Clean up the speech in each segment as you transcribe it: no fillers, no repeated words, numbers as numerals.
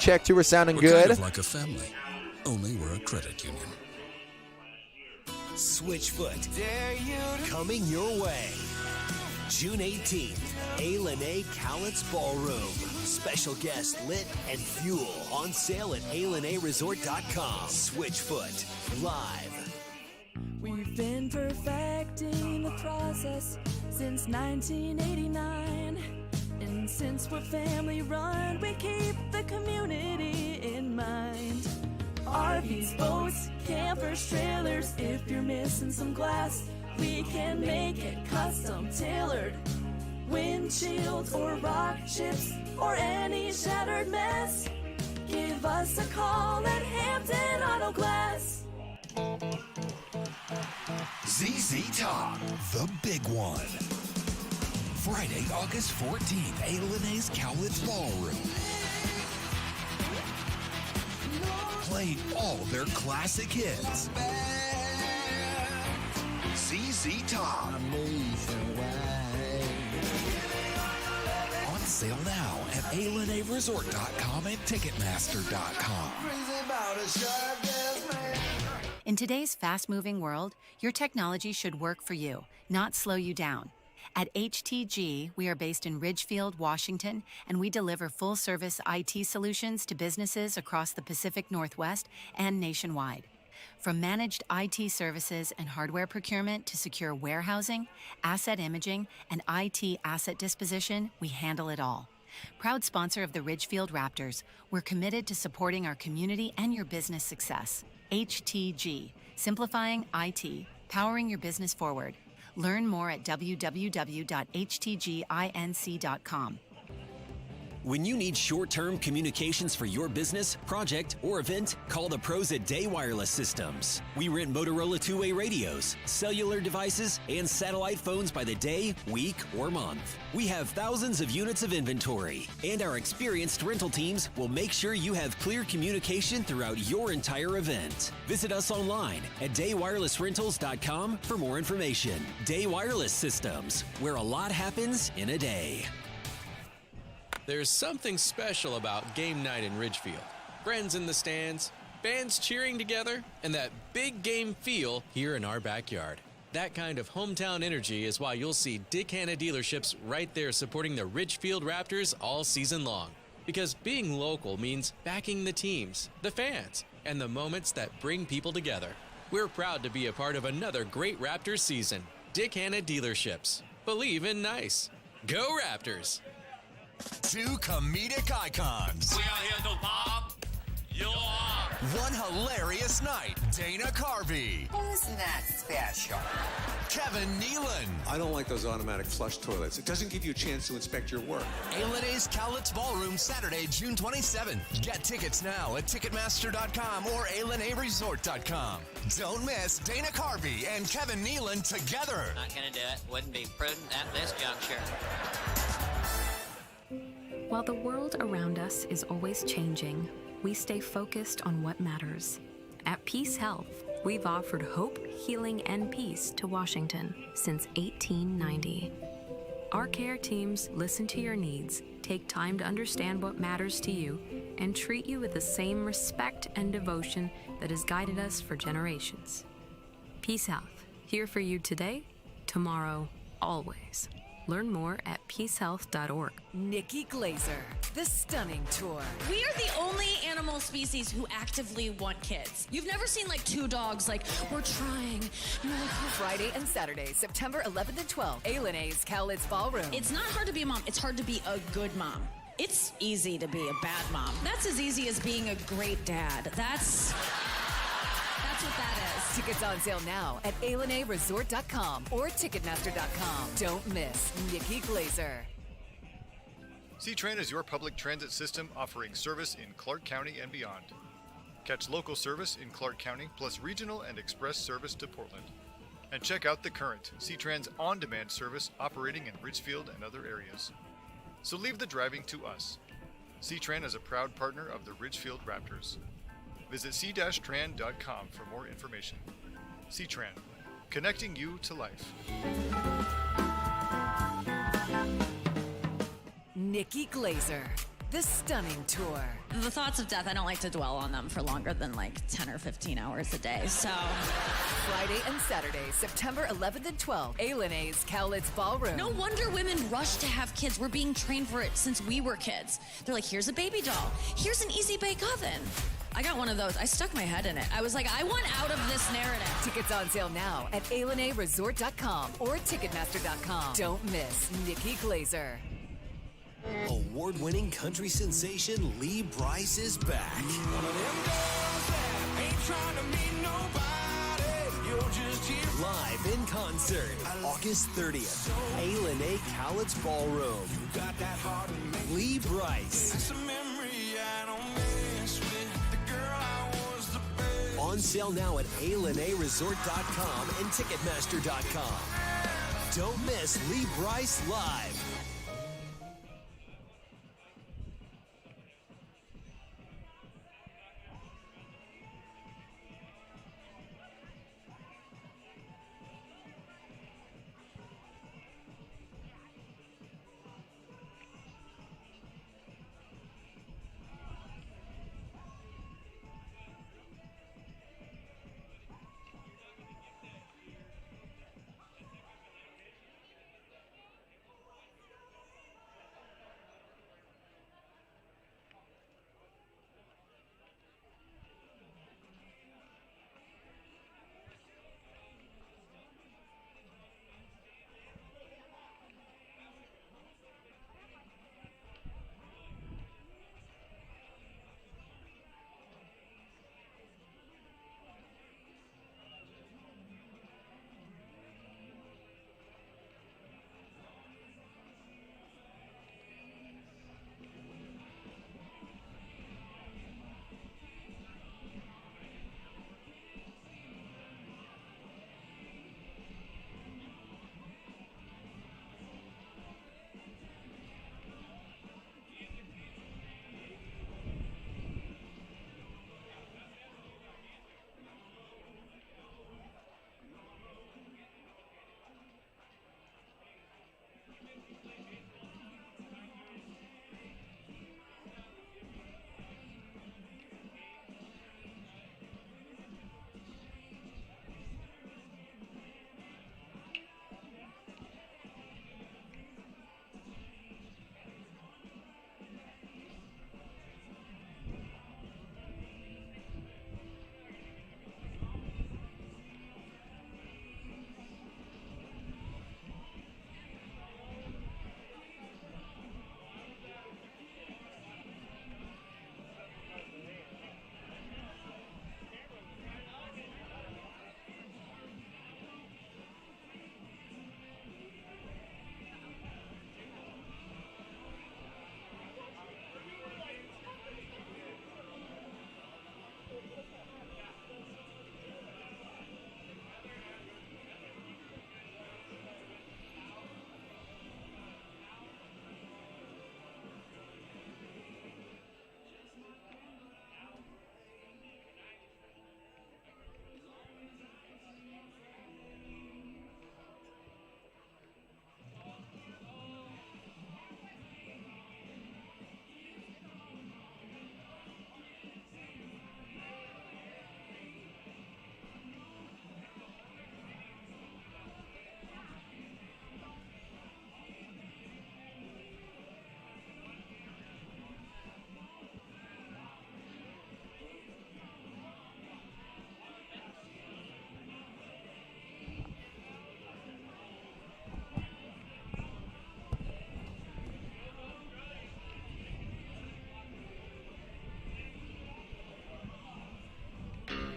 Check 2 are sounding We're good. kind of like a family, only we're a credit union. Switchfoot, coming your way. June 18th, A. Cowlitz Ballroom. Special guest Lit and Fuel on sale at alanaresort.com. Switchfoot, live. We've been perfecting the process since 1989. And since we're family run, we keep the community in mind. RVs, boats, campers, trailers, if you're missing some glass, we can make it custom tailored. Windshields or rock chips or any shattered mess, give us a call at Hampton Auto Glass. ZZ Top, the big one. Friday, August 14th, A. Cowlitz Ballroom. Playing all their classic hits. ZZ Top. On sale now at alanaresort.com and Ticketmaster.com. In today's fast-moving world, your technology should work for you, not slow you down. At HTG, we are based in Ridgefield, Washington, and we deliver full-service IT solutions to businesses across the Pacific Northwest and nationwide. From managed IT services and hardware procurement to secure warehousing, asset imaging, and IT asset disposition, we handle it all. Proud sponsor of the Ridgefield Raptors, we're committed to supporting our community and your business success. HTG, simplifying IT, powering your business forward. Learn more at www.htginc.com. When you need short-term communications for your business, project, or event, call the pros at Day Wireless Systems. We rent Motorola two-way radios, cellular devices, and satellite phones by the day, week, or month. We have thousands of units of inventory, and our experienced rental teams will make sure you have clear communication throughout your entire event. Visit us online at daywirelessrentals.com for more information. Day Wireless Systems, where a lot happens in a day. There's something special about game night in Ridgefield. Friends in the stands, fans cheering together, and that big game feel here in our backyard. That kind of hometown energy is why you'll see Dick Hanna dealerships right there supporting the Ridgefield Raptors all season long. Because being local means backing the teams, the fans, and the moments that bring people together. We're proud to be a part of another great Raptors season. Dick Hanna dealerships. Believe in nice. Go Raptors! Two comedic icons. We are here to pop you up. One hilarious night. Dana Carvey. Who's not special? Kevin Nealon. I don't like those automatic flush toilets. It doesn't give you a chance to inspect your work. A. Cowlitz Ballroom, Saturday, June 27th. Get tickets now at Ticketmaster.com or alanaresort.com. Don't miss Dana Carvey and Kevin Nealon together. Not gonna do it. Wouldn't be prudent at this juncture. While the world around us is always changing, we stay focused on what matters. At Peace Health, we've offered hope, healing, and peace to Washington since 1890. Our care teams listen to your needs, take time to understand what matters to you, and treat you with the same respect and devotion that has guided us for generations. Peace Health, here for you today, tomorrow, always. Learn more at peacehealth.org. Nikki Glazer, the Stunning Tour. We are the only animal species who actively want kids. You've never seen like two dogs like, we're trying. You're like, oh. Friday and Saturday, September 11th and 12th, A. Cowlitz Ballroom. It's not hard to be a mom. It's hard to be a good mom. It's easy to be a bad mom. That's as easy as being a great dad. That's what that is. Tickets on sale now at alanaresort.com or Ticketmaster.com. Don't miss Nikki Glazer. C-Tran is your public transit system offering service in Clark County and beyond. Catch local service in Clark County plus regional and express service to Portland. And check out The Current, C-Tran's on-demand service operating in Ridgefield and other areas. So leave the driving to us. C-Tran is a proud partner of the Ridgefield Raptors. Visit c-tran.com for more information. C-Tran, connecting you to life. Nikki Glazer, the stunning tour. The thoughts of death, I don't like to dwell on them for longer than like 10 or 15 hours a day, so. Friday and Saturday, September 11th and 12th, A&A's Cowlitz Ballroom. No wonder women rush to have kids. We're being trained for it since we were kids. They're like, here's a baby doll. Here's an easy bake oven. I got one of those. I stuck my head in it. I was like, I want out of this narrative. Tickets on sale now at ALNAResort.com or Ticketmaster.com. Don't miss Nikki Glazer. Award-winning country sensation Lee Brice is back. One of them girls that ain't trying to meet nobody. You're just here. Live in concert, August 30th, A&A Cowlitz Ballroom. You got that heart in me. Lee Brice. It's a memory I don't miss with the girl I was the best. On sale now at ALNAResort.com and Ticketmaster.com. Don't miss Lee Brice live.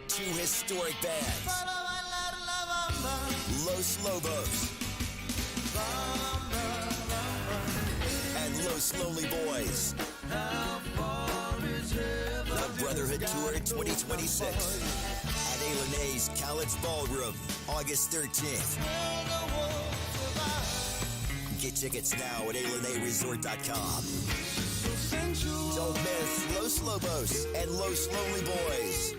Two historic bands, Los Lobos and Los Lonely Boys. The Brotherhood Tour 2026 at A&A's Cowlitz Ballroom, August 13th. Get tickets now at ALNAResort.com. Don't miss Los Lobos and Los Lonely Boys.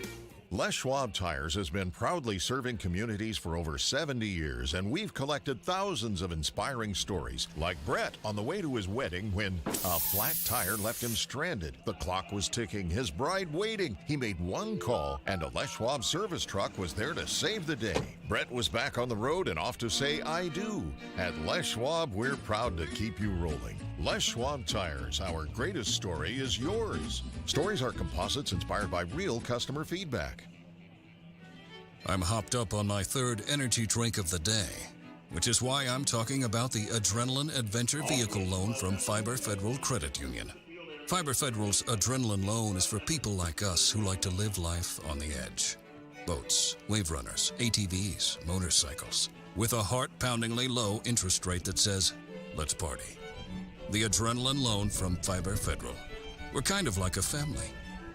Les Schwab Tires has been proudly serving communities for over 70 years, and we've collected thousands of inspiring stories, like Brett on the way to his wedding when a flat tire left him stranded. The clock was ticking, his bride waiting. He made one call, and a Les Schwab service truck was there to save the day. Brett was back on the road and off to say I do. At Les Schwab, we're proud to keep you rolling. Les Schwab Tires, our greatest story is yours. Stories are composites inspired by real customer feedback. I'm hopped up on my third energy drink of the day, which is why I'm talking about the Adrenaline Adventure Vehicle Loan from Fiber Federal Credit Union. Fiber Federal's Adrenaline Loan is for people like us who like to live life on the edge. Boats, wave runners, ATVs, motorcycles, with a heart-poundingly low interest rate that says, let's party. The Adrenaline Loan from Fiber Federal. We're kind of like a family,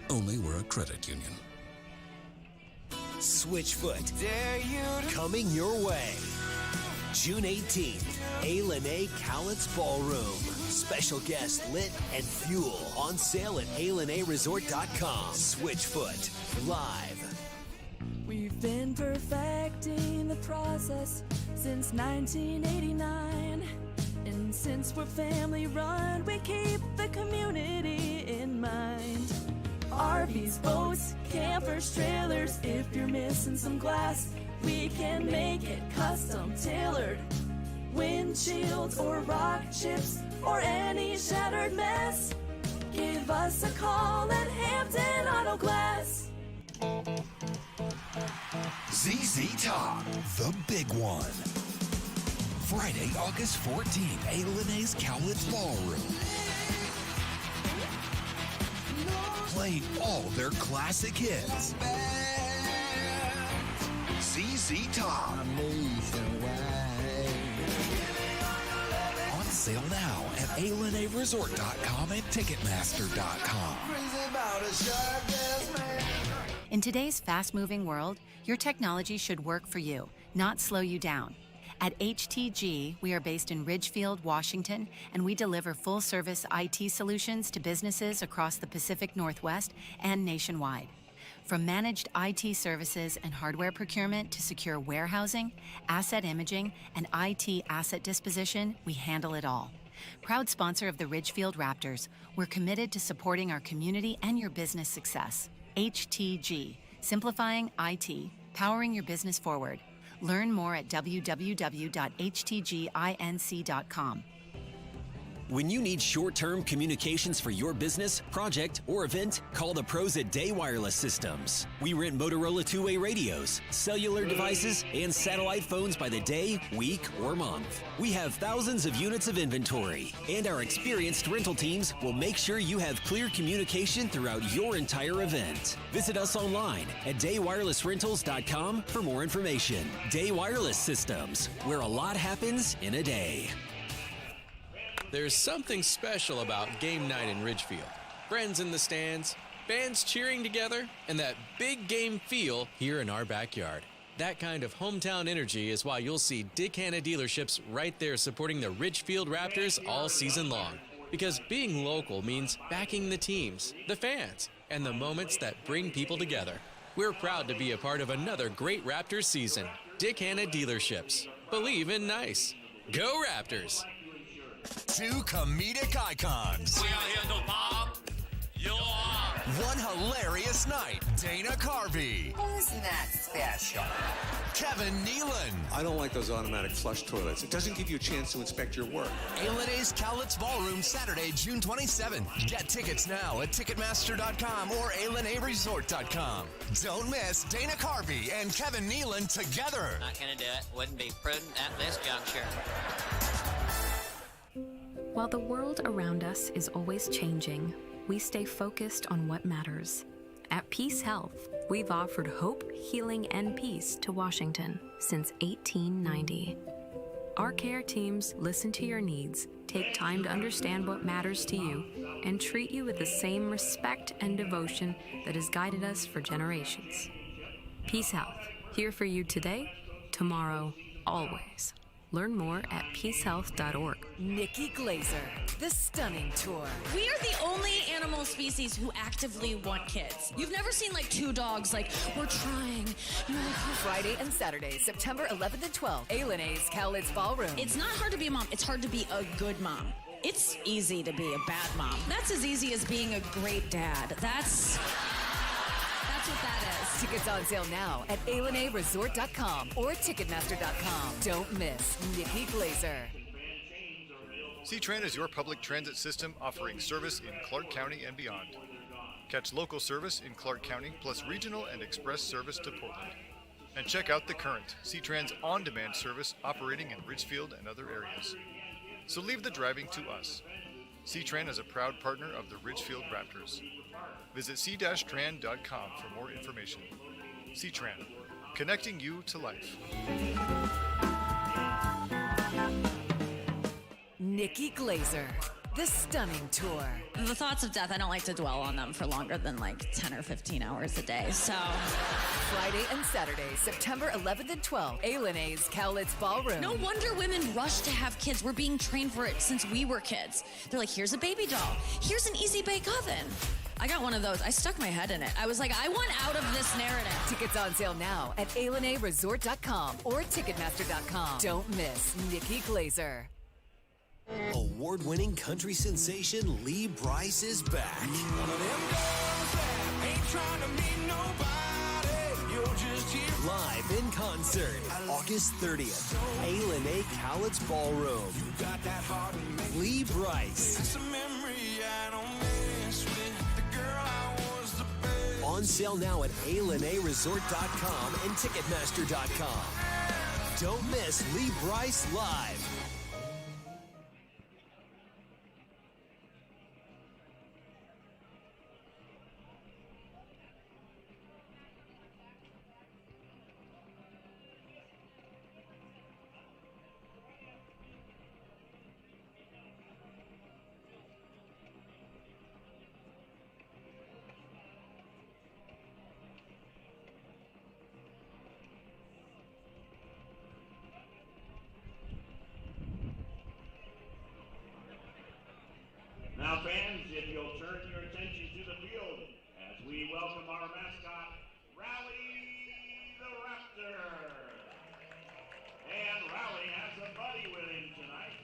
only we're a credit union. Switchfoot, coming your way. June 18th, A. Cowlitz Ballroom. Special guest Lit and Fuel on sale at ALNAResort.com. Switchfoot, live. We've been perfecting the process since 1989. And since we're family run, we keep the community in mind. RVs, boats, campers, trailers, if you're missing some glass, we can make it custom tailored. Windshields or rock chips or any shattered mess, give us a call at Hampton Auto Glass. ZZ Top, the big one. Friday, August 14th, A. Cowlitz Ballroom. Play all their classic hits. ZZ Top. On sale now at ALNAResort.com and Ticketmaster.com. In today's fast-moving world, your technology should work for you, not slow you down. At HTG, we are based in Ridgefield, Washington, and we deliver full-service IT solutions to businesses across the Pacific Northwest and nationwide. From managed IT services and hardware procurement to secure warehousing, asset imaging, and IT asset disposition, we handle it all. Proud sponsor of the Ridgefield Raptors, we're committed to supporting our community and your business success. HTG, simplifying IT, powering your business forward. Learn more at www.htginc.com. When you need short-term communications for your business, project, or event, call the pros at Day Wireless Systems. We rent Motorola two-way radios, cellular devices, and satellite phones by the day, week, or month. We have thousands of units of inventory, and our experienced rental teams will make sure you have clear communication throughout your entire event. Visit us online at daywirelessrentals.com for more information. Day Wireless Systems, where a lot happens in a day. There's something special about game night in Ridgefield. Friends in the stands, fans cheering together, and that big game feel here in our backyard. That kind of hometown energy is why you'll see Dick Hanna dealerships right there supporting the Ridgefield Raptors all season long. Because being local means backing the teams, the fans, and the moments that bring people together. We're proud to be a part of another great Raptors season. Dick Hanna dealerships. Believe in nice. Go Raptors! Two comedic icons. We are here to pop you up. One hilarious night. Dana Carvey. Who's not special? Kevin Nealon. I don't like those automatic flush toilets. It doesn't give you a chance to inspect your work. A. Cowlitz Ballroom, Saturday, June 27th. Get tickets now at Ticketmaster.com or ALNAResort.com. Don't miss Dana Carvey and Kevin Nealon together. Not gonna do it. Wouldn't be prudent at this juncture. While the world around us is always changing, we stay focused on what matters. At Peace Health, we've offered hope, healing, and peace to Washington since 1890. Our care teams listen to your needs, take time to understand what matters to you, and treat you with the same respect and devotion that has guided us for generations. Peace Health, here for you today, tomorrow, always. Learn more at peacehealth.org. Nikki Glazer, the stunning tour. We are the only animal species who actively want kids. You've never seen like two dogs like, we're trying. Friday and Saturday, September 11th and 12th, A&A's Cowlitz Ballroom. It's not hard to be a mom. It's hard to be a good mom. It's easy to be a bad mom. That's as easy as being a great dad. That's what that is. Tickets on sale now at ALNAResort.com or Ticketmaster.com. Don't miss Nikki Glazer. C-Tran is your public transit system offering service in Clark County and beyond. Catch local service in Clark County plus regional and express service to Portland. And check out The Current, C-Tran's on-demand service operating in Ridgefield and other areas. So leave the driving to us. C-Tran is a proud partner of the Ridgefield Raptors. Visit c-tran.com for more information. C-Tran, connecting you to life. Nikki Glazer, the stunning tour. The thoughts of death, I don't like to dwell on them for longer than like 10 or 15 hours a day, so. Friday and Saturday, September 11th and 12th, A&A's Cowlitz Ballroom. No wonder women rush to have kids. We're being trained for it since we were kids. They're like, here's a baby doll. Here's an easy bake oven. I got one of those. I stuck my head in it. I was like, I want out of this narrative. Tickets on sale now at ALNAResort.com or Ticketmaster.com. Don't miss Nikki Glazer. Award-winning country sensation Lee Brice is back. One of them girls that ain't trying to meet nobody. You're just here. Live in concert, August 30th, A&A Cowlitz Ballroom. You got that heart in me. Lee Brice. That's a memory I don't miss with the girl I was the best. On sale now at ALNAResort.com and Ticketmaster.com. Don't miss Lee Brice live. Now, fans, if you'll turn your attention to the field as we welcome our mascot, Rally the Raptor. And Rally has a buddy with him tonight.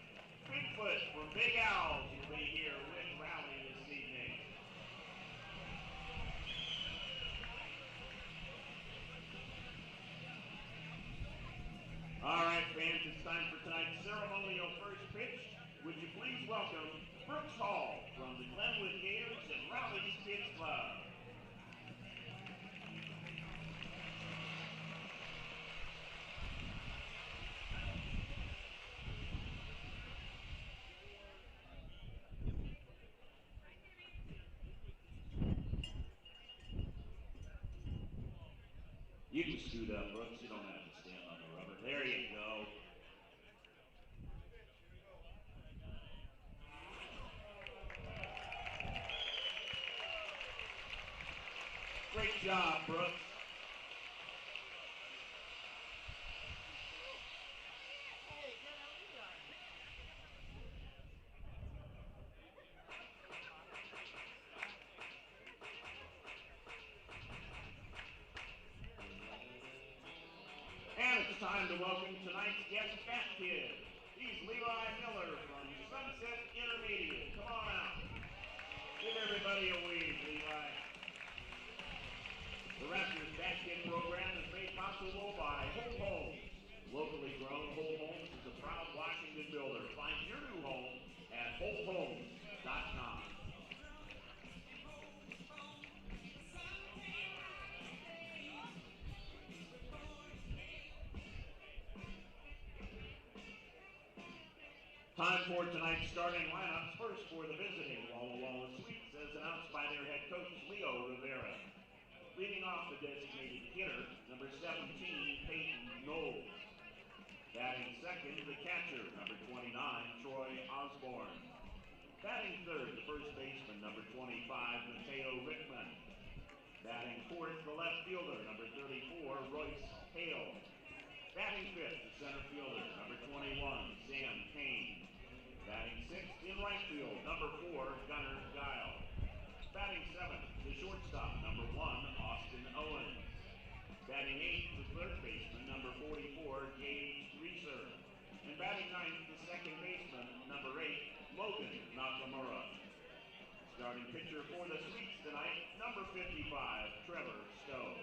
Bigfoot from Big Owls will be here with Rally this evening. All right, fans, it's time for tonight's ceremonial first pitch. Would you please welcome Brooks Hall from the Glenwood Gators and Raleigh's Kids Club. You can scoot up, Brooks. You don't have to stand on the rubber. There you go. Great job, Brooks. And it's time to welcome tonight's guest fat kid. He's Levi Miller from Sunset Intermediate. Come on out. Give everybody a wave, Levi. The Raptors basket program is made possible by Whole Homes. Locally grown, Whole Homes is a proud Washington builder. Find your new home at wholehomes.com. Time for tonight's starting lineups. First for the visiting Walla Sweets, as announced by their head coach, Leo Rivera. Leading off the designated hitter, number 17, Peyton Knowles. Batting second, the catcher, number 29, Troy Osborne. Batting third, the first baseman, number 25, Mateo Rickman. Batting fourth, the left fielder, number 34, Royce Hale. Batting fifth, the center fielder, number 21, Sam Kane. Batting sixth in right field, number 4, Gunnar Guile. Batting seventh, the shortstop, number 1, Austin Owens. Batting eighth, the third baseman, number 44, Gage Reeser. And batting ninth, the second baseman, number 8, Logan Nakamura. Starting pitcher for the Sweets tonight, number 55, Trevor Stowe.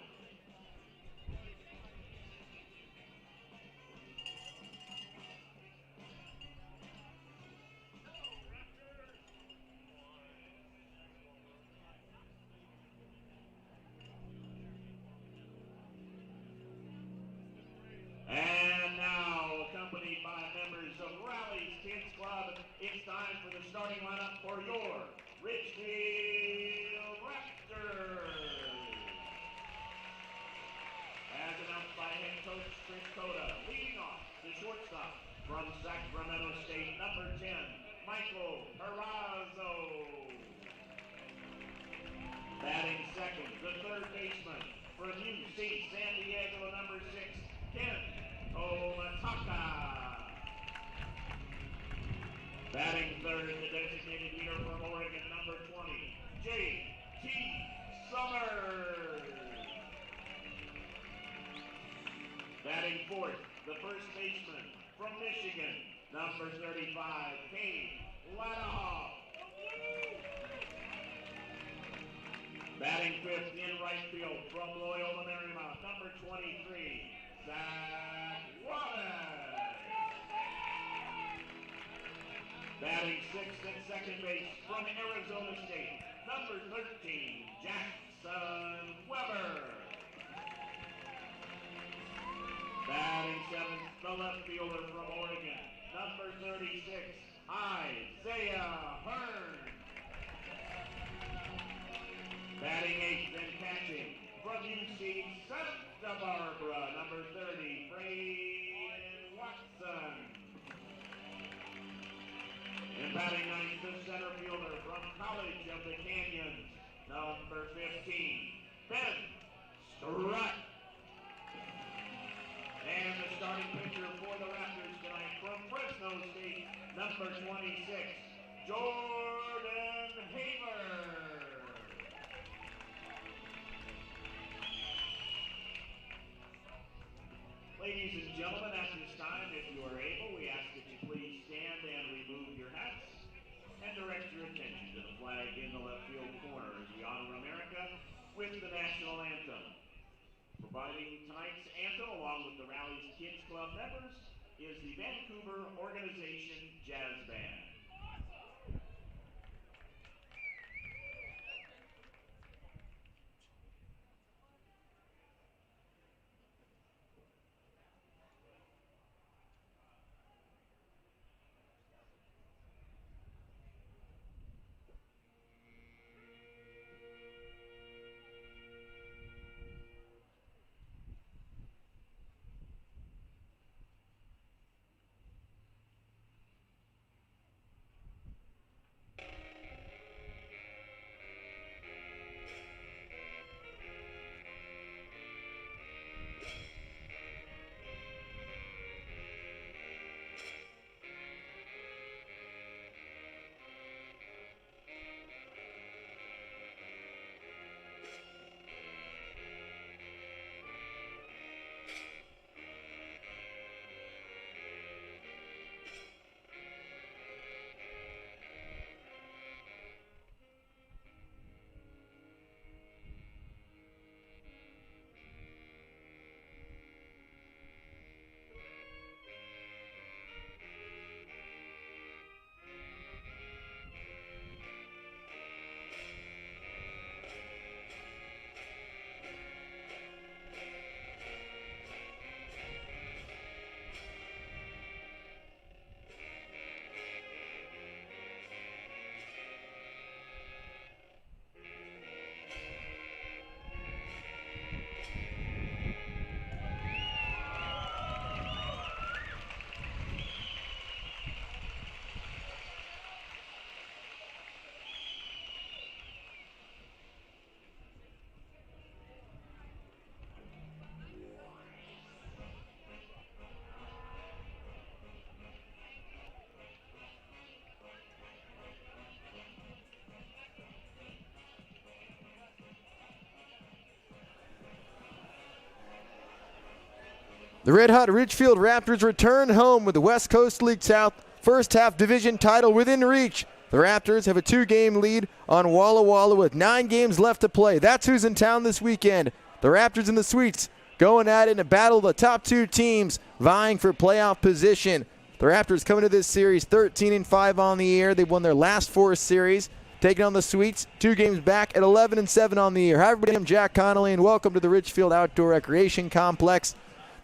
And now, accompanied by members of Rally's Kids Club, it's time for the starting lineup for your Ridgefield Raptors. As announced by head coach Chris Cota, leading off the shortstop from Sacramento State, number 10, Michael Perazzo. Batting second, the third baseman from UC San Diego, number 6, Ken Omataka. Batting third, the designated hitter from Oregon, number 20, J.T. Summers. Batting fourth, the first baseman from Michigan, number 35, Cade Lanahoff. Batting fifth in right field from Loyola Marymount, number 23, Zach Walla. Batting sixth and second base from Arizona State, number 13, Jackson Weber. Batting seventh, the left fielder from Oregon, number 36, Isaiah Hearn. Batting eighth and catching from UC Santa Barbara, number 30, Braden Watson. And batting ninth, the center fielder from College of the Canyons, number 15, Ben Strutt. And the starting pitcher for the Raptors tonight from Fresno State, number 26, Jordan Hamer. Ladies and gentlemen, at this time, if you are able, we ask that you please stand and remove your hats and direct your attention to the flag in the left field corner as we honor America with the national anthem. Providing tonight's anthem along with the Rally's Kids Club members is the Vancouver Organization Jazz Band. The red-hot Ridgefield Raptors return home with the West Coast League South first half division title within reach. The Raptors have a 2-game lead on Walla Walla with 9 games left to play. That's who's in town this weekend. The Raptors in the Sweets going at it in a battle of the top 2 teams vying for playoff position. The Raptors coming to this series 13-5 on the year. They've won their last 4 series, taking on the Sweets 2 games back at 11-7 on the year. Hi everybody, I'm Jack Connolly and welcome to the Ridgefield Outdoor Recreation Complex.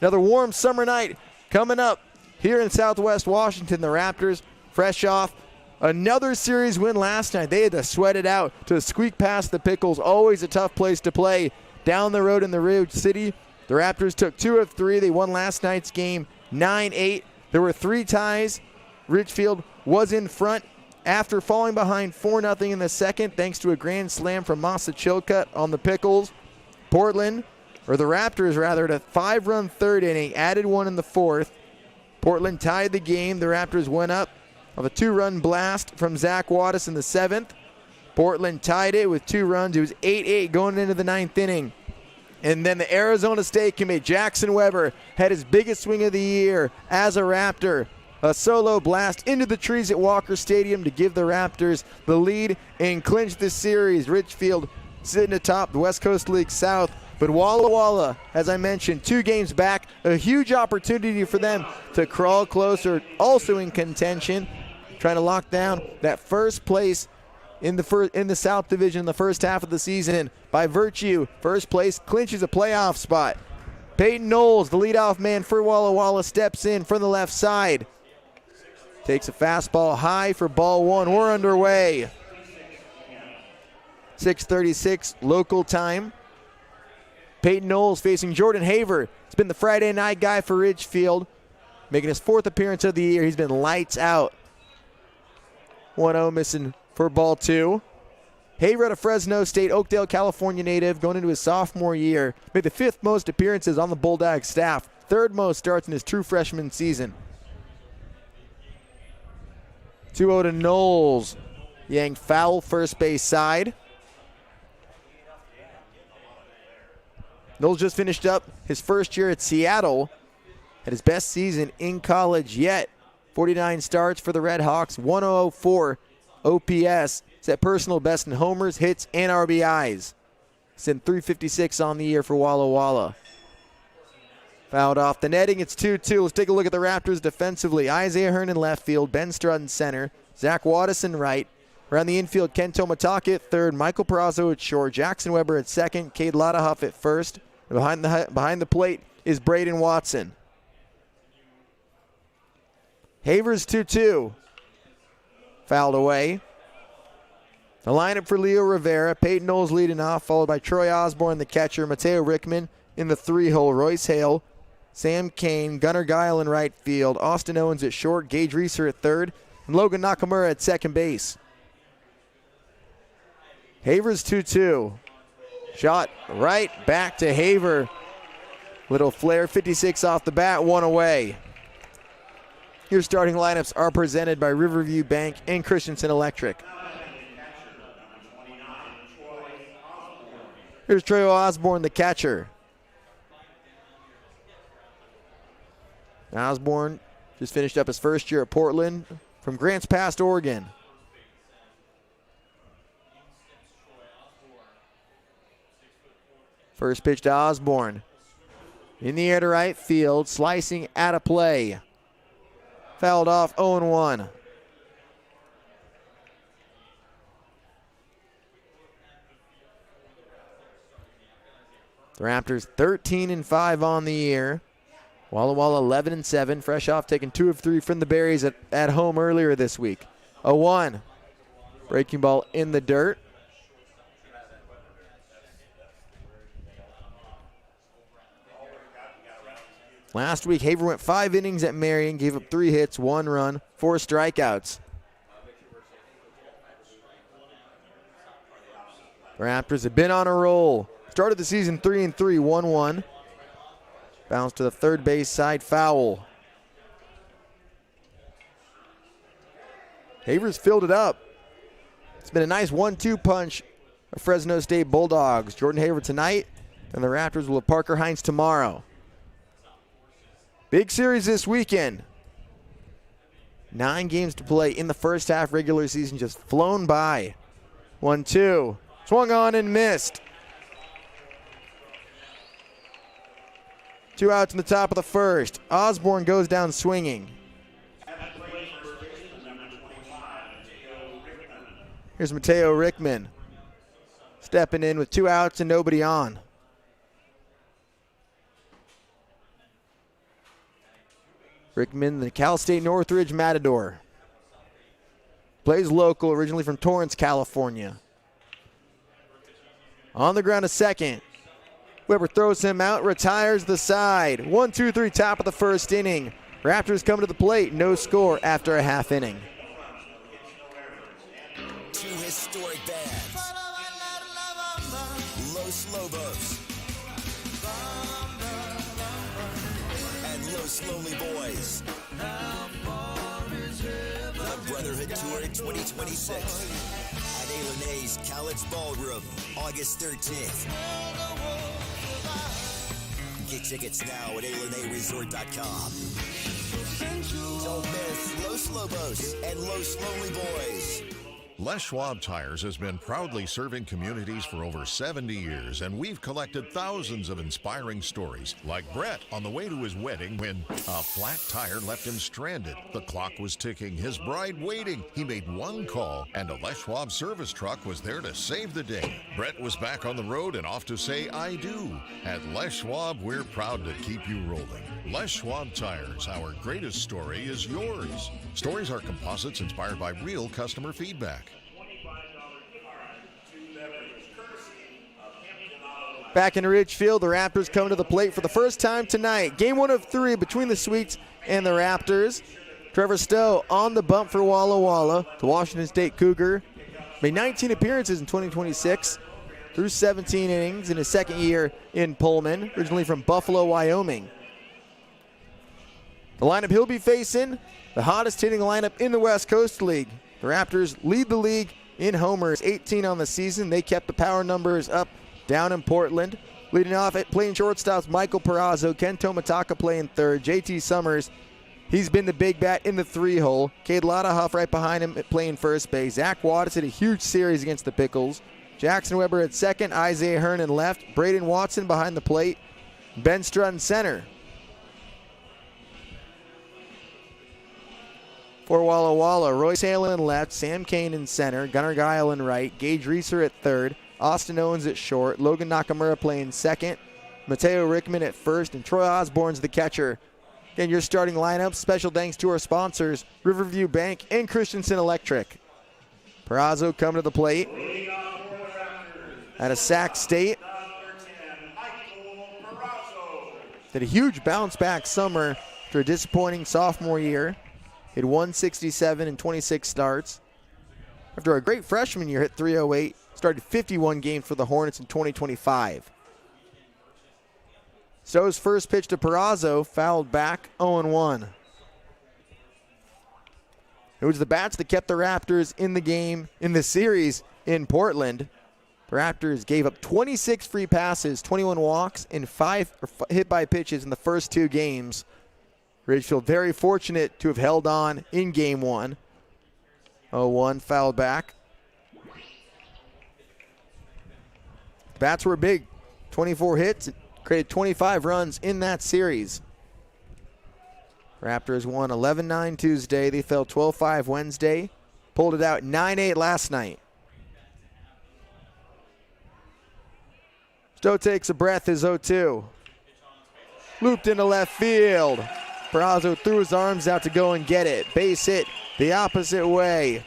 Another warm summer night coming up here in Southwest Washington. The Raptors fresh off another series win last night. They had to sweat it out to squeak past the Pickles. Always a tough place to play down the road in the Ridge City. The Raptors took 2 of 3. They won last night's game 9-8. There were 3 ties. Ridgefield was in front after falling behind 4-0 in the second thanks to a grand slam from Masa Chilcutt on the Pickles. The Raptors had a 5-run third inning, added 1 in the 4th. Portland tied the game. The Raptors went up of a 2-run blast from Zach Wattis in the 7th. Portland tied it with 2 runs. It was 8-8 going into the 9th inning. And then the Arizona State commit Jackson Weber had his biggest swing of the year as a Raptor. A solo blast into the trees at Walker Stadium to give the Raptors the lead and clinch the series. Ridgefield sitting atop the West Coast League South. But Walla Walla, as I mentioned, 2 games back, a huge opportunity for them to crawl closer, also in contention, trying to lock down that first place in the South Division in the first half of the season. By virtue, first place clinches a playoff spot. Peyton Knowles, the leadoff man for Walla Walla, steps in from the left side. Takes a fastball high for ball 1. We're underway. 6:36 local time. Peyton Knowles facing Jordan Haver. He's been the Friday night guy for Ridgefield, making his 4th appearance of the year. He's been lights out. 1-0 missing for ball 2. Haver out of Fresno State, Oakdale, California native, going into his sophomore year. Made the 5th most appearances on the Bulldog staff. 3rd most starts in his true freshman season. 2-0 to Knowles. Yanked foul first base side. Knowles just finished up his first year at Seattle. Had his best season in college yet. 49 starts for the Red Hawks, 104 OPS. Set personal best in homers, hits, and RBIs. Sent .356 on the year for Walla Walla. Fouled off the netting, it's 2-2. Let's take a look at the Raptors defensively. Isaiah Hearn in left field, Ben Stroud in center, Zach Wattis in right. Around the infield, Ken Tomataka at third, Michael Perazzo at short, Jackson Weber at second, Cade Ladahoff at first. Behind the plate is Braden Watson. Havers 2-2. Fouled away. The lineup for Leo Rivera, Peyton Knowles leading off, followed by Troy Osborne, the catcher, Mateo Rickman in the 3-hole, Royce Hale, Sam Kane, Gunnar Guile in right field, Austin Owens at short, Gage Reeser at third, and Logan Nakamura at second base. Havers 2-2. Shot right back to Haver. Little flare, 56 off the bat, 1 away. Your starting lineups are presented by Riverview Bank and Christensen Electric. Here's Troy Osborne, the catcher. Osborne just finished up his first year at Portland from Grants Pass, Oregon. First pitch to Osborne. In the air to right field, slicing out of play. Fouled off, 0-1. The Raptors 13-5 on the year. Walla Walla 11-7, fresh off taking 2 of 3 from the Berries at home earlier this week. 0-1. Breaking ball in the dirt. Last week, Haver went 5 innings at Marion, gave up 3 hits, 1 run, 4 strikeouts. The Raptors have been on a roll. Started the season 3-3, 1-1. Bounce to the third base side, foul. Havers filled it up. It's been a nice 1-2 punch of Fresno State Bulldogs. Jordan Haver tonight, and the Raptors will have Parker Hines tomorrow. Big series this weekend. 9 games to play in the first half. Regular season just flown by. 1-2. Swung on and missed. 2 outs in the top of the first. Osborne goes down swinging. Here's Mateo Rickman stepping in with 2 outs and nobody on. Rickman, the Cal State Northridge Matador. Plays local, originally from Torrance, California. On the ground, a second. Weber throws him out, retires the side. 1-2-3, top of the first inning. Raptors come to the plate, no score after a half inning. 2 historic bands. Los Lobos and Los Lonely Boys. The Brotherhood Tour 2026 at A&A's College Ballroom, August 13th. Get tickets now at ALNAResort.com. Don't miss Los Lobos and Los Lonely Boys. Les Schwab Tires has been proudly serving communities for over 70 years, and we've collected thousands of inspiring stories, like Brett on the way to his wedding when a flat tire left him stranded. The clock was ticking, his bride waiting. He made one call, and a Les Schwab service truck was there to save the day. Brett was back on the road and off to say I do. At Les Schwab, we're proud to keep you rolling. Les Schwab Tires, our greatest story is yours. Stories are composites inspired by real customer feedback. Back in Ridgefield, the Raptors come to the plate for the first time tonight. Game 1 of 3 between the Sweets and the Raptors. Trevor Stowe on the bump for Walla Walla, the Washington State Cougar. Made 19 appearances in 2026, through 17 innings in his second year in Pullman, originally from Buffalo, Wyoming. The lineup he'll be facing, the hottest hitting lineup in the West Coast League. The Raptors lead the league in homers, 18 on the season. They kept the power numbers up down in Portland. Leading off at playing shortstops, Michael Perazzo, Ken Tomataka playing third, JT Summers, he's been the big bat in the 3-hole. Cade Lottahoff right behind him playing first base. Zach Wattis had a huge series against the Pickles. Jackson Weber at second, Isaiah Hearn in left, Braden Watson behind the plate, Ben Strutt in center. For Walla Walla, Royce Hale in left, Sam Kane in center, Gunnar Guile in right, Gage Reeser at third, Austin Owens at short, Logan Nakamura playing second, Mateo Rickman at first, and Troy Osborne's the catcher. Again, your starting lineup, special thanks to our sponsors, Riverview Bank and Christensen Electric. Perazzo coming to the plate. Out of Sac State. Did a huge bounce back summer after a disappointing sophomore year. Hit 167 in 26 starts. After a great freshman year, hit 308. Started 51 games for the Hornets in 2025. Stowe's first pitch to Perazzo, fouled back, 0-1. It was the bats that kept the Raptors in the game, in the series in Portland. The Raptors gave up 26 free passes, 21 walks, and 5 hit by pitches in the first 2 games. Ridgefield very fortunate to have held on in game 1. 0-1, fouled back. The bats were big. 24 hits, created 25 runs in that series. Raptors won 11-9 Tuesday. They fell 12-5 Wednesday. Pulled it out 9-8 last night. Stowe takes a breath, is 0-2. Looped into left field. Perazzo threw his arms out to go and get it. Base hit the opposite way.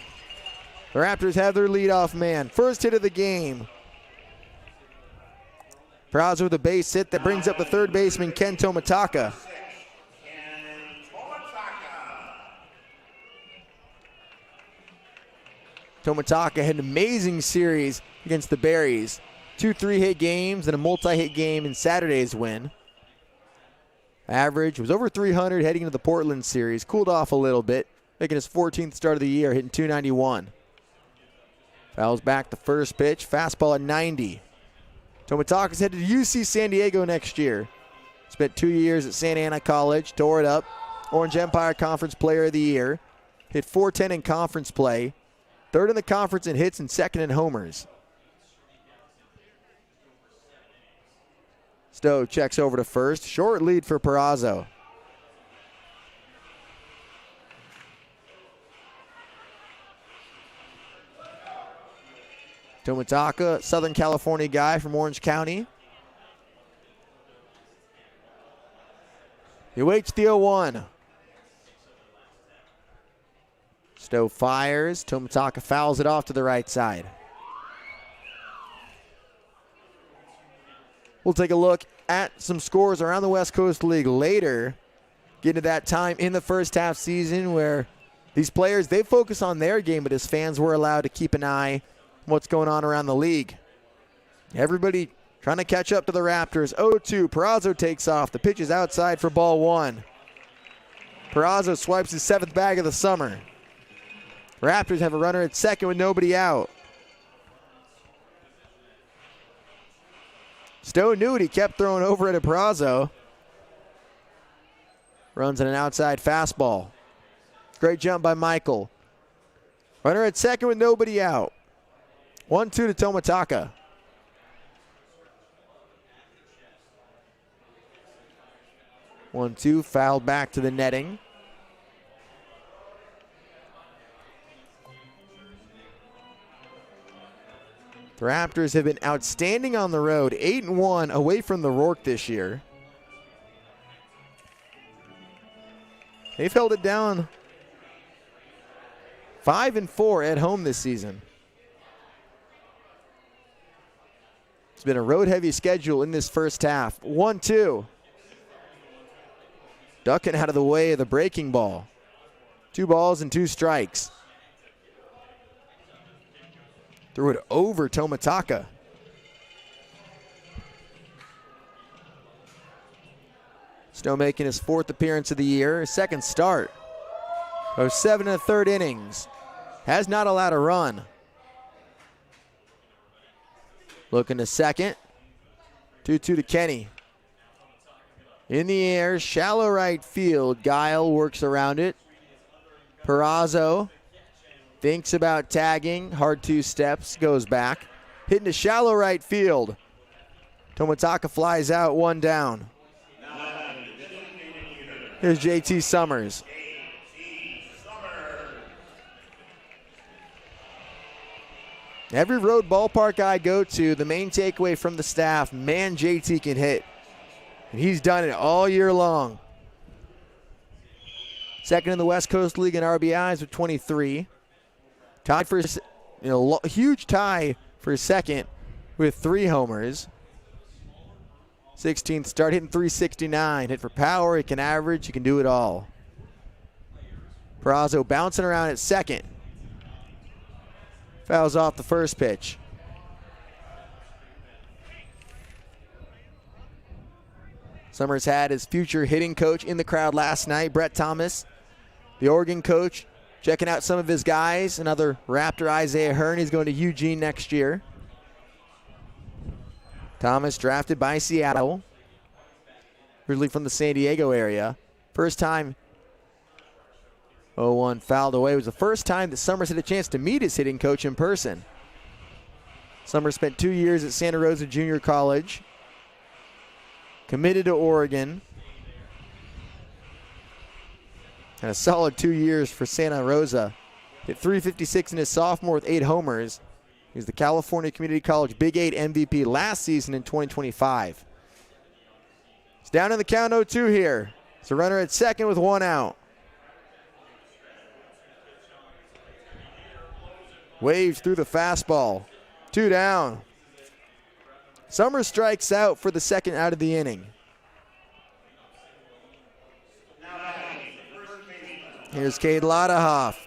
The Raptors have their leadoff man. First hit of the game. Perazzo with a base hit that brings up the third baseman, Ken Tomataka. Tomataka had an amazing series against the Berries. 2 3-hit games and a multi-hit game in Saturday's win. Average was over 300 heading into the Portland series. Cooled off a little bit, making his 14th start of the year, hitting 291. Fouls back the first pitch, fastball at 90. Tomataka's headed to UC San Diego next year. Spent 2 years at Santa Ana College, tore it up. Orange Empire Conference Player of the Year. Hit .410 in conference play. Third in the conference in hits and second in homers. Stowe checks over to first. Short lead for Peraza. Tomitaka, Southern California guy from Orange County. He waits the 0-1. Stowe fires. Tomitaka fouls it off to the right side. We'll take a look at some scores around the West Coast League later. Get to that time in the first half season where these players, they focus on their game, but as fans, we're allowed to keep an eye on what's going on around the league. Everybody trying to catch up to the Raptors. 0-2. Peraza takes off. The pitch is outside for ball one. Peraza swipes his 7th bag of the summer. Raptors have a runner at second with nobody out. Stowe knew it. He kept throwing over it at Peraza. Runs in an outside fastball. Great jump by Michael. Runner at second with nobody out. 1-2 to Tomitaka. One-two, fouled back to the netting. The Raptors have been outstanding on the road, 8-1 away from the Rourke this year. They've held it down 5-4 at home this season. It's been a road-heavy schedule in this first half. 1-2. Ducking out of the way of the breaking ball. 2 balls and 2 strikes. Threw it over Tomitaka. Stowe making his 4th appearance of the year, his 2nd start. Goes 7 1/3 innings. Has not allowed a run. Looking to second. 2-2 to Kenny. In the air, shallow right field. Guile works around it. Peraza thinks about tagging. Hard 2 steps, goes back. Hitting to shallow right field. Tomitaka flies out, 1 down. Here's JT Summers. Every road ballpark I go to, the main takeaway from the staff, man, JT can hit. And he's done it all year long. Second in the West Coast League in RBIs with 23. Tied for, huge tie for second with 3 homers. 16th start, hitting .369. Hit for power, he can average, he can do it all. Peraza bouncing around at second. Fouls off the first pitch. Summers had his future hitting coach in the crowd last night, Brett Thomas. The Oregon coach checking out some of his guys. Another Raptor, Isaiah Hearn. He's going to Eugene next year. Thomas drafted by Seattle. Originally from the San Diego area. First time 0-1 fouled away. It was the first time that Summers had a chance to meet his hitting coach in person. Summers spent 2 years at Santa Rosa Junior College. Committed to Oregon. And a solid 2 years for Santa Rosa. Hit .356 in his sophomore with 8 homers. He was the California Community College Big 8 MVP last season in 2025. It's down in the count 0-2 here. It's a runner at second with 1 out. Waves through the fastball. 2 down. Summers strikes out for the second out of the inning. Here's Cade Ladahoff.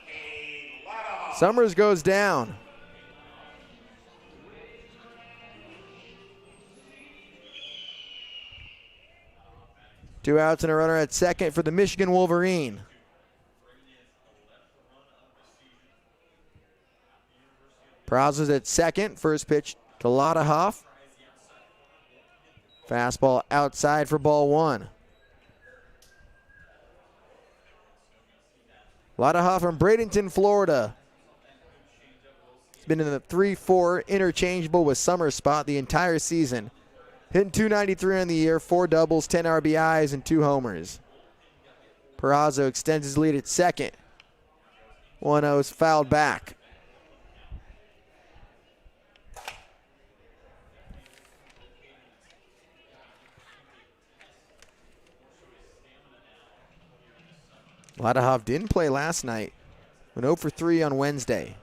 Summers goes down. Two outs and a runner at second for the Michigan Wolverine. Peraza's at second. First pitch to Ladahoff. Fastball outside for ball one. Lottahoff from Bradenton, Florida. He's been in the 3-4 interchangeable with Summer Spot the entire season. Hitting .293 on the year, 4 doubles, 10 RBIs, and 2 homers. Peraza extends his lead at second. 1-0 is fouled back. Lottahoff didn't play last night. Went 0 for 3 on Wednesday.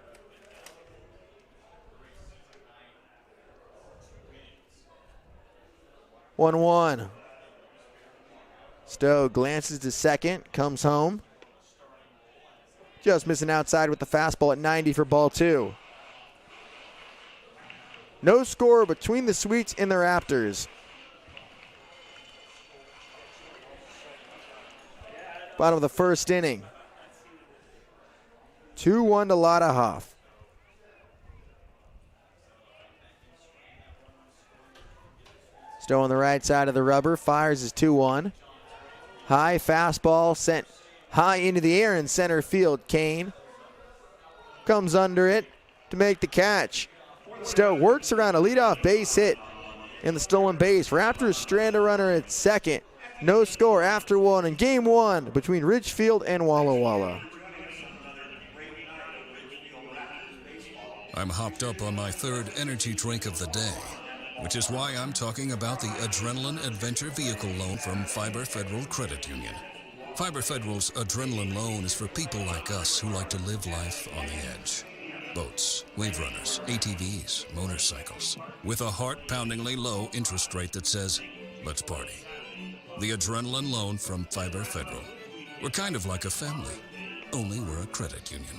One. Stowe glances to second, comes home. Just missing outside with the fastball at 90 for ball two. No score between the Sweets and the Raptors. Bottom of the first inning. 2-1 to Lottahoff. Stowe on the right side of the rubber, fires his 2-1. High fastball sent high into the air in center field. Kane comes under it to make the catch. Stowe works around a leadoff base hit in the stolen base. Raptors strand a runner at second. No score after one in game one between Ridgefield and Walla Walla. I'm hopped up on my third energy drink of the day, which is why I'm talking about the Adrenaline Adventure Vehicle Loan from Fiber Federal Credit Union. Fiber Federal's Adrenaline Loan is for people like us who like to live life on the edge. Boats, wave runners, ATVs, motorcycles, with a heart-poundingly low interest rate that says, let's party. The Adrenaline Loan from Fiber Federal. We're kind of like a family, only we're a credit union.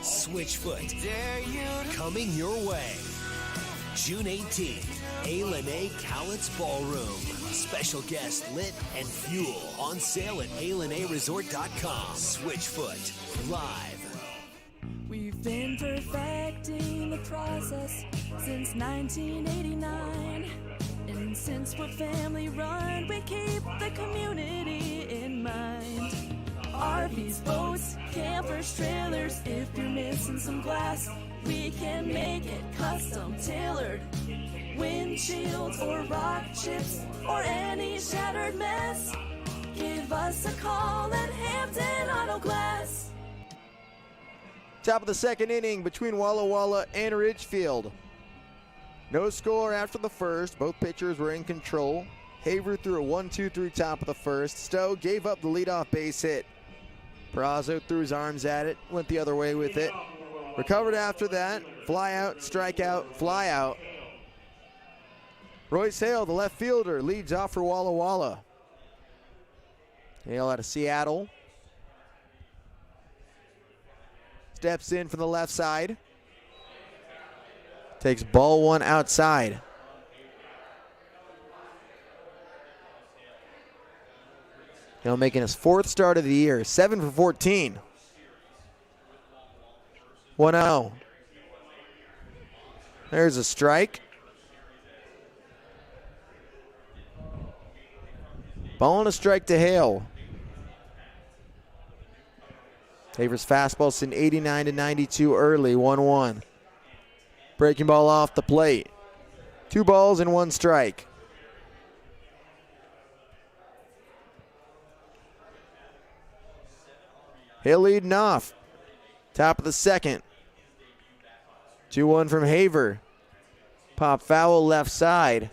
Switchfoot, coming your way. June 18th, A. Cowlitz Ballroom. Special guest lit and fuel on sale at ALNAResort.com. Switchfoot, live. We've been perfecting the process since 1989. And since we're family run, we keep the community in mind. RVs, boats, campers, trailers. If you're missing some glass, we can make it custom tailored. Windshields or rock chips or any shattered mess. Give us a call at Hampton Auto Glass. Top of the second inning between Walla Walla and Ridgefield. No score after the first. Both pitchers were in control. Haver threw a 1-2-3 top of the first. Stowe gave up the leadoff base hit. Peraza threw his arms at it, went the other way with it. Recovered after that. Fly out, strikeout, fly out. Royce Hale, the left fielder, leads off for Walla Walla. Hale out of Seattle. Steps in from the left side. Takes ball one outside. Hale making his fourth start of the year, 7 for 14. 1-0. There's a strike. Ball and a strike to Hale. Haver's fastball sitting 89 to 92 early, 1-1. Breaking ball off the plate. 2 balls and 1 strike. Hale leading off. Top of the second. 2-1 from Haver. Pop foul left side.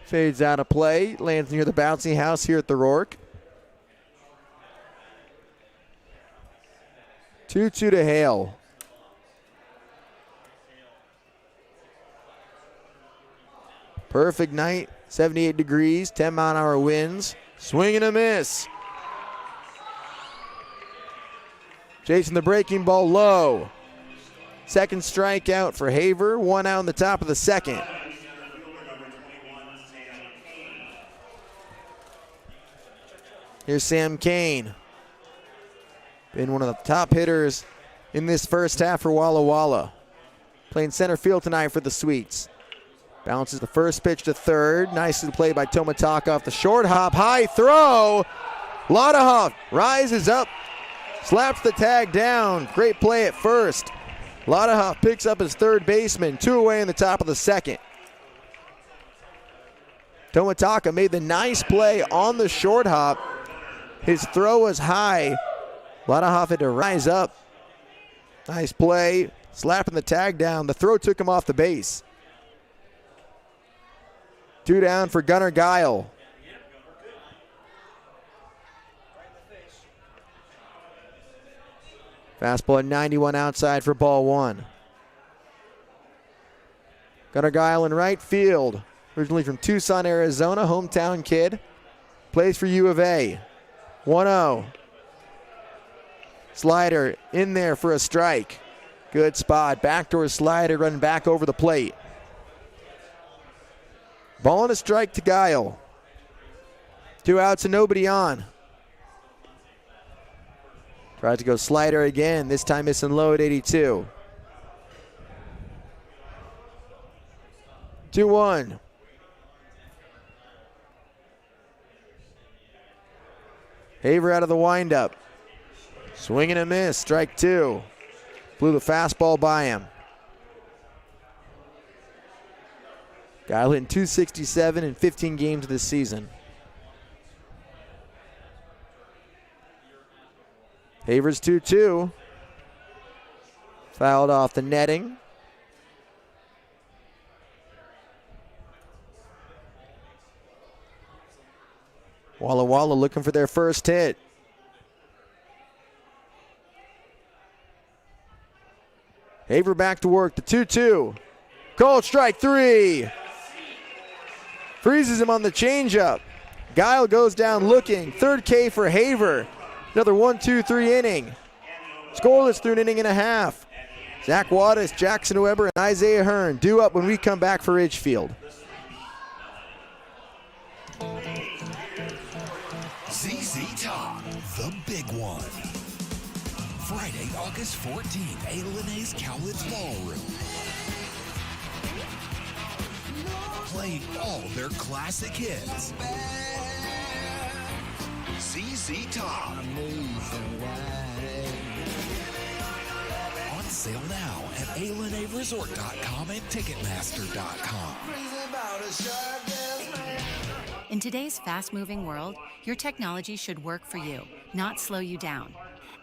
Fades out of play. Lands near the bouncy house here at the Rourke. 2-2 to Hale. Perfect night. 78 degrees. 10-mile-an-hour winds. Swing and a miss. Chasing the breaking ball low. Second strikeout for Haver. 1 out in the top of the second. Here's Sam Kane. Been one of the top hitters in this first half for Walla Walla. Playing center field tonight for the Sweets. Bounces the first pitch to third. Nicely played by Tomitaka off the short hop. High throw. Lodahoff rises up. Slaps the tag down. Great play at first. Lodahoff picks up his third baseman. 2 away in the top of the second. Tomitaka made the nice play on the short hop. His throw was high. Lodahoff had to rise up. Nice play. Slapping the tag down. The throw took him off the base. 2 down for Gunnar Guile. Fastball at 91 outside for ball 1. Gunnar Guile in right field. Originally from Tucson, Arizona, hometown kid. Plays for U of A. 1-0. Slider in there for a strike. Good spot. Backdoor slider running back over the plate. Ball and a strike to Guile. 2 outs and nobody on. Tries to go slider again, this time missing low at 82. 2-1. Haver out of the windup. Swing and a miss, strike 2. Blew the fastball by him. Guile hitting .267 in 15 games this season. Haver's 2-2. Fouled off the netting. Walla looking for their first hit. Haver back to work, the 2-2. Called strike 3. Freezes him on the changeup. Guile goes down looking. Third K for Haver. Another 1-2-3 inning. Scoreless through an inning and a half. Zach Wattis, Jackson Weber, and Isaiah Hearn due up when we come back for Ridgefield. ZZ Top, the big one. Friday, August 14th, Alane's Cowlitz Ballroom. Playing all their classic hits. ZZ Top. On sale now at alaneresort.com and ticketmaster.com. In today's fast-moving world, your technology should work for you, not slow you down.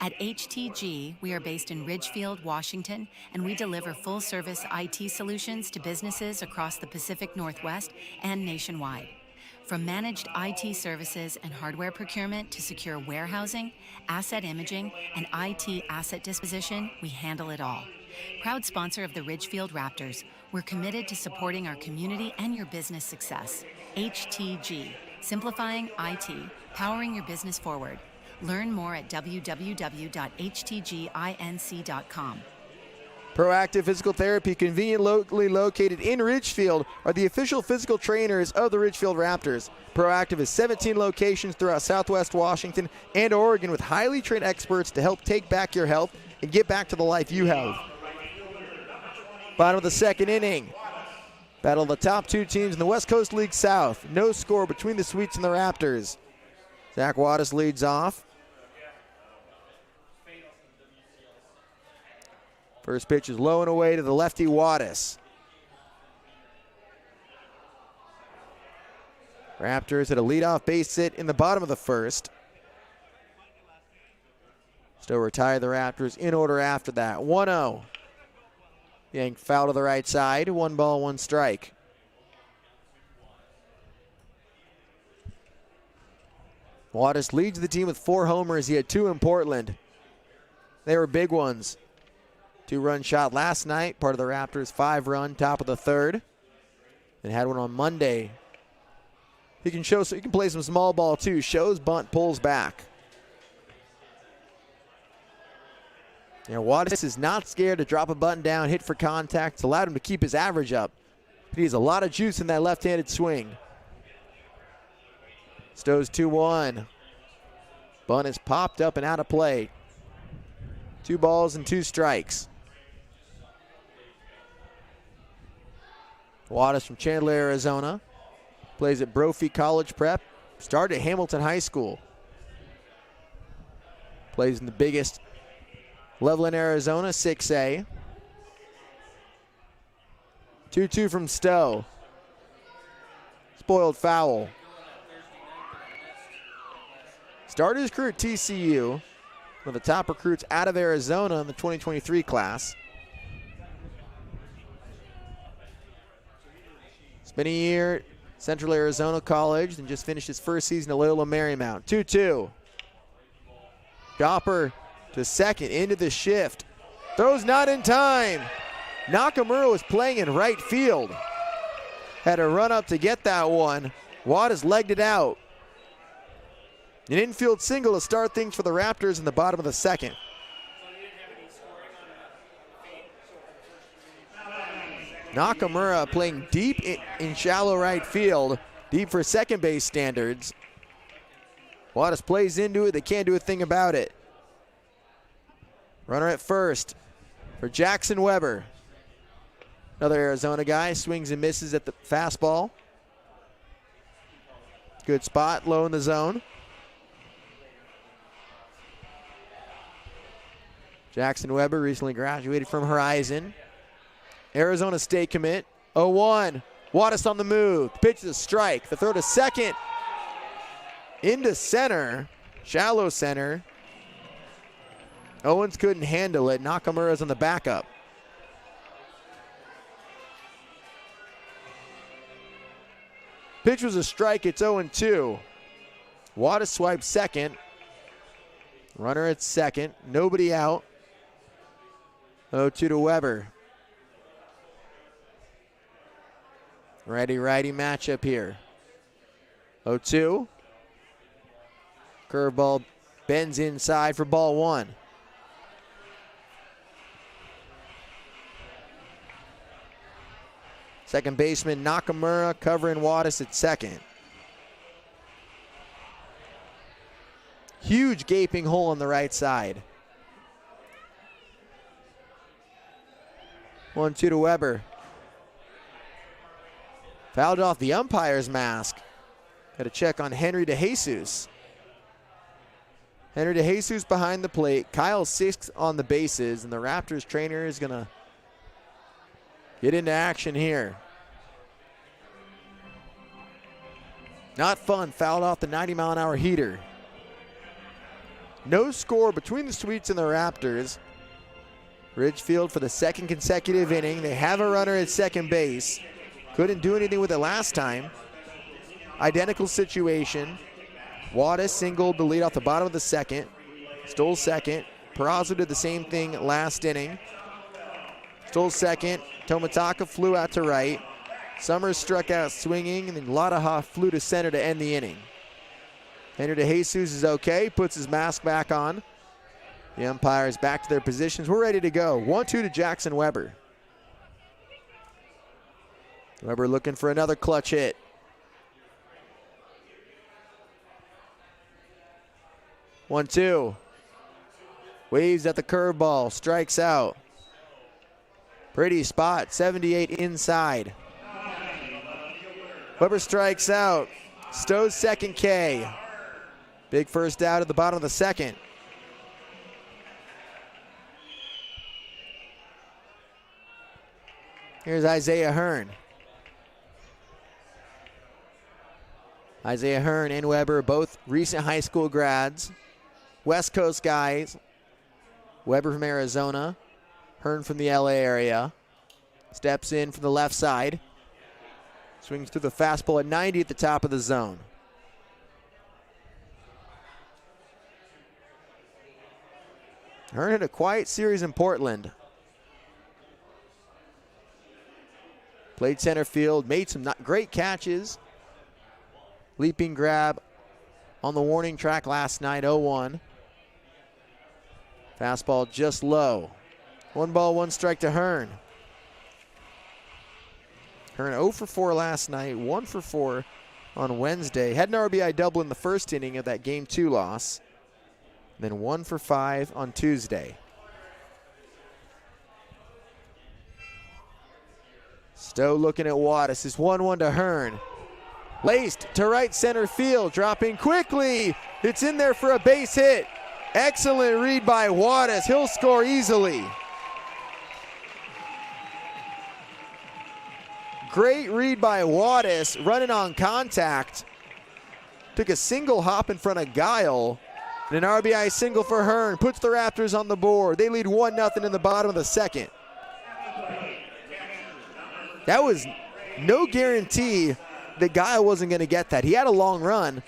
At HTG, we are based in Ridgefield, Washington, and we deliver full-service IT solutions to businesses across the Pacific Northwest and nationwide. From managed IT services and hardware procurement to secure warehousing, asset imaging, and IT asset disposition, we handle it all. Proud sponsor of the Ridgefield Raptors, we're committed to supporting our community and your business success. HTG, simplifying IT, powering your business forward. Learn more at www.htginc.com. Proactive Physical Therapy, conveniently located in Ridgefield, are the official physical trainers of the Ridgefield Raptors. Proactive has 17 locations throughout Southwest Washington and Oregon with highly trained experts to help take back your health and get back to the life you have. Bottom of the second inning. Battle of the top 2 teams in the West Coast League South. No score between the Sweets and the Raptors. Zach Wattis leads off. First pitch is low and away to the lefty Wattis. Raptors at a leadoff base hit in the bottom of the first. Still retire the Raptors in order after that. 1-0. Yanked foul to the right side. 1 ball, 1 strike. Wattis leads the team with 4 homers. He had 2 in Portland. They were big ones. 2-run shot last night, part of the Raptors' 5-run, top of the third. And had one on Monday. He can play some small ball too. Shows, bunt, pulls back. Wattis is not scared to drop a button down, hit for contact. It's allowed him to keep his average up. But he has a lot of juice in that left-handed swing. Stowe's 2-1. Bunt is popped up and out of play. 2 balls and 2 strikes. Wattis from Chandler, Arizona. Plays at Brophy College Prep. Started at Hamilton High School. Plays in the biggest level in Arizona, 6A. 2-2 from Stowe. Spoiled foul. Started his career at TCU, one of the top recruits out of Arizona in the 2023 class. Spent a year at Central Arizona College and just finished his first season at Loyola Marymount. 2-2. Gopper to second, into the shift. Throws not in time. Nakamura was playing in right field. Had to run up to get that one. Wattis legged it out. An infield single to start things for the Raptors in the bottom of the second. Nakamura playing deep in shallow right field, deep for second base standards. Wattis plays into it. They can't do a thing about it. Runner at first for Jackson Weber. Another Arizona guy, swings and misses at the fastball. Good spot, low in the zone. Jackson Weber recently graduated from Horizon. Arizona State commit, 0-1. Wattis on the move, pitch is a strike. The throw to second, into center, shallow center. Owens couldn't handle it. Nakamura's on the backup. Pitch was a strike, it's 0-2. Wattis swipes second. Runner at second, nobody out. 0-2 to Weber. Righty-righty matchup here. 0-2. Curveball bends inside for ball one. Second baseman Nakamura covering Wattis at second. Huge gaping hole on the right side. 1-2 to Weber. Fouled off the umpire's mask. Got a check on Henry DeJesus. Henry DeJesus behind the plate. Kyle Six on the bases, and the Raptors trainer is going to get into action here. Not fun. Fouled off the 90-mile-an-hour heater. No score between the Sweets and the Raptors. Ridgefield for the second consecutive inning. They have a runner at second base. Couldn't do anything with it last time. Identical situation. Wattis singled the lead off the bottom of the second. Stole second. Peraza did the same thing last inning. Stole second. Tomitaka flew out to right. Summers struck out swinging, and then Ladaha flew to center to end the inning. Henry DeJesus is okay, puts his mask back on. The umpires back to their positions. We're ready to go. 1-2 to Jackson Weber. Weber looking for another clutch hit. One, two. Waves at the curveball, strikes out. Pretty spot, 78 inside. Weber strikes out. Stowe's second K. Big first out at the bottom of the second. Here's Isaiah Hearn. Isaiah Hearn and Weber, both recent high school grads. West Coast guys. Weber from Arizona. Hearn from the LA area. Steps in from the left side. Swings through the fastball at 90 at the top of the zone. Hearn had a quiet series in Portland. Played center field, made some great catches. Leaping grab on the warning track last night, 0-1. Fastball just low. 1 ball, 1 strike to Hearn. Hearn 0 for 4 last night, 1 for 4 on Wednesday. Had an RBI double in the first inning of that Game 2 loss. Then 1 for 5 on Tuesday. Stowe looking at Walla. This is 1-1 to Hearn. Laced to right center field, dropping quickly. It's in there for a base hit. Excellent read by Wattis. He'll score easily. Great read by Wattis, running on contact. Took a single hop in front of Guile. And an RBI single for Hearn puts the Raptors on the board. They lead 1-0 in the bottom of the second. That was no guarantee that Guile wasn't going to get that. He had a long run.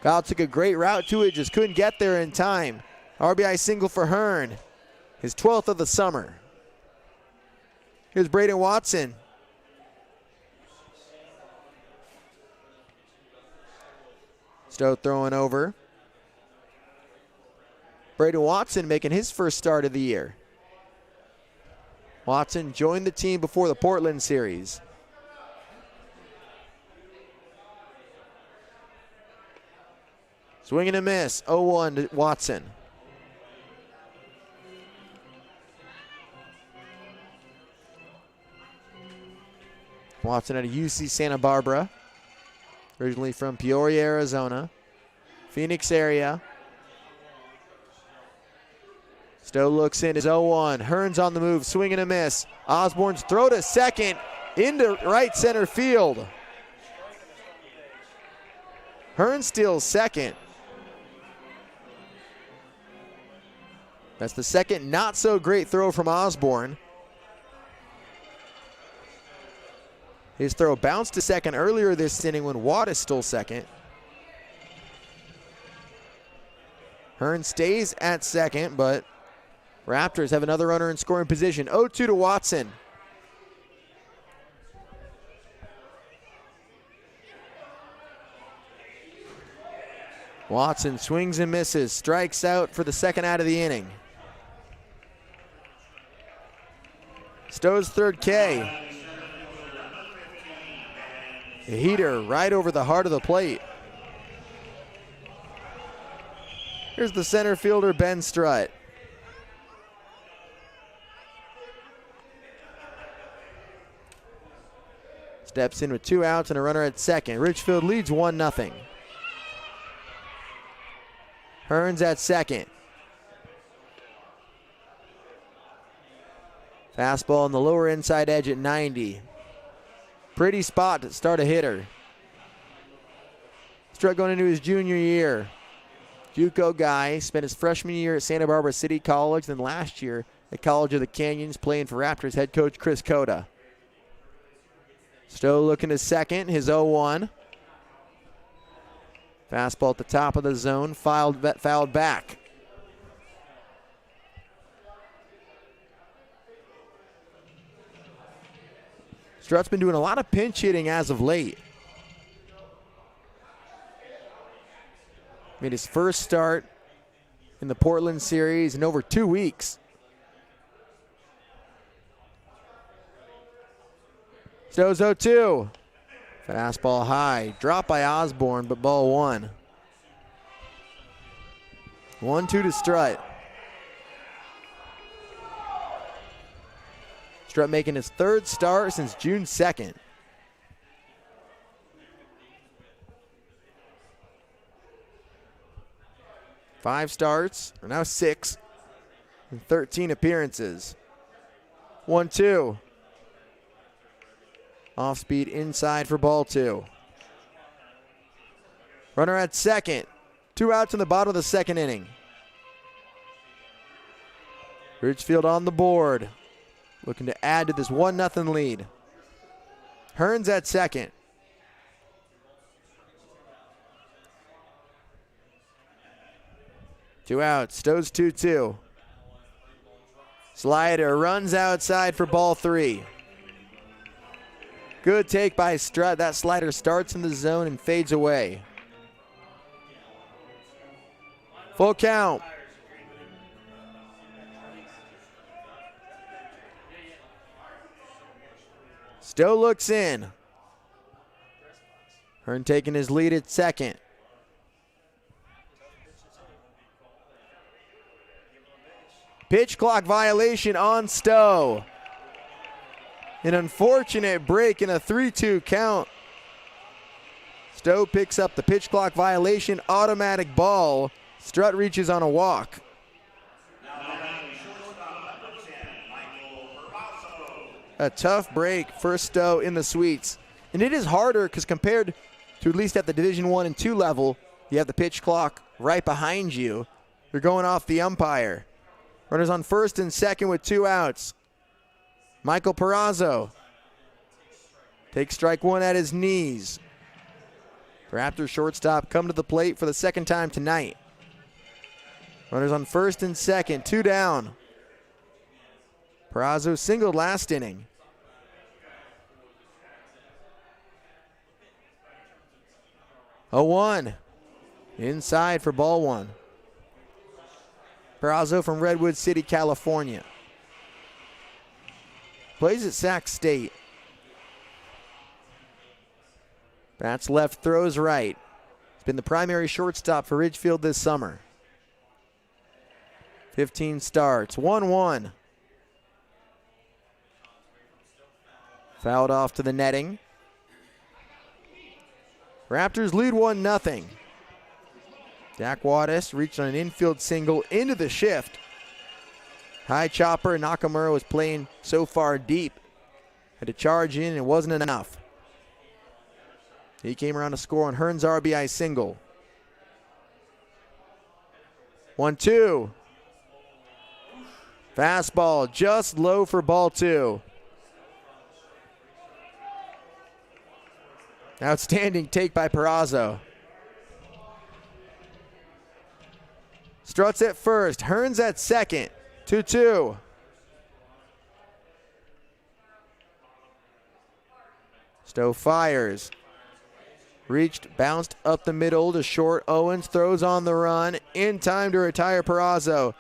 Guile took a great route to it, just couldn't get there in time. RBI single for Hearn, his 12th of the summer. Here's Braden Watson. Stowe throwing over. Braden Watson making his first start of the year. Watson joined the team before the Portland series. Swing and a miss, 0-1 to Watson. Watson out of UC Santa Barbara. Originally from Peoria, Arizona. Phoenix area. Stowe looks in, is 0-1. Hearn's on the move, swing and a miss. Osborne's throw to second, into right center field. Hearn steals second. That's the second not so great throw from Osborne. His throw bounced to second earlier this inning when Wattis stole second. Hearn stays at second, but Raptors have another runner in scoring position. 0-2 to Watson. Watson swings and misses, strikes out for the second out of the inning. Stowe's third K. A heater right over the heart of the plate. Here's the center fielder, Ben Strutt. Steps in with 2 outs and a runner at second. Ridgefield leads 1-0. Hearn's at second. Fastball on the lower inside edge at 90. Pretty spot to start a hitter. Strutt going into his junior year. JUCO guy, spent his freshman year at Santa Barbara City College, then last year at College of the Canyons, playing for Raptors head coach Chris Cota. Stowe looking to second, his 0-1. Fastball at the top of the zone, fouled back. Strutt's been doing a lot of pinch hitting as of late. Made his first start in the Portland series in over 2 weeks. Stowe's 0-2. Fastball high, dropped by Osborne, but ball one. 1-2 to Strutt. Strutt making his third start since June 2nd. Five starts, or now 6, and 13 appearances. 1-2. Off speed inside for ball 2. Runner at second. 2 outs in the bottom of the second inning. Ridgefield on the board. Looking to add to this 1-0 lead. Hearn's at second. Two outs. Stowe's 2-2. Slider runs outside for ball 3. Good take by Strutt. That slider starts in the zone and fades away. Full count. Stowe looks in. Hearn taking his lead at second. Pitch clock violation on Stowe. An unfortunate break in a 3-2 count. Stowe picks up the pitch clock violation, automatic ball. Strutt reaches on a walk. A tough break for Stowe in the suites. And it is harder because compared to at least at the Division I and II level, you have the pitch clock right behind you. You're going off the umpire. Runners on first and second with 2 outs. Michael Perazzo takes strike one at his knees. Raptors shortstop come to the plate for the second time tonight. Runners on first and second, 2 down. Perazzo singled last inning. A 1. Inside for ball 1. Perazzo from Redwood City, California. Plays at Sac State. Bats left, throws right. He's been the primary shortstop for Ridgefield this summer. 15 starts, 1-1. Fouled off to the netting. Raptors lead 1-0. Dak Wattis reached on an infield single into the shift. High chopper, Nakamura was playing so far deep. Had to charge in and it wasn't enough. He came around to score on Hearn's RBI single. 1-2. Fastball just low for ball 2. Outstanding take by Perazzo. Strutt's at first, Hearn's at second. 2-2. Stowe fires. Reached, bounced up the middle to short. Owens throws on the run. In time to retire Perazzo.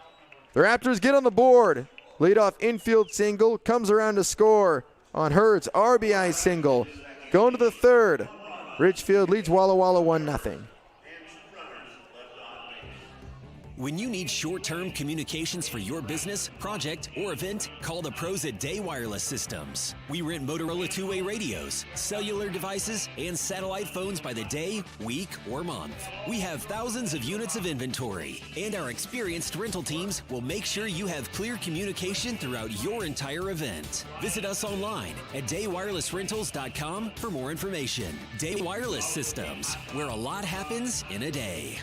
The Raptors get on the board. Leadoff infield single. Comes around to score on Hurt's RBI single. Going to the third. Ridgefield leads Walla Walla 1-0. When you need short-term communications for your business, project, or event, call the pros at Day Wireless Systems. We rent Motorola two-way radios, cellular devices, and satellite phones by the day, week, or month. We have thousands of units of inventory, and our experienced rental teams will make sure you have clear communication throughout your entire event. Visit us online at daywirelessrentals.com for more information. Day Wireless Systems, where a lot happens in a day.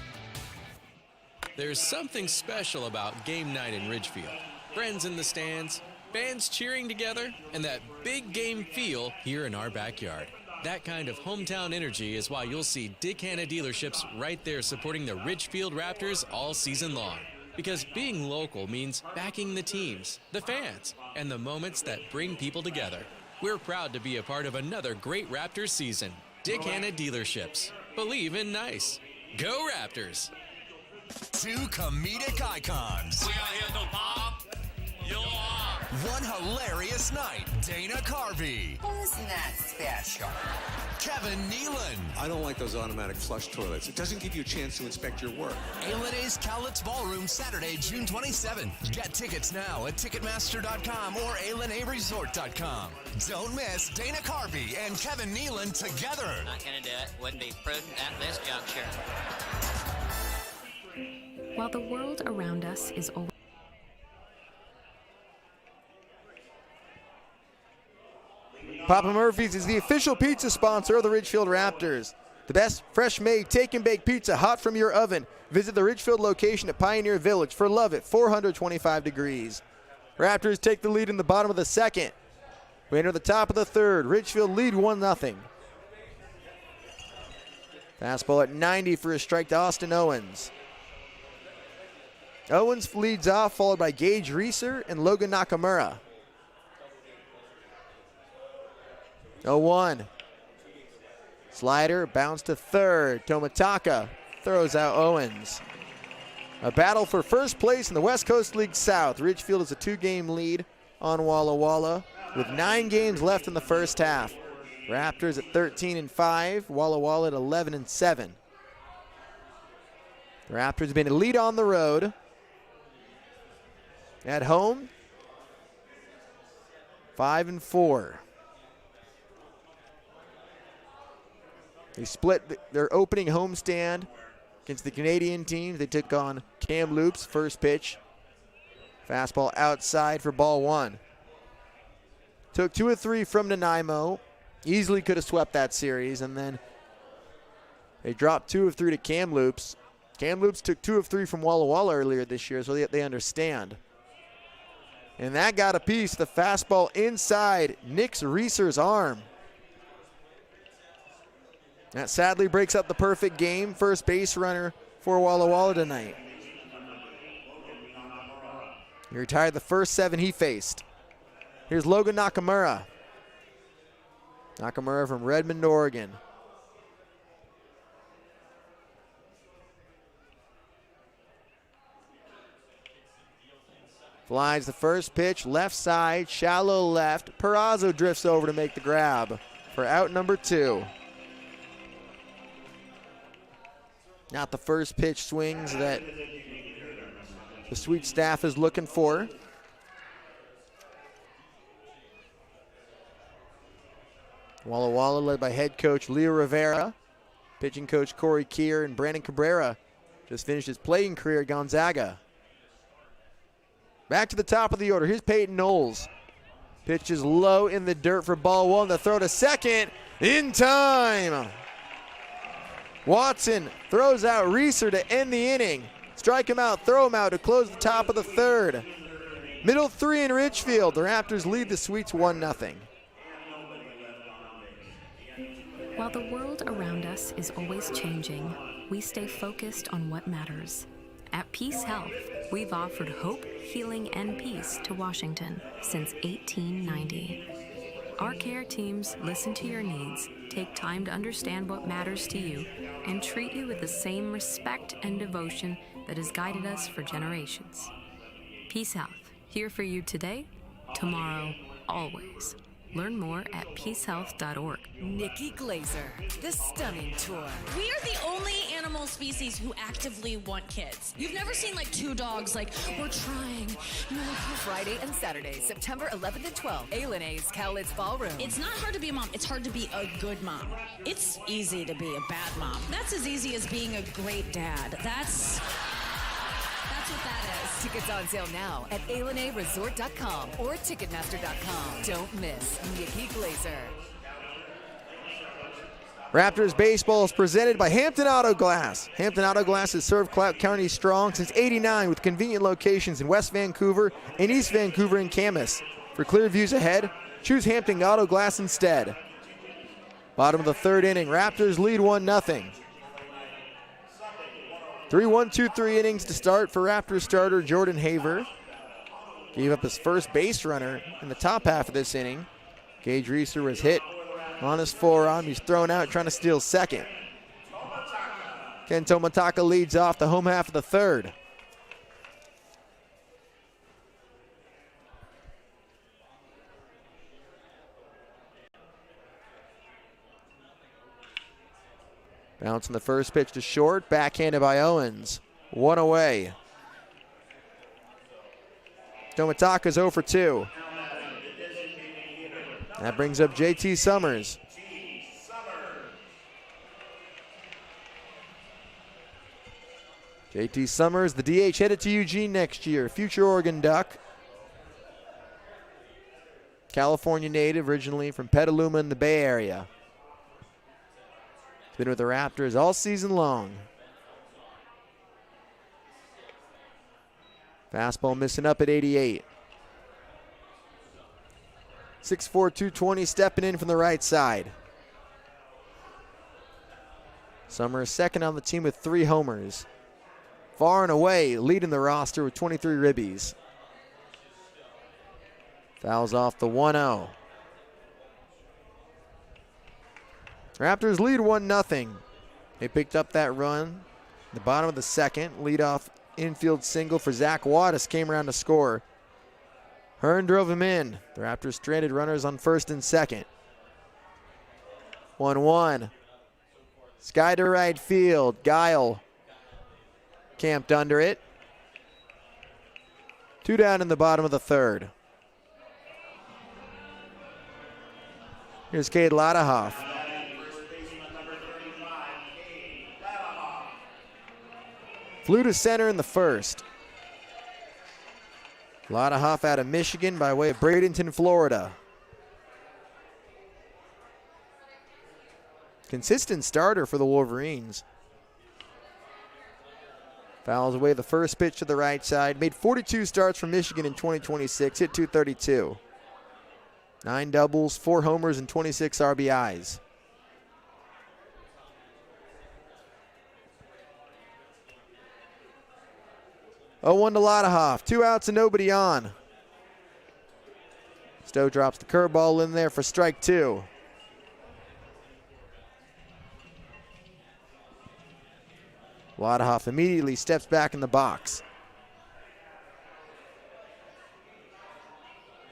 There's something special about game night in Ridgefield. Friends in the stands, fans cheering together, and that big game feel here in our backyard. That kind of hometown energy is why you'll see Dick Hanna dealerships right there supporting the Ridgefield Raptors all season long. Because being local means backing the teams, the fans, and the moments that bring people together. We're proud to be a part of another great Raptors season. Dick Hanna dealerships. Believe in nice. Go Raptors! 2 comedic icons. We are here to pop you up. One hilarious night. Dana Carvey. Who's that special? Kevin Nealon. I don't like those automatic flush toilets. It doesn't give you a chance to inspect your work. A&E's Cowlitz Ballroom, Saturday, June 27th. Get tickets now at Ticketmaster.com or ALNAResort.com. Don't miss Dana Carvey and Kevin Nealon together. Not gonna do it. Wouldn't be prudent at this juncture. While the world around us is always... Papa Murphy's is the official pizza sponsor of the Ridgefield Raptors. The best fresh-made take-and-bake pizza hot from your oven. Visit the Ridgefield location at Pioneer Village for Love at 425 degrees. Raptors take the lead in the bottom of the second. We enter the top of the third. Ridgefield lead 1-0. Fastball at 90 for a strike to Austin Owens. Owens leads off, followed by Gage Reeser and Logan Nakamura. 0-1. Slider, bounce to third. Tomitaka throws out Owens. A battle for first place in the West Coast League South. Ridgefield is a 2-game lead on Walla Walla with 9 games left in the first half. Raptors at 13-5, Walla Walla at 11-7. The Raptors have been a lead on the road. At home, 5-4. They split their opening homestand against the Canadian teams. They took on Kamloops, first pitch. Fastball outside for ball one. Took 2 of 3 from Nanaimo. Easily could have swept that series, and then they dropped 2 of 3 to Kamloops. Kamloops took 2 of 3 from Walla Walla earlier this year, so they understand. And that got a piece. The fastball inside Nick Reeser's arm. That sadly breaks up the perfect game. First base runner for Walla Walla tonight. He retired the first 7 he faced. Here's Logan Nakamura. Nakamura from Redmond, Oregon. Flies the first pitch, left side, shallow left. Perazo drifts over to make the grab for out number 2. Not the first pitch swings that the Sweet staff is looking for. Walla Walla led by head coach Leo Rivera. Pitching coach Corey Keir and Brandon Cabrera just finished his playing career at Gonzaga. Back to the top of the order. Here's Peyton Knowles. Pitch is low in the dirt for ball one. The throw to second in time. Watson throws out Reeser to end the inning. Strike him out, throw him out to close the top of the third. Middle 3 in Ridgefield. The Raptors lead the Sweets 1-0. While the world around us is always changing, we stay focused on what matters. At Peace Health, we've offered hope, healing, and peace to Washington since 1890. Our care teams listen to your needs, take time to understand what matters to you, and treat you with the same respect and devotion that has guided us for generations. Peace Health, here for you today, tomorrow, always. Learn more at peacehealth.org. Nikki Glazer, the Stunning Tour. We are the only animal species who actively want kids. You've never seen like 2 dogs like, we're trying. Friday and Saturday, September 11th and 12th, A&A's Cowlitz Ballroom. It's not hard to be a mom. It's hard to be a good mom. It's easy to be a bad mom. That's as easy as being a great dad. That's what that is. Tickets on sale now at ALNAResort.com or Ticketmaster.com. Don't miss Nikki Glazer. Raptors baseball is presented by Hampton Auto Glass. Hampton Auto Glass has served Clark County strong since '89 with convenient locations in West Vancouver and East Vancouver and Camas. For clear views ahead, choose Hampton Auto Glass instead. Bottom of the third inning, Raptors lead 1-0. 3-1-2-3 innings to start for Raptors starter Jordan Haver. Gave up his first base runner in the top half of this inning. Gage Reeser was hit on his forearm. He's thrown out trying to steal second. Kento Mataka leads off the home half of the third. Bouncing the first pitch to short, backhanded by Owens. 1 away. Tomataka's 0 for 2. That brings up JT Summers. JT Summers, the DH, headed to Eugene next year. Future Oregon Duck. California native, originally from Petaluma in the Bay Area. Been with the Raptors all season long. Fastball missing up at 88. 6'4", 220, stepping in from the right side. Summers second on the team with 3 homers. Far and away leading the roster with 23 ribbies. Fouls off the 1-0. Raptors lead 1-0. They picked up that run. The bottom of the second, leadoff infield single for Zach Wattis came around to score. Hearn drove him in. The Raptors stranded runners on first and second. 1-1. Sky to right field. Guile camped under it. 2 down in the bottom of the third. Here's Cade Ladahoff. Flew to center in the first. Lotta Huff out of Michigan by way of Bradenton, Florida. Consistent starter for the Wolverines. Fouls away the first pitch to the right side. Made 42 starts for Michigan in 2026. Hit .232. 9 doubles, 4 homers, and 26 RBIs. Oh, 1 to Lotta Huff. 2 outs and nobody on. Stowe drops the curveball in there for strike 2. Lotta Huff immediately steps back in the box.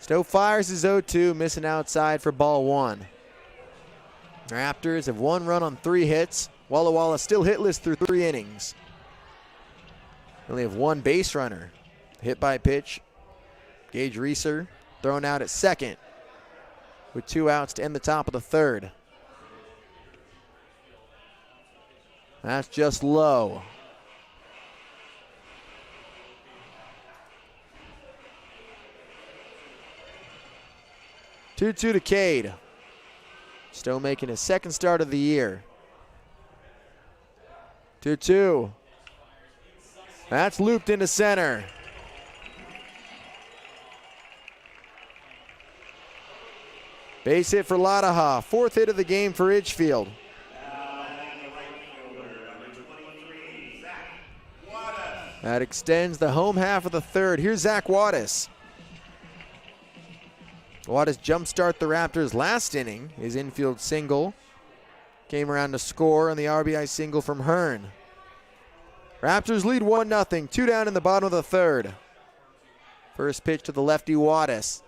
Stowe fires his 0-2, missing outside for ball 1. Raptors have 1 run on 3 hits. Walla Walla still hitless through 3 innings. Only have 1 base runner. Hit by pitch. Gage Reeser thrown out at second with 2 outs to end the top of the 3rd. That's just low. Two-two to Cade. Stowe making his 2nd start of the year. 2-2. That's looped into center. Base hit for Lotta Huff. 4th hit of the game for Ridgefield. That extends the home half of the 3rd. Here's Zach Wattis. Wattis jumpstart the Raptors last inning. His infield single came around to score on the RBI single from Hearn. Raptors lead 1-0. 2 down in the bottom of the 3rd. First pitch to the lefty Wattis.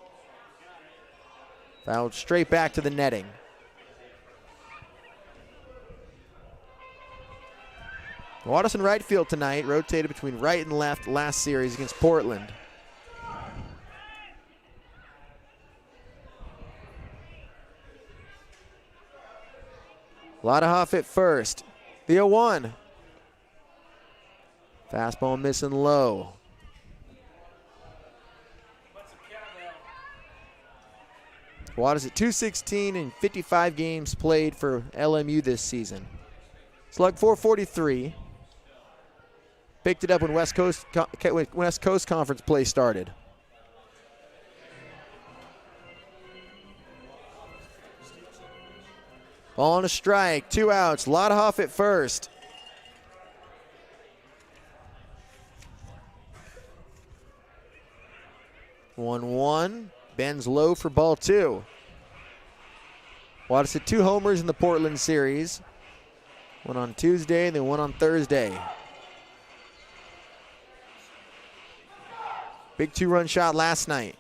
Fouled straight back to the netting. Wattis in right field tonight, rotated between right and left last series against Portland. Lotta Huff at first. The 0-1. Fastball missing low. Wattis at .216 in 55 games played for LMU this season. Slug .443. Picked it up when West Coast Conference play started. Ball on a strike, 2 outs. Lotta Huff at first. One. Bends low for ball 2. Wattis had 2 homers in the Portland series. One on Tuesday, then one on Thursday. Big 2-run shot last night.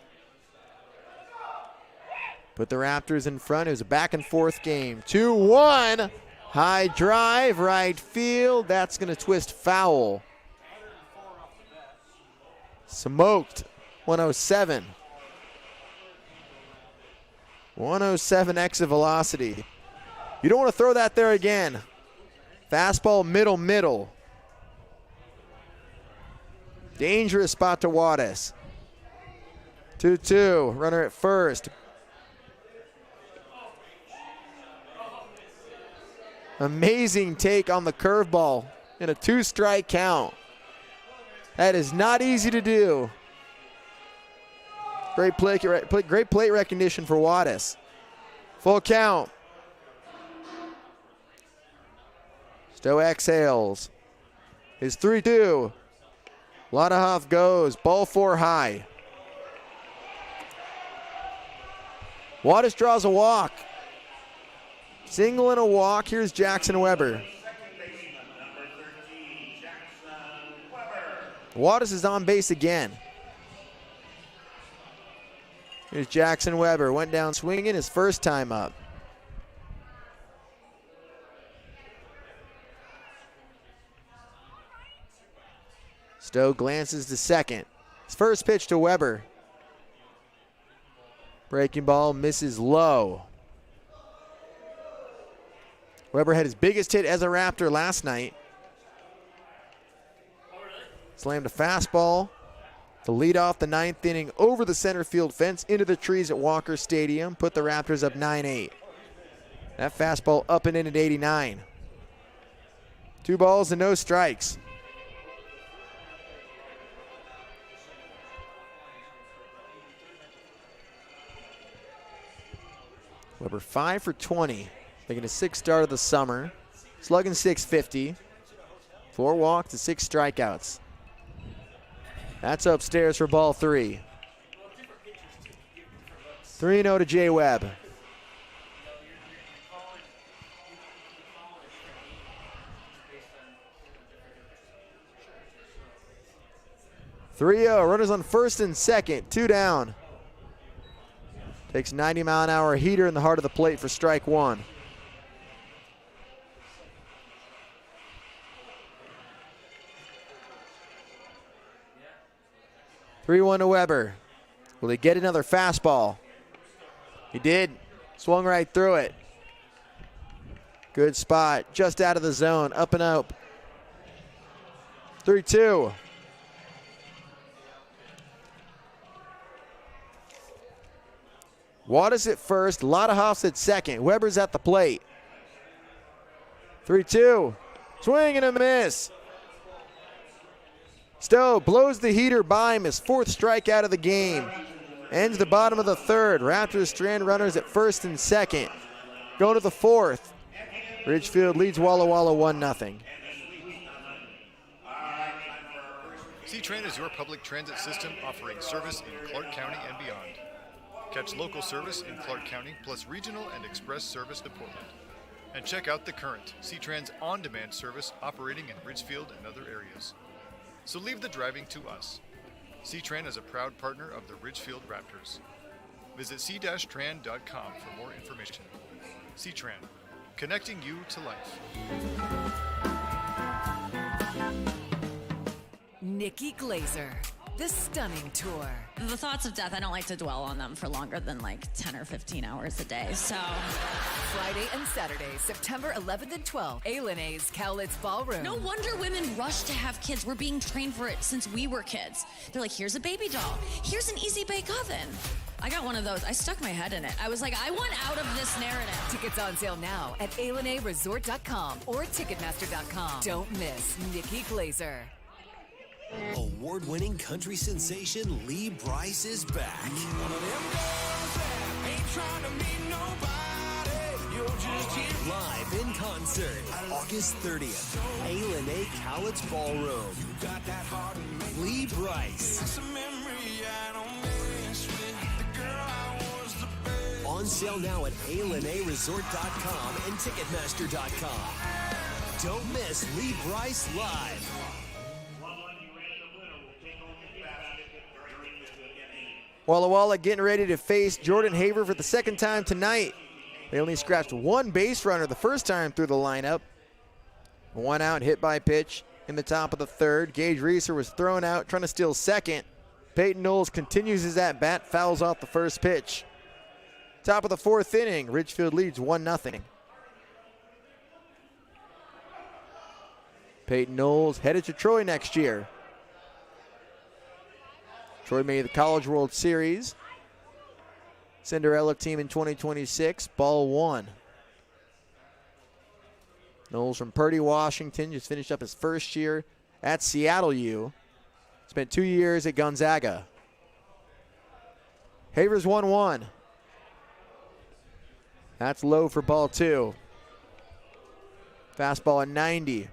Put the Raptors in front. It was a back and forth game. 2-1. High drive, right field. That's going to twist foul. Smoked. 107. 107 exit velocity. You don't want to throw that there again. Fastball middle. Dangerous spot to Wattis. 2-2. Runner at first. Amazing take on the curveball in a 2-strike count. That is not easy to do. Great plate recognition for Wattis. Full count. Stowe exhales. His 3-2. Lotta Huff goes. Ball 4 high. Wattis draws a walk. Single and a walk. Here's Jackson Weber. Wattis is on base again. Here's Jackson Weber. Went down swinging his first time up. Stowe glances to second. His first pitch to Weber. Breaking ball misses low. Weber had his biggest hit as a Raptor last night. Slammed a fastball to lead off the ninth inning over the center field fence into the trees at Walker Stadium. Put the Raptors up 9-8. That fastball up and in at 89. 2 balls and no strikes. Weber 5 for 20, making his 6th start of the summer. Slugging .650, 4 walks and 6 strikeouts. That's upstairs for ball 3. 3-0 to Jay Webb. Runners on first and second, 2 down. Takes 90-mile-an-hour heater in the heart of the plate for strike 1. (3-1) to Weber. Will he get another fastball? He did. Swung right through it. Good spot. Just out of the zone. Up and up. 3-2. Walla's at first. Lottahoff's at second. Weber's at the plate. 3-2. Swing and a miss. Stowe blows the heater by him, his 4th strikeout of the game. Ends the bottom of the 3rd. Raptors strand runners at first and second. Going to the 4th. Ridgefield leads Walla Walla 1-0. C-Tran is your public transit system offering service in Clark County and beyond. Catch local service in Clark County plus regional and express service to Portland. And check out The Current, C-Tran's on-demand service operating in Ridgefield and other areas. So leave the driving to us. C-Tran is a proud partner of the Ridgefield Raptors. Visit c-tran.com for more information. C-Tran, connecting you to life. Nikki Glazer, the stunning tour. The thoughts of death, I don't like to dwell on them for longer than like 10 or 15 hours a day, so. Friday and Saturday, September 11th and 12th, A&A's Cowlitz Ballroom. No wonder women rush to have kids. We're being trained for it since we were kids. They're like, here's a baby doll. Here's an easy bake oven. I got one of those. I stuck my head in it. I was like, I want out of this narrative. Tickets on sale now at ALNAResort.com or Ticketmaster.com. Don't miss Nikki Glazer. Award-winning country sensation Lee Brice is back. One of them girls that ain't trying to meet nobody. You're just here. Live in concert, August 30th, A&A Cowlitz Ballroom. You got that heart in me. Lee Brice. It's a memory I don't miss with the girl I was the best. On sale now at ALNAresort.com and Ticketmaster.com. Don't miss Lee Brice live. Walla Walla getting ready to face Jordan Haver for the 2nd time tonight. They only scratched 1 base runner the first time through the lineup. 1 out, hit by pitch in the top of the 3rd. Gage Reeser was thrown out, trying to steal second. Peyton Knowles continues his at-bat, fouls off the first pitch. Top of the 4th inning, Ridgefield leads 1-0. Peyton Knowles headed to Troy next year. Troy made the College World Series. Cinderella team in 2026. Ball 1. Knowles from Purdy, Washington. Just finished up his 1st year at Seattle U. Spent 2 years at Gonzaga. Havers 1-1. That's low for ball 2. Fastball at 90.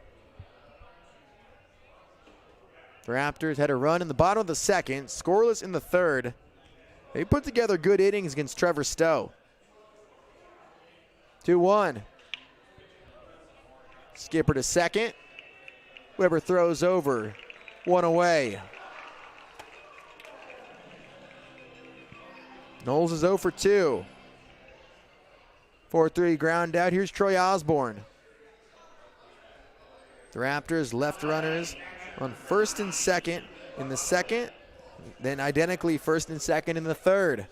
The Raptors had a run in the bottom of the 2nd, scoreless in the 3rd. They put together good innings against Trevor Stowe. 2-1. Skipper to second. Weber throws over. 1 away. Knowles is 0 for 2. 4-3 ground out. Here's Troy Osborne. The Raptors left runners on 1st and 2nd in the 2nd, then identically 1st and 2nd in the 3rd.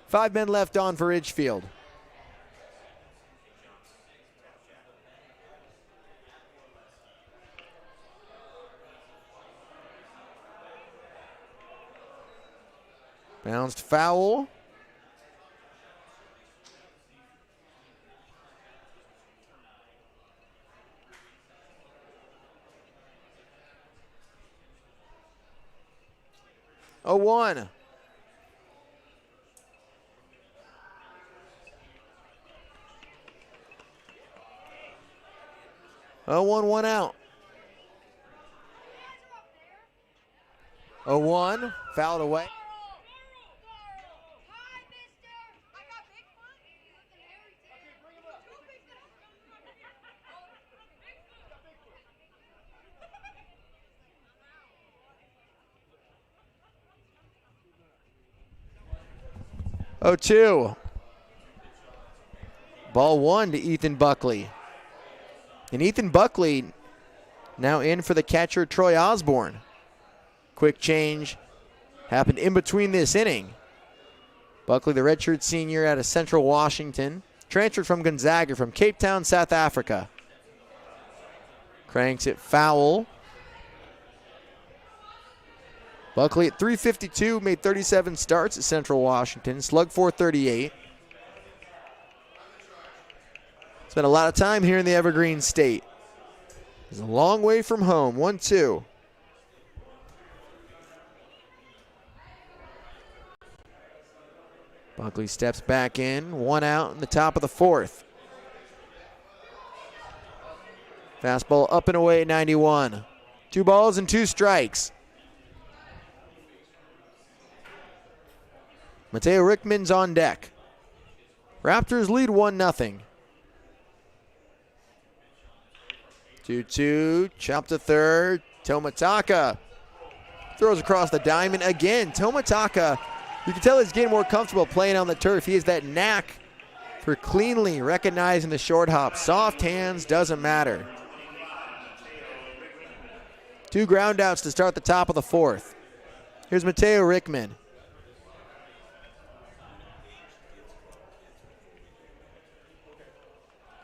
5 men left on for Ridgefield. Bounced foul. A 1. A 1 out. 0-1, fouled away. Oh, 2. Ball 1 to Ethan Buckley. And Ethan Buckley now in for the catcher, Troy Osborne. Quick change happened in between this inning. Buckley, the redshirt senior out of Central Washington, transferred from Gonzaga from Cape Town, South Africa. Cranks it foul. Buckley at .352, made 37 starts at Central Washington, slugged .438. Spent a lot of time here in the Evergreen State. He's a long way from home. 1-2. Buckley steps back in. 1 out in the top of the 4th. Fastball up and away at 91. 2 balls and 2 strikes. Mateo Rickman's on deck. Raptors lead 1-0. 2-2, chop to third. Tomataka throws across the diamond again. Tomataka, you can tell he's getting more comfortable playing on the turf. He has that knack for cleanly recognizing the short hop. Soft hands, doesn't matter. 2 ground outs to start the top of the 4th. Here's Mateo Rickman.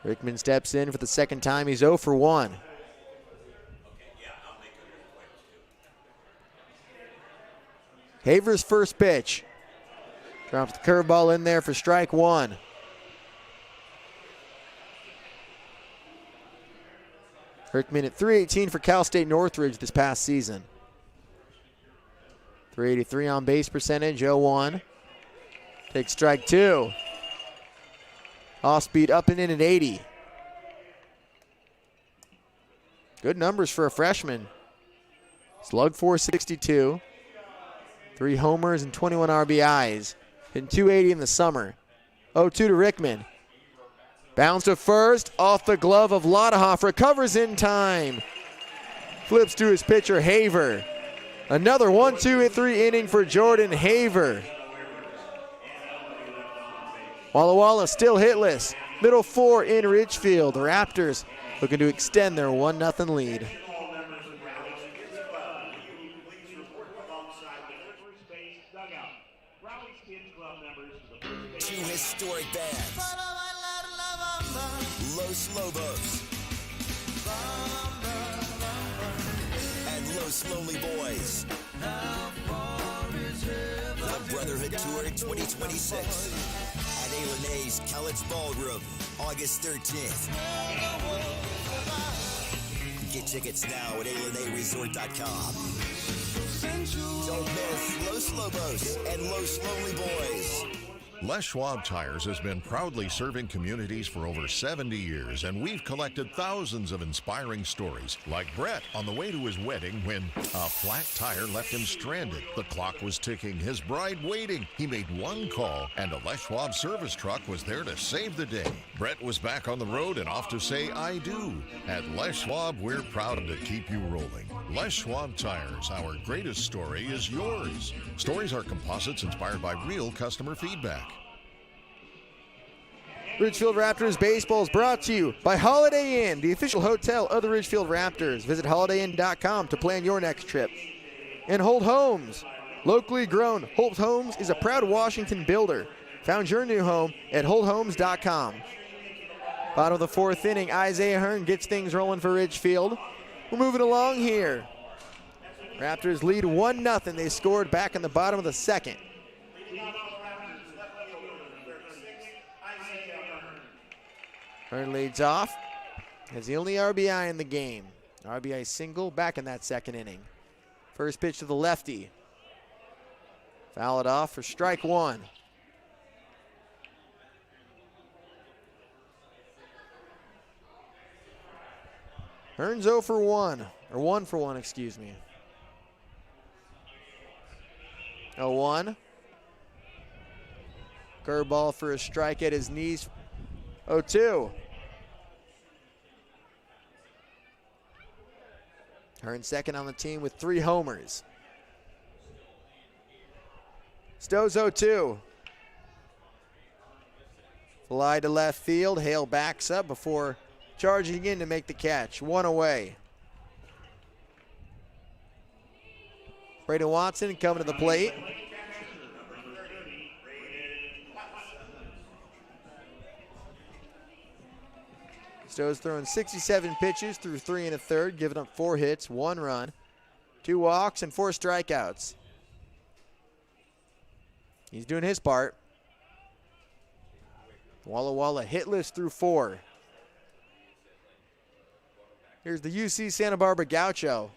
Rickman steps in for the second time. He's 0 for 1. Haver's first pitch. Drops the curveball in there for strike 1. Rickman at .318 for Cal State Northridge this past season. .383 on base percentage, 0-1. Takes strike 2. Off speed up and in at 80. Good numbers for a freshman. Slug .462. 3 homers and 21 RBIs. Hitting .280 in the summer. 0-2 to Rickman. Bounce to first. Off the glove of Lodahoff. Recovers in time. Flips to his pitcher, Haver. Another 1-2-3 inning for Jordan Haver. Walla still hitless. Middle 4 in Ridgefield. The Raptors looking to extend their 1-0 lead. Two historic bands. Los Lobos and Los Lonely Boys. The Brotherhood Tour 2026. At A&A's College Ballroom, August 13th. Get tickets now at ALNAResort.com. Don't miss Los Lobos and Los Lonely Boys. Les Schwab Tires has been proudly serving communities for over 70 years, and we've collected thousands of inspiring stories, like Brett on the way to his wedding when a flat tire left him stranded. The clock was ticking, his bride waiting. He made one call, and a Les Schwab service truck was there to save the day. Brett was back on the road and off to say I do. At Les Schwab, we're proud to keep you rolling. Les Schwab Tires, our greatest story is yours. Stories are composites inspired by real customer feedback. Ridgefield Raptors baseball is brought to you by Holiday Inn, the official hotel of the Ridgefield Raptors. Visit holidayinn.com to plan your next trip. And Holt Homes, locally grown. Holt Homes is a proud Washington builder. Found your new home at holthomes.com. Bottom of the 4th inning, Isaiah Hearn gets things rolling for Ridgefield. We're moving along here. Raptors lead 1-0. They scored back in the bottom of the 2nd. Hearn leads off. Has the only RBI in the game. RBI single back in that second inning. First pitch to the lefty. Foul it off for strike one. Hearn's 0 for 1, or 1 for 1, excuse me. 0-1. Curveball for a strike at his knees. 0-2. Hearn second on the team with 3 homers. Stowe's 0-2. Fly to left field. Hale backs up before charging in to make the catch. 1 away. Braden Watson coming to the plate. Stowe's throwing 67 pitches through 3 1/3, giving up 4 hits, 1 run, 2 walks, and 4 strikeouts. He's doing his part. Walla hitless through 4. Here's the UC Santa Barbara Gaucho.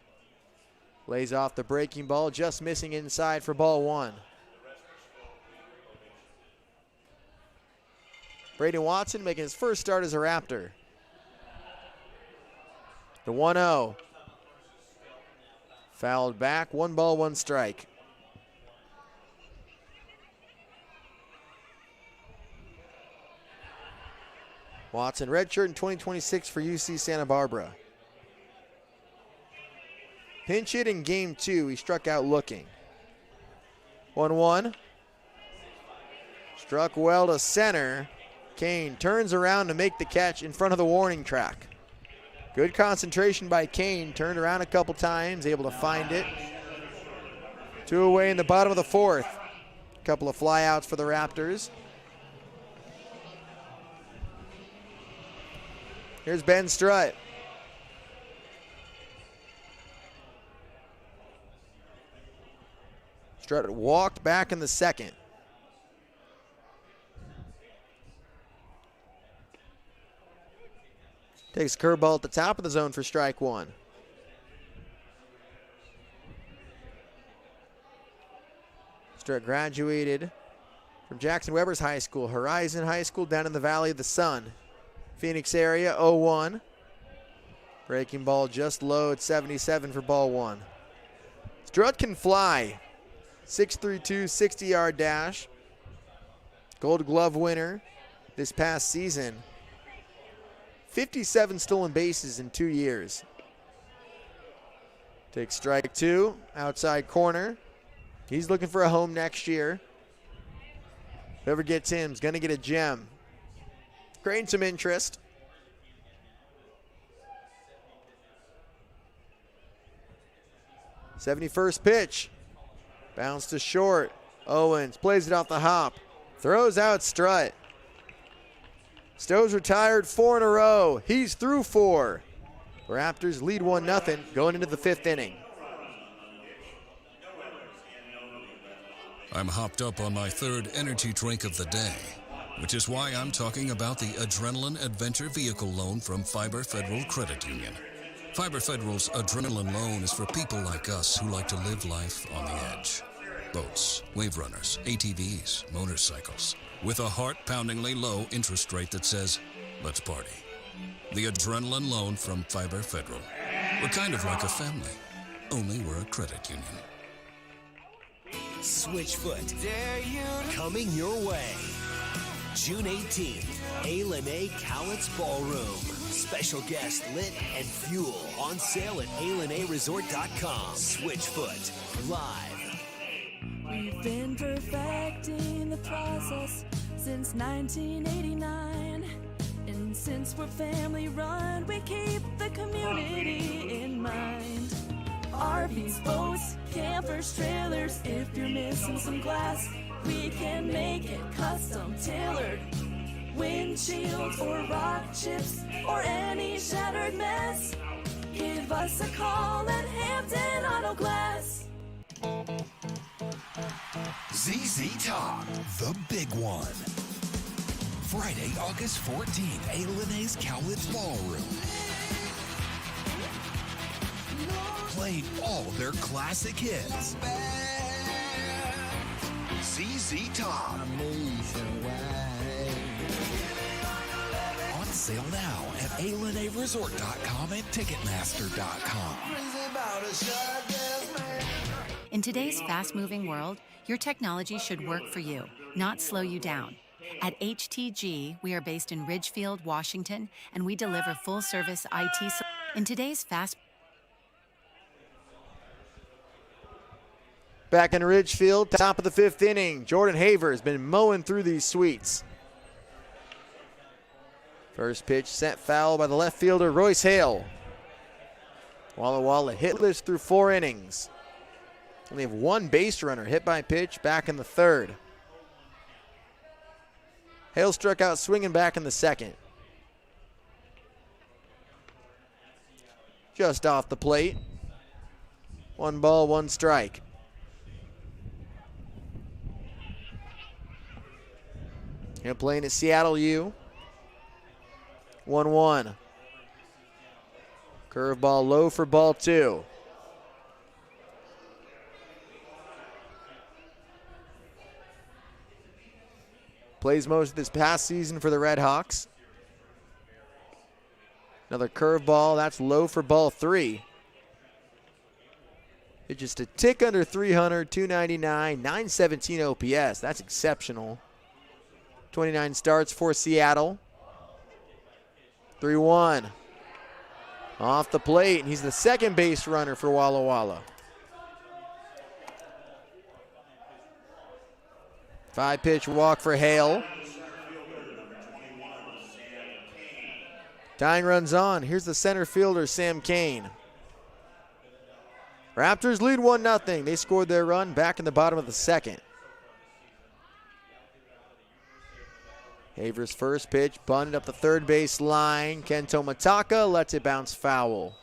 Lays off the breaking ball, just missing inside for ball 1. Braden Watson making his first start as a Raptor. The 1-0. Fouled back, 1 ball, 1 strike. Watson redshirt in 2026 for UC Santa Barbara. Pinch hit in game 2. He struck out looking. 1-1. Struck well to center. Kane turns around to make the catch in front of the warning track. Good concentration by Kane. Turned around a couple times, able to find it. 2 away in the bottom of the 4th. A couple of flyouts for the Raptors. Here's Ben Strutt. Strutt walked back in the 2nd. Takes a curveball at the top of the zone for strike 1. Strutt graduated from Jackson Weber's high school, Horizon High School down in the Valley of the Sun. Phoenix area, 0-1. Breaking ball just low at 77 for ball 1. Strutt can fly. 6'3", 60-yard dash. Gold Glove winner this past season. 57 stolen bases in 2 years. Takes strike 2, outside corner. He's looking for a home next year. Whoever gets him is going to get a gem. Creating some interest. '71st pitch. Bounce to short. Owens plays it off the hop. Throws out Strutt. Stowe's retired 4 in a row. He's through 4. Raptors lead 1-0 going into the 5th inning. I'm hopped up on my 3rd energy drink of the day, which is why I'm talking about the Adrenaline Adventure Vehicle Loan from Fiber Federal Credit Union. Fiber Federal's Adrenaline Loan is for people like us who like to live life on the edge. Boats, wave runners, ATVs, motorcycles, with a heart-poundingly low interest rate that says, let's party. The Adrenaline Loan from Fiber Federal. We're kind of like a family, only we're a credit union. Switchfoot, coming your way. June 18th, A. Cowlitz Ballroom. Special guest lit and fuel on sale at alanaresort.com. Switchfoot, live. We've been perfecting the process since 1989. And since we're family run, we keep the community in mind. RVs, boats, campers, trailers. If you're missing some glass, we can make it custom tailored. Windshields or rock chips or any shattered mess. Give us a call at Hampton Auto Glass. ZZ Top, the big one. Friday, August 14th, A-Lene's Cowlitz Ballroom. Playing all their classic hits. ZZ Top. On sale now at ALeneResort.com and Ticketmaster.com. In today's fast-moving world, your technology should work for you, not slow you down. At HTG, we are based in Ridgefield, Washington, and we deliver full-service IT. In today's Back in Ridgefield, top of the 5th inning, Jordan Haver has been mowing through these suites. First pitch sent foul by the left fielder, Royce Hale. Walla hitless through 4 innings. Only have 1 base runner hit by pitch back in the 3rd. Hale struck out swinging back in the 2nd. Just off the plate. 1 ball, 1 strike. Here playing at Seattle U. 1-1. Curveball low for ball 2. Plays most of this past season for the Red Hawks. Another curveball, that's low for ball 3. It's just a tick under 300, 299, 917 OPS. That's exceptional. 29 starts for Seattle. 3-1. Off the plate, and he's the second base runner for Walla Walla. 5-pitch walk for Hale. Tying runs on. Here's the center fielder, Sam Kane. Raptors lead 1-0. They scored their run back in the bottom of the 2nd. Haver's first pitch, bunted up the 3rd base line. Kento Mataka lets it bounce foul.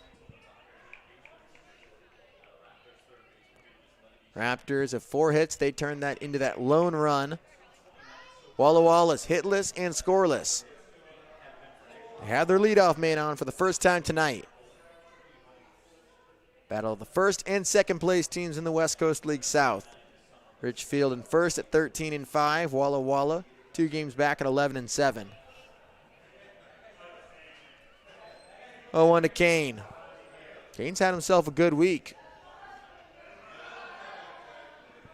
Raptors have 4 hits. They turned that into that lone run. Walla Walla's hitless and scoreless. They have their leadoff man on for the first time tonight. Battle of the 1st and 2nd place teams in the West Coast League South. Ridgefield in 1st at 13-5. Walla Walla 2 games back at 11-7. 0-1 to Kane. Kane's had himself a good week.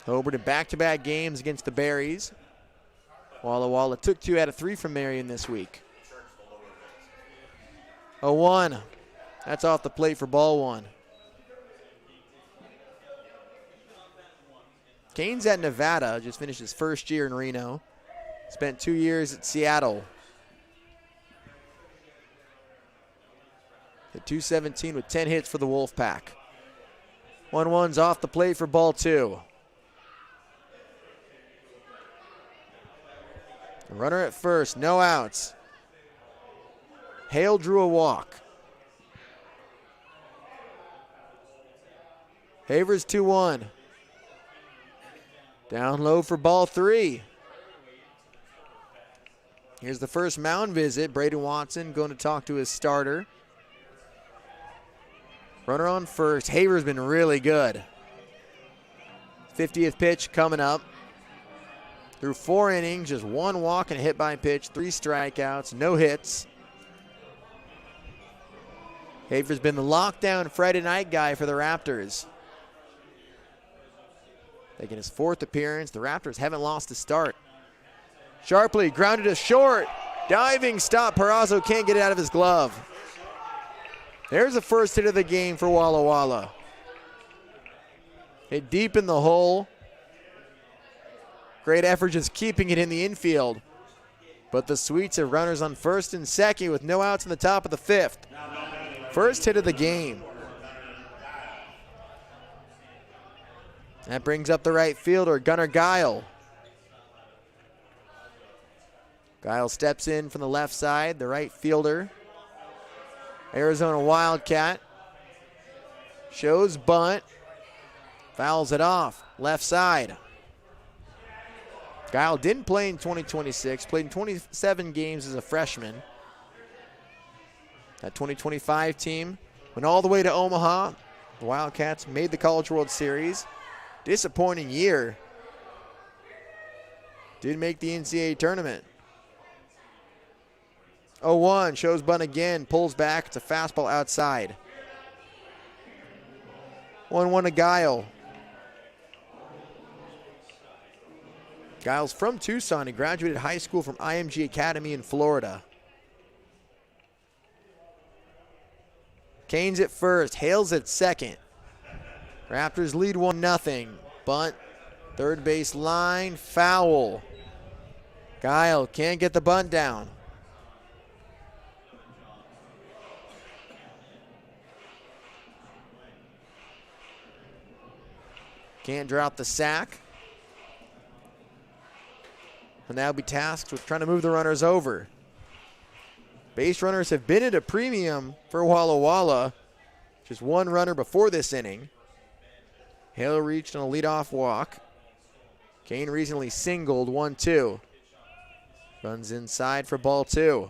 Hobart in back-to-back games against the Berries. Walla Walla took 2 out of 3 from Marion this week. 0-1. That's off the plate for ball 1. Kane's at Nevada, just finished his first year in Reno. Spent 2 years at Seattle. Hit .217 with 10 hits for the Wolfpack. 1-1's off the plate for ball 2. Runner at first, no outs. Hale drew a walk. Havers 2-1. Down low for ball 3. Here's the first mound visit. Braden Watson going to talk to his starter. Runner on first. Haver's been really good. 50th pitch coming up. Through 4 innings, just 1 walk and a hit by pitch, 3 strikeouts, no hits. Haver's been the lockdown Friday night guy for the Raptors. Making his 4th appearance, the Raptors haven't lost a start. Sharply grounded to short. Diving stop. Perazo can't get it out of his glove. There's the first hit of the game for Walla Walla. Hit deep in the hole. Great effort just keeping it in the infield. But the Sweets have runners on 1st and 2nd with no outs in the top of the 5th. First hit of the game. That brings up the right fielder, Gunnar Guile. Guile steps in from the left side, the right fielder. Arizona Wildcat. Shows bunt. Fouls it off, left side. Guile didn't play in 2026, played in 27 games as a freshman. That 2025 team went all the way to Omaha. The Wildcats made the College World Series. Disappointing year. Did make the NCAA tournament. 0-1, shows bunt again, pulls back. It's a fastball outside. 1-1 to Guile. Guile's from Tucson. He graduated high school from IMG Academy in Florida. Canes at first, Hales at second. Raptors lead 1-0. Bunt, third base line, foul. Guile can't get the bunt down. Can't drop the sack. And now be tasked with trying to move the runners over. Base runners have been at a premium for Walla Walla. Just one runner before this inning. Hale reached on a leadoff walk. Kane recently singled 1-2. Runs inside for ball 2.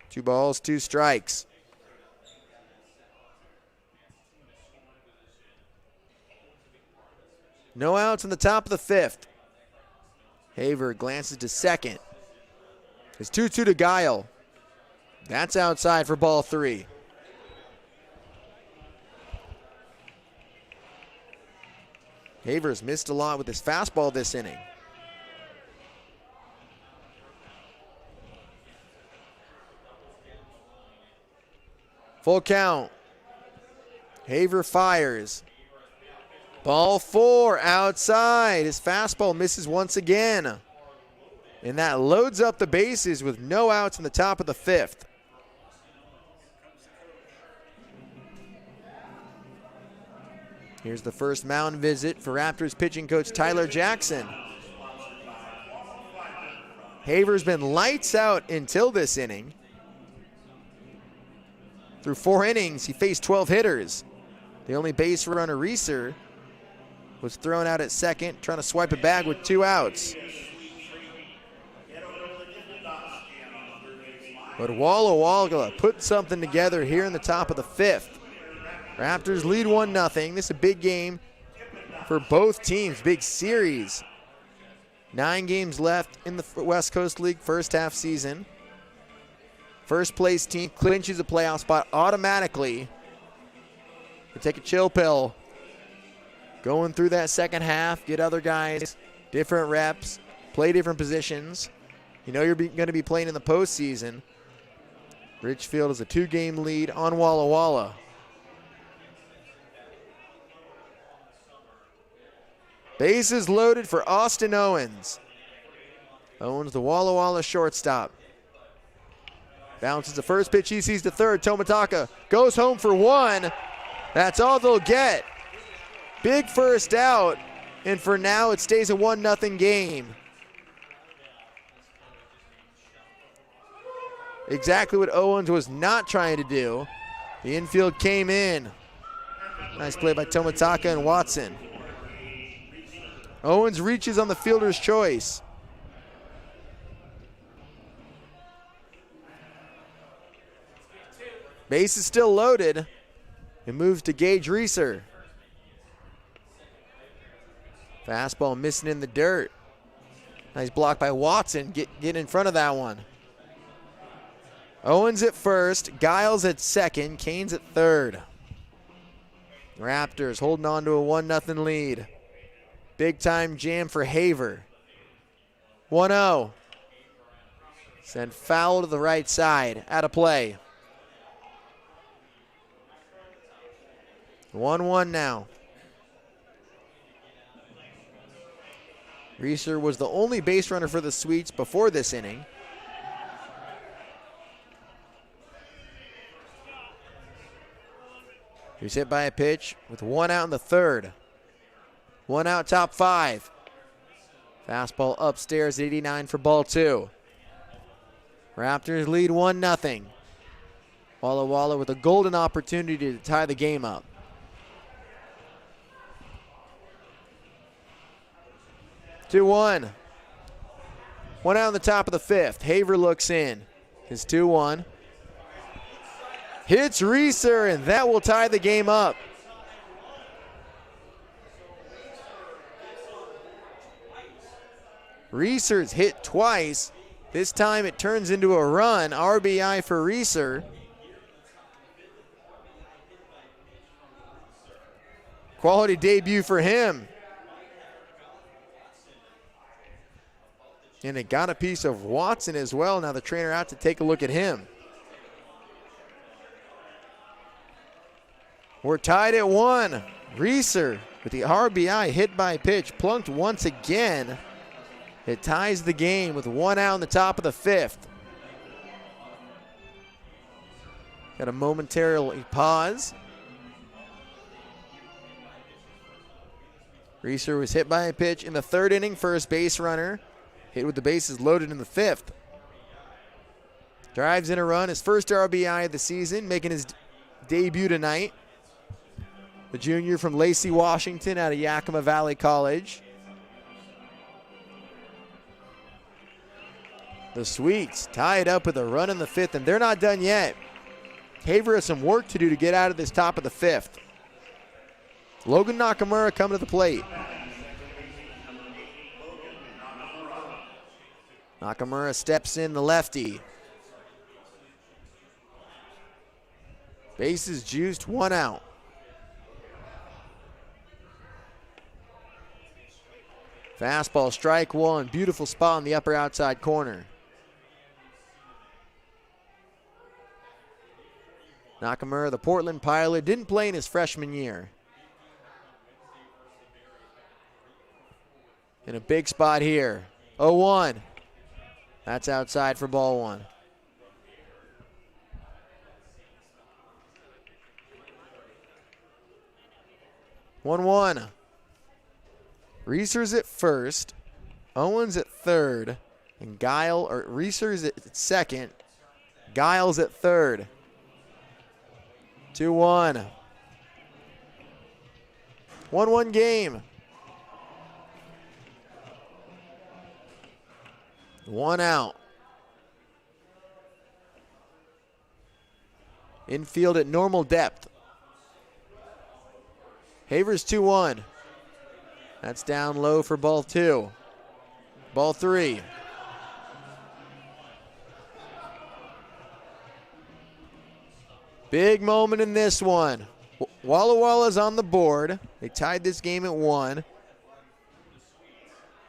2 balls, 2 strikes. No outs in the top of the 5th. Haver glances to second. It's 2-2 to Guile. That's outside for ball 3. Haver's missed a lot with his fastball this inning. Full count. Haver fires. Ball 4 outside. His fastball misses once again. And that loads up the bases with no outs in the top of the 5th. Here's the first mound visit for Raptors pitching coach Tyler Jackson. Haver's been lights out until this inning. Through 4 innings, he faced 12 hitters. The only base runner, Reeser, was thrown out at second, trying to swipe it back with 2 outs. But Walla Walla put something together here in the top of the 5th. Raptors lead 1-0. This is a big game for both teams, big series. 9 games left in the West Coast League first half season. First place team clinches a playoff spot automatically. They take a chill pill. Going through that second half, get other guys, different reps, play different positions. You know you're going to be playing in the postseason. Ridgefield is a 2-game lead on Walla Walla. Bases loaded for Austin Owens. Owens, the Walla Walla shortstop. Bounces the first pitch, he sees the third. Tomitaka goes home for 1. That's all they'll get. Big first out, and for now it stays a 1-0 game. Exactly what Owens was not trying to do. The infield came in. Nice play by Tomitaka and Watson. Owens reaches on the fielder's choice. Base is still loaded. It moves to Gage Reeser. Fastball missing in the dirt. Nice block by Watson. Get in front of that one. Owens at first. Giles at second. Canes at third. Raptors holding on to a 1-0 lead. Big time jam for Haver. 1-0. Sent foul to the right side. Out of play. 1-1 now. Reeser was the only base runner for the Sweets before this inning. He was hit by a pitch with 1 out in the 3rd. 1 out, top 5. Fastball upstairs, 89 for ball 2. Raptors lead 1-0. Walla Walla with a golden opportunity to tie the game up. 2-1. One out on the top of the fifth. Haver looks in. His 2-1. Hits Reeser, and that will tie the game up. Reeser's hit twice. This time it turns into a run. RBI for Reeser. Quality debut for him. And it got a piece of Watson as well. Now the trainer out to take a look at him. We're tied at 1. Reeser with the RBI hit by pitch, plunked once again. It ties the game with 1 out in the top of the fifth. Got a momentary pause. Reeser was hit by a pitch in the third inning, first base runner. Hit with the bases loaded in the fifth. Drives in a run, his first RBI of the season, making his debut tonight. The junior from Lacey, Washington, out of Yakima Valley College. The Sweets tie it up with a run in the fifth, and they're not done yet. Haver has some work to do to get out of this top of the fifth. Logan Nakamura coming to the plate. Nakamura steps in, the lefty. Bases juiced, 1 out. Fastball, strike 1. Beautiful spot on the upper outside corner. Nakamura, the Portland pilot, didn't play in his freshman year. In a big spot here. 0-1. That's outside for ball 1. One. Reeser's at first, Owens at third, and Reeser's at second, Giles at third. 2-1. 1-1 game. 1 out. Infield at normal depth. Haver's 2-1. That's down low for ball 2. Ball 3. Big moment in this one. Walla Walla's on the board. They tied this game at 1.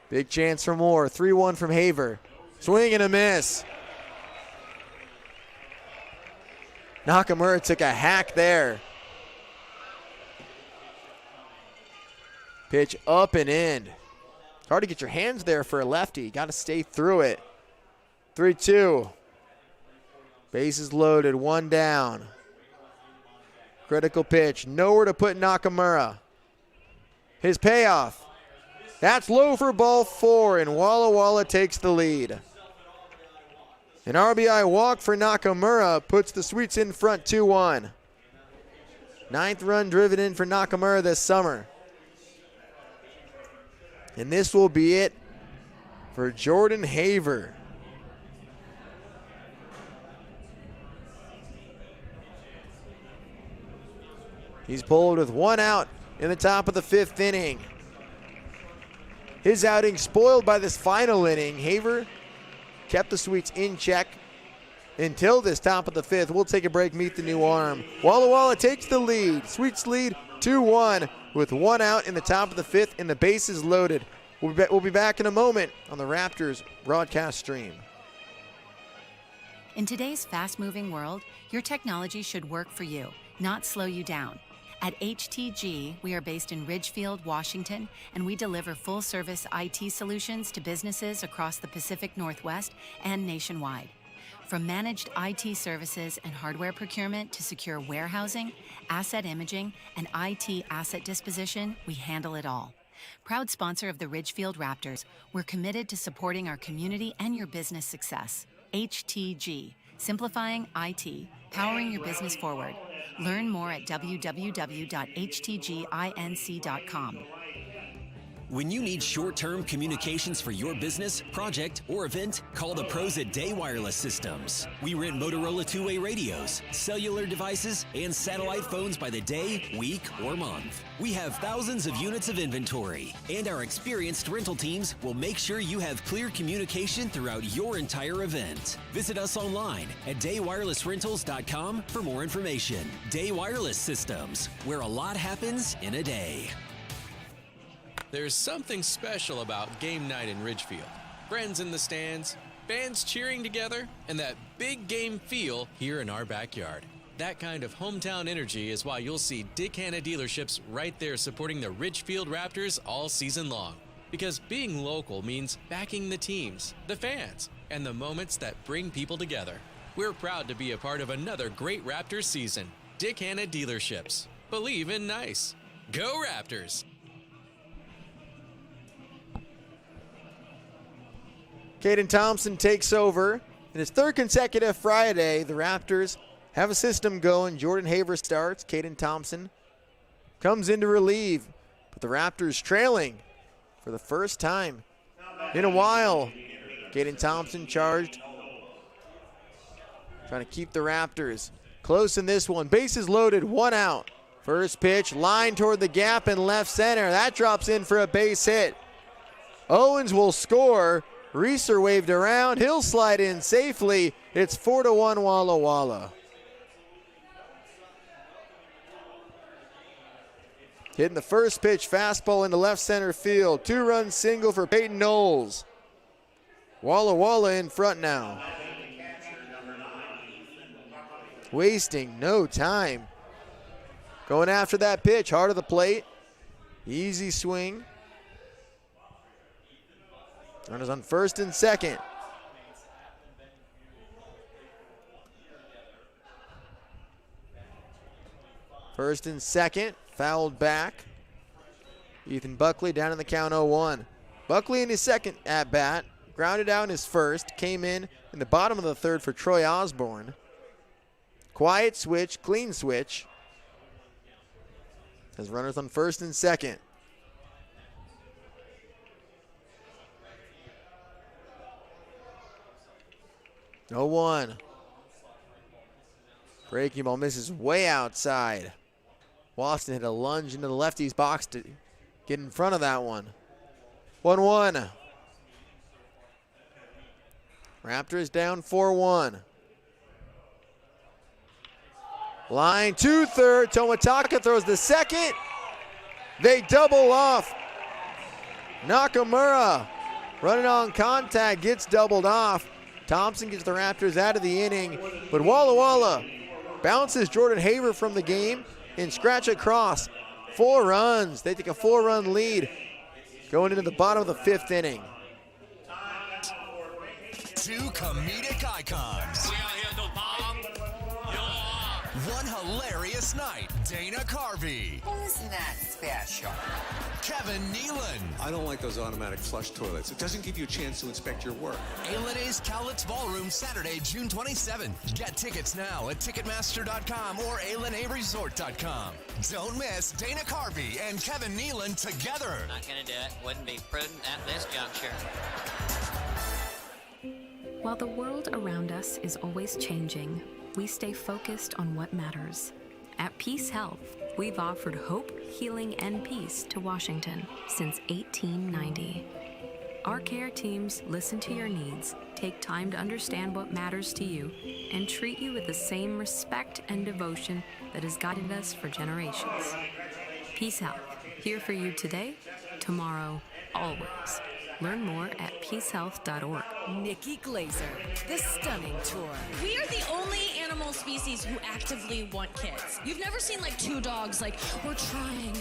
Big chance for more. 3-1 from Haver. Swing and a miss. Nakamura took a hack there. Pitch up and in. Hard to get your hands there for a lefty. You got to stay through it. 3-2. Bases loaded, 1 down. Critical pitch. Nowhere to put Nakamura. His payoff. That's low for ball 4, and Walla Walla takes the lead. An RBI walk for Nakamura puts the Sweets in front 2-1. 9th run driven in for Nakamura this summer. And this will be it for Jordan Haver. He's pulled with 1 out in the top of the 5th inning. His outing spoiled by this final inning. Haver kept the Sweets in check until this top of the 5th. We'll take a break, meet the new arm. Walla Walla takes the lead. Sweets lead 2-1 with 1 out in the top of the 5th and the bases loaded. We'll be back in a moment on the Raptors broadcast stream. In today's fast-moving world, your technology should work for you, not slow you down. At HTG, we are based in Ridgefield, Washington, and we deliver full-service IT solutions to businesses across the Pacific Northwest and nationwide. From managed IT services and hardware procurement to secure warehousing, asset imaging, and IT asset disposition, we handle it all. Proud sponsor of the Ridgefield Raptors, we're committed to supporting our community and your business success. HTG, simplifying IT, powering your business forward. Learn more at www.htginc.com. When you need short-term communications for your business, project, or event, call the pros at Day Wireless Systems. We rent Motorola two-way radios, cellular devices, and satellite phones by the day, week, or month. We have thousands of units of inventory, and our experienced rental teams will make sure you have clear communication throughout your entire event. Visit us online at daywirelessrentals.com for more information. Day Wireless Systems, where a lot happens in a day. There's something special about game night in Ridgefield. Friends in the stands, fans cheering together, and that big game feel here in our backyard. That kind of hometown energy is why you'll see Dick Hanna dealerships right there supporting the Ridgefield Raptors all season long. Because being local means backing the teams, the fans, and the moments that bring people together. We're proud to be a part of another great Raptors season. Dick Hanna dealerships. Believe in nice. Go Raptors! Caden Thompson takes over. In his third consecutive Friday, the Raptors have a system going. Jordan Haver starts. Caden Thompson comes in to relieve. But the Raptors trailing for the first time in a while. Caden Thompson charged. Trying to keep the Raptors close in this one. Bases loaded, one out. First pitch, line toward the gap in left center. That drops in for a base hit. Owens will score. Reeser waved around. He'll slide in safely. It's 4-1 Walla Walla. Hitting the first pitch, fastball into left center field. Two-run single for Peyton Knowles. Walla Walla in front now. Wasting no time. Going after that pitch, hard of the plate. Easy swing. Runners on first and second. First and second, fouled back. Ethan Buckley down in the count 0-1. Buckley in his second at-bat, grounded out in his first, came in the bottom of the third for Troy Osborne. Quiet switch, clean switch. Has runners on first and second. No one. Breaking ball misses way outside. Waston hit a lunge into the lefty's box to get in front of that one. 1-1. Raptors down 4-1. Line to third. Tomataka throws the second. They double off. Nakamura running on contact, gets doubled off. Thompson gets the Raptors out of the inning, but Walla Walla bounces Jordan Haver from the game and scratch across. 4 runs. They take a 4-run lead going into the bottom of the 5th inning. Two comedic icons. One hilarious night. Dana Carvey. Who's not special? Kevin Nealon. I don't like those automatic flush toilets. It doesn't give you a chance to inspect your work. A&E's Cowlitz Ballroom, Saturday, June 27th. Get tickets now at Ticketmaster.com or A&Eresort.com. Don't miss Dana Carvey and Kevin Nealon together. Not gonna do it. Wouldn't be prudent at this juncture. While the world around us is always changing, we stay focused on what matters. At Peace Health, we've offered hope, healing, and peace to Washington since 1890. Our care teams listen to your needs, take time to understand what matters to you, and treat you with the same respect and devotion that has guided us for generations. Peace Health, here for you today, tomorrow, always. Learn more at peacehealth.org. Nikki Glazer, the stunning tour. We are the only animal species who actively want kids. You've never seen like 2 dogs like, we're trying.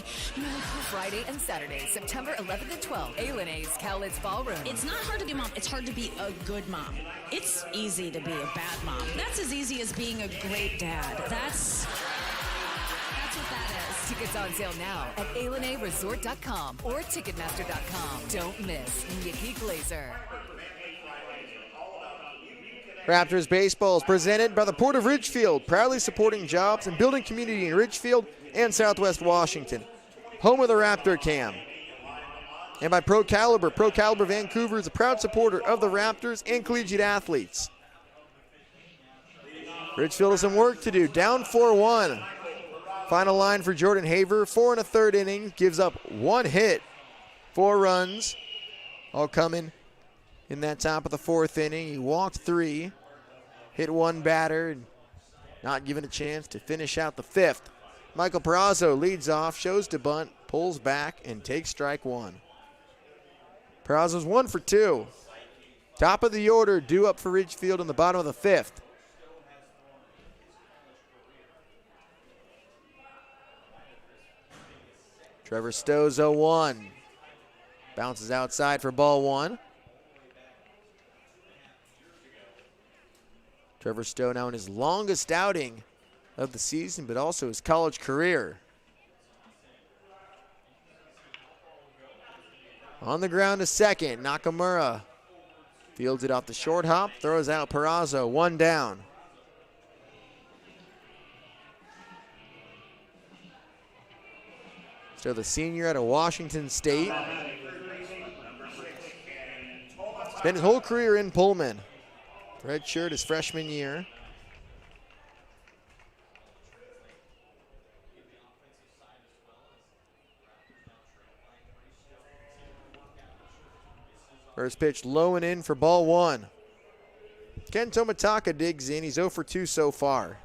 Friday and Saturday, September 11th and 12th, A&E's Cowlitz Ballroom. It's not hard to be a mom. It's hard to be a good mom. It's easy to be a bad mom. That's as easy as being a great dad. That's what that is. Tickets on sale now at ALNAResort.com or Ticketmaster.com. Don't miss Nikki Glazer. Raptors baseball is presented by the Port of Ridgefield, proudly supporting jobs and building community in Ridgefield and Southwest Washington. Home of the Raptor Cam. And by Pro Caliber. Pro Caliber Vancouver is a proud supporter of the Raptors and collegiate athletes. Ridgefield has some work to do. Down 4-1. Final line for Jordan Haver. 4 1/3 innings. Gives up 1 hit. 4 runs. All coming in that top of the 4th inning. He walked 3. Hit 1 batter. And not given a chance to finish out the 5th. Michael Perazzo leads off. Shows to bunt. Pulls back and takes strike 1. Perazzo's 1 for 2. Top of the order due up for Ridgefield in the bottom of the 5th. Trevor Stowe's 0-1. Bounces outside for ball 1. Trevor Stowe now in his longest outing of the season, but also his college career. On the ground to second, Nakamura fields it off the short hop, throws out Perazzo, 1 down. So the senior out of Washington State. Spent his whole career in Pullman. Red shirt his freshman year. First pitch low and in for ball 1. Ken Tomitaka digs in. He's 0 for 2 so far.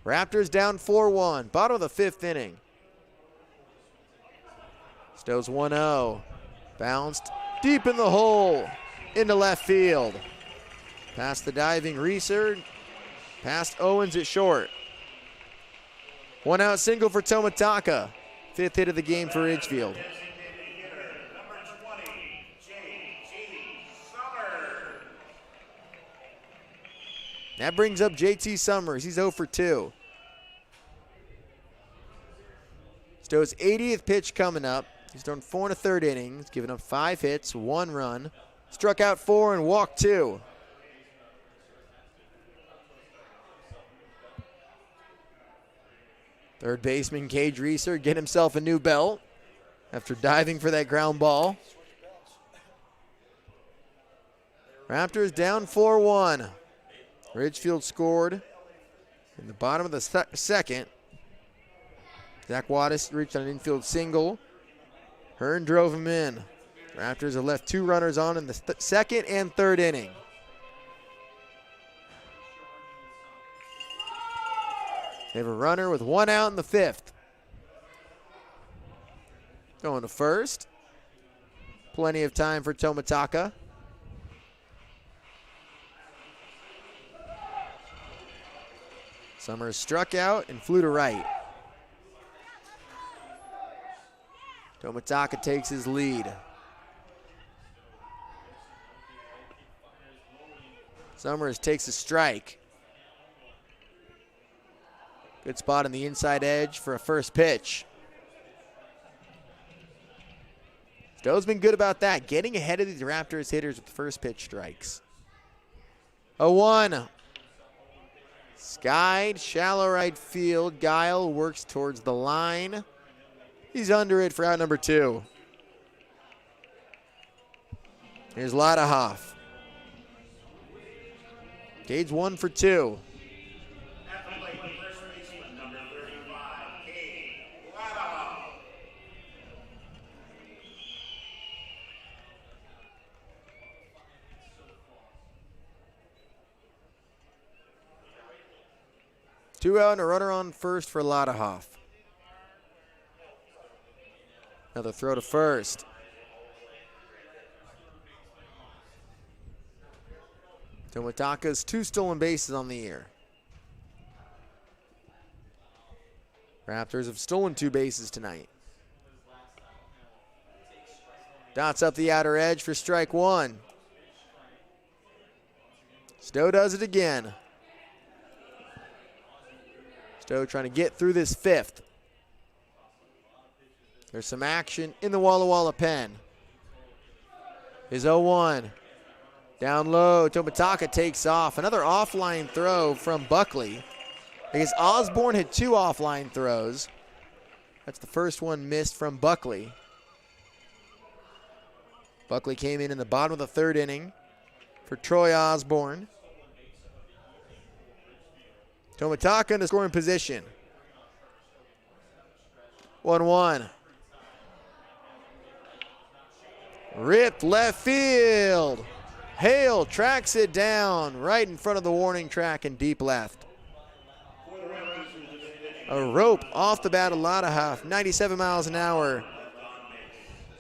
Raptors down 4-1. Bottom of the 5th inning. Stowe's 1-0. Bounced deep in the hole. Into left field. Past the diving Reeser. Past Owens at short. 1 out single for Tomitaka. 5th hit of the game for Ridgefield. That brings up JT Summers. He's 0 for 2. Stowe's 80th pitch coming up. He's thrown 4 1/3 innings, given up 5 hits, 1 run. Struck out 4 and walked 2. Third baseman Cage Reeser get himself a new belt after diving for that ground ball. Raptors down 4-1. Ridgefield scored in the bottom of the 2nd. Zach Wattis reached on an infield single. Hearn drove him in. Raptors have left 2 runners on in the 2nd and 3rd inning. They have a runner with 1 out in the 5th. Going to first. Plenty of time for Tomitaka. Summers struck out and flew to right. Tomitaka takes his lead. Summers takes a strike. Good spot on the inside edge for a first pitch. Stowe's been good about that, getting ahead of these Raptors hitters with first pitch strikes. 0-1. Skied, shallow right field. Guile works towards the line. He's under it for out number 2. Here's Ladahoff. Cage 1 for 2. Two out and a runner on first for Ladahoff. Another throw to first. Tomitaka's 2 stolen bases on the year. Raptors have stolen 2 bases tonight. Dots up the outer edge for strike 1. Stowe does it again. Stowe trying to get through this 5th. There's some action in the Walla Walla pen. Is 0-1. Down low, Tomitaka takes off. Another offline throw from Buckley. I guess Osborne had 2 offline throws. That's the first one missed from Buckley. Buckley came in the bottom of the third inning for Troy Osborne. Tomitaka in the scoring position. 1-1. Ripped left field. Hale tracks it down right in front of the warning track in deep left. A rope off the bat of Lottahoff, 97 miles an hour.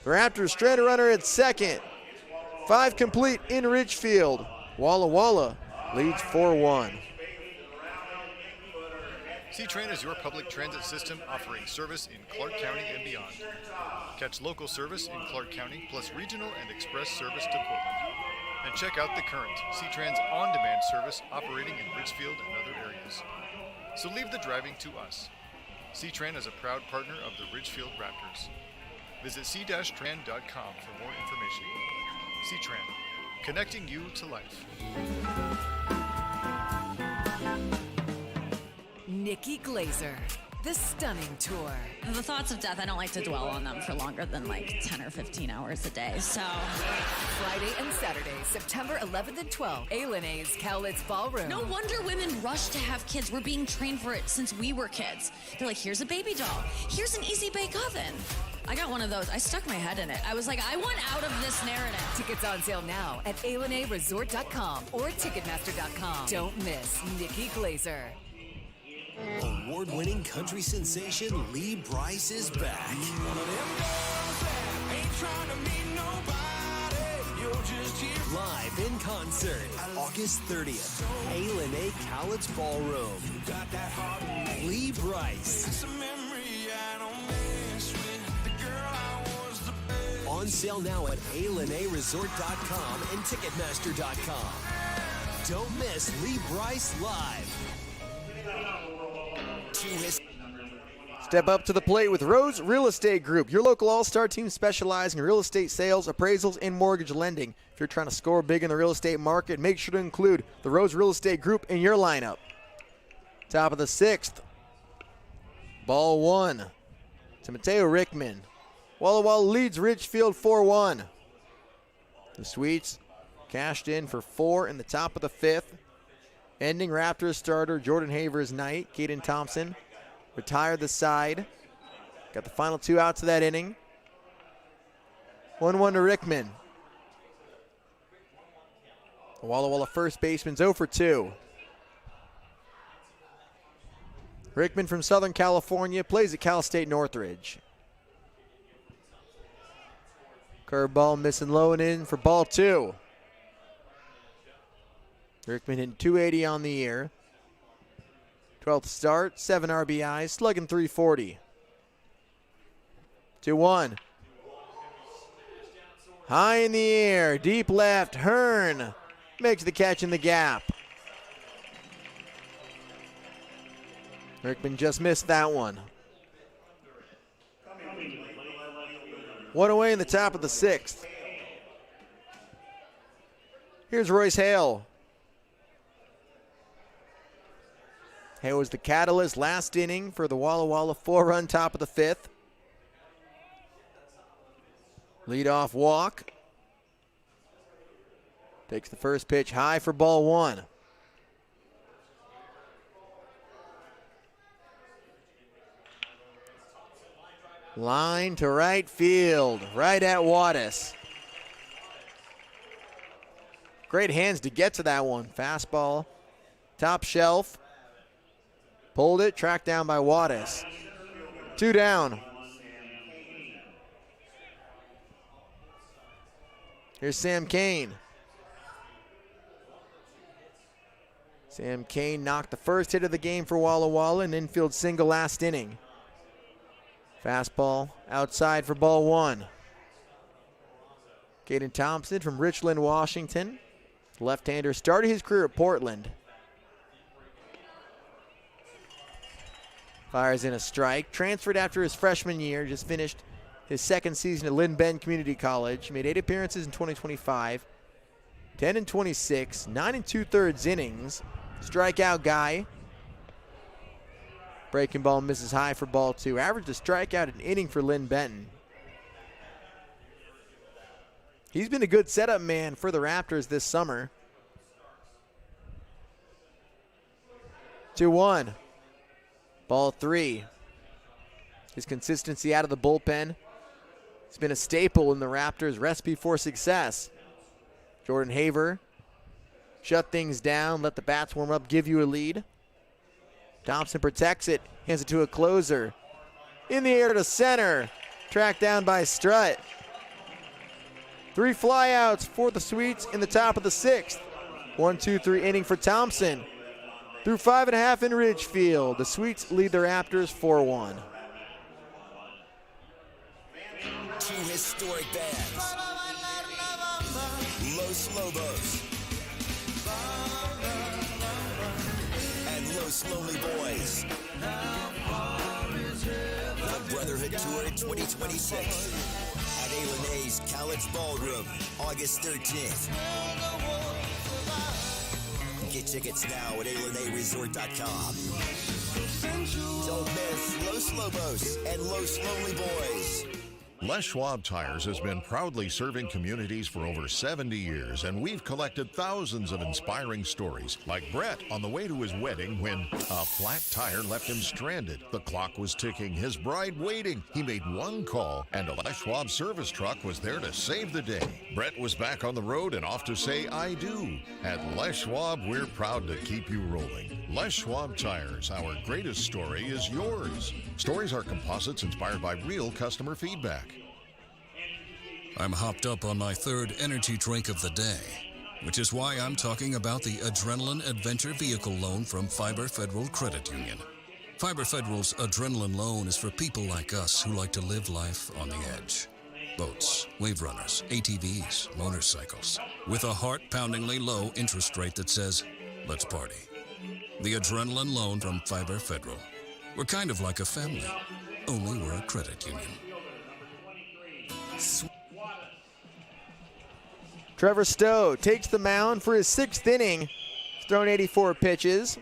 The Raptors strand a runner at second. 5 complete in Ridgefield. Walla Walla leads 4-1. C-Train is your public transit system offering service in Clark County and beyond. Catch local service in Clark County plus regional and express service to Portland. And check out the current C-Tran's on-demand service operating in Ridgefield and other areas. So leave the driving to us. C-Tran is a proud partner of the Ridgefield Raptors. Visit c-tran.com for more information. C-Tran, connecting you to life. Nikki Glazer, the Stunning Tour. The thoughts of death, I don't like to dwell on them for longer than like 10 or 15 hours a day, so. Friday and Saturday, September 11th and 12th, A&A's Cowlitz Ballroom. No wonder women rush to have kids. We're being trained for it since we were kids. They're like, here's a baby doll. Here's an easy bake oven. I got one of those. I stuck my head in it. I was like, I want out of this narrative. Tickets on sale now at ALNAResort.com or Ticketmaster.com. Don't miss Nikki Glazer. Award-winning country sensation Lee Brice is back. One of them girls that ain't trying to meet nobody. You're just here. Live in concert, August 30th, A&A Cowlitz Ballroom. Lee Brice. It's a memory I don't miss with the girl I was the best. On sale now at ALNAresort.com and Ticketmaster.com. Don't miss Lee Brice live. Step up to the plate with Rose Real Estate Group, your local all-star team specializing in real estate sales, appraisals, and mortgage lending. If you're trying to score big in the real estate market, make sure to include the Rose Real Estate Group in your lineup. Top of the 6th. Ball 1 to Mateo Rickman. Walla Walla leads Ridgefield 4-1. The Sweets cashed in for 4 in the top of the 5th. Ending Raptors starter Jordan Haver's night. Caden Thompson retired the side. Got the final 2 outs of that inning. 1-1 to Rickman. The Walla Walla first baseman's 0 for 2. Rickman from Southern California plays at Cal State Northridge. Curveball missing low and in for ball 2. Rickman hitting 280 on the year. 12th start, 7 RBIs, slugging .340. 2-1. High in the air, deep left, Hearn makes the catch in the gap. Rickman just missed that one. 1 away in the top of the 6th. Here's Royce Hale. Hale was the catalyst last inning for the Walla Walla 4-run top of the 5th. Leadoff walk. Takes the first pitch high for ball 1. Line to right field, right at Wattis. Great hands to get to that one. Fastball, top shelf. Pulled it, tracked down by Wattis. 2 down. Here's Sam Kane. Sam Kane knocked the first hit of the game for Walla Walla, an infield single last inning. Fastball outside for ball 1. Caden Thompson from Richland, Washington. Left-hander started his career at Portland. Fires in a strike. Transferred after his freshman year. Just finished his second season at Lynn Bend Community College. Made 8 appearances in 2025. 10 and 26. 9 and 2/3 innings. Strikeout guy. Breaking ball misses high for ball 2. Averaged a strikeout an inning for Lynn Benton. He's been a good setup man for the Raptors this summer. 2-1. Ball 3. His consistency out of the bullpen. It's been a staple in the Raptors' recipe for success. Jordan Haver, shut things down, let the bats warm up, give you a lead. Thompson protects it, hands it to a closer. In the air to center, tracked down by Strutt. 3 flyouts for the Sweets in the top of the 6th. 1-2-3 inning for Thompson. Through 5.5 in Ridgefield, the Sweets lead the Raptors 4-1. 2 historic bands. Los Lobos and Los Lonely Boys. The Brotherhood Tour 2026 at A&A's College Ballroom, August 13th. Get tickets now at ALNAResort.com. Don't miss Los Lobos and Los Lonely Boys. Les Schwab Tires has been proudly serving communities for over 70 years, and we've collected thousands of inspiring stories, like Brett on the way to his wedding when a flat tire left him stranded. The clock was ticking, his bride waiting. He made one call, and a Les Schwab service truck was there to save the day. Brett was back on the road and off to say I do. At Les Schwab, we're proud to keep you rolling. Les Schwab Tires, our greatest story is yours. Stories are composites inspired by real customer feedback. I'm hopped up on my 3rd energy drink of the day, which is why I'm talking about the Adrenaline Adventure Vehicle Loan from Fiber Federal Credit Union. Fiber Federal's Adrenaline Loan is for people like us who like to live life on the edge. Boats, wave runners, ATVs, motorcycles, with a heart-poundingly low interest rate that says, let's party. The Adrenaline Loan from Fiber Federal. We're kind of like a family, only we're a credit union. Trevor Stowe takes the mound for his 6th inning. He's thrown 84 pitches.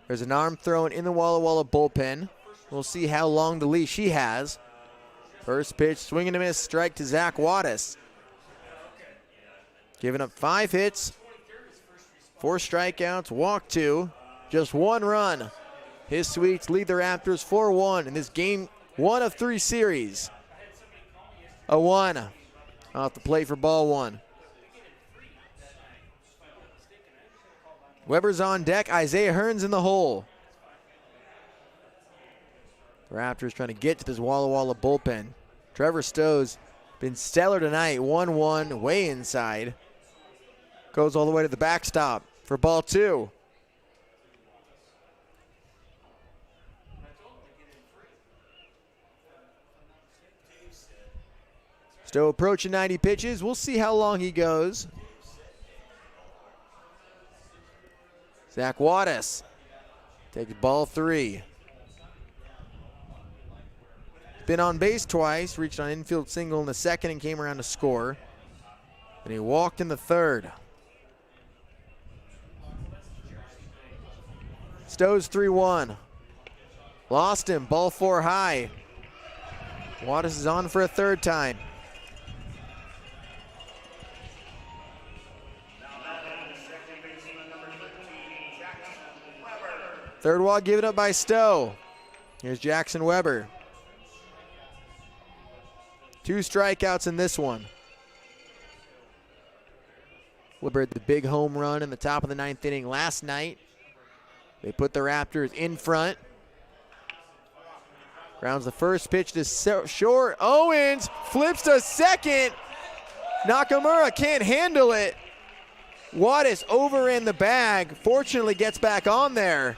There's an arm thrown in the Walla Walla bullpen. We'll see how long the leash he has. First pitch, swing and a miss, strike to Zach Wattis. Giving up 5 hits, 4 strikeouts, walked 2, just 1 run. His Sweets lead the Raptors 4-1 in this game 1 of 3 series. A 1 off the plate for ball 1. Weber's on deck, Isaiah Hearns in the hole. The Raptors trying to get to this Walla Walla bullpen. Trevor Stowe's been stellar tonight, 1-1, way inside. Goes all the way to the backstop for ball 2. Stowe approaching 90 pitches. We'll see how long he goes. Zach Wattis takes ball 3. Been on base twice, reached on infield single in the 2nd and came around to score. And he walked in the 3rd. Stowe's 3-1. Lost him, ball 4 high. Wattis is on for a 3rd time. Third walk given up by Stowe. Here's Jackson Weber. 2 strikeouts in this one. Weber had the big home run in the top of the 9th inning last night. They put the Raptors in front. Grounds the first pitch to short. Owens flips to second. Nakamura can't handle it. Wattis over in the bag. Fortunately gets back on there.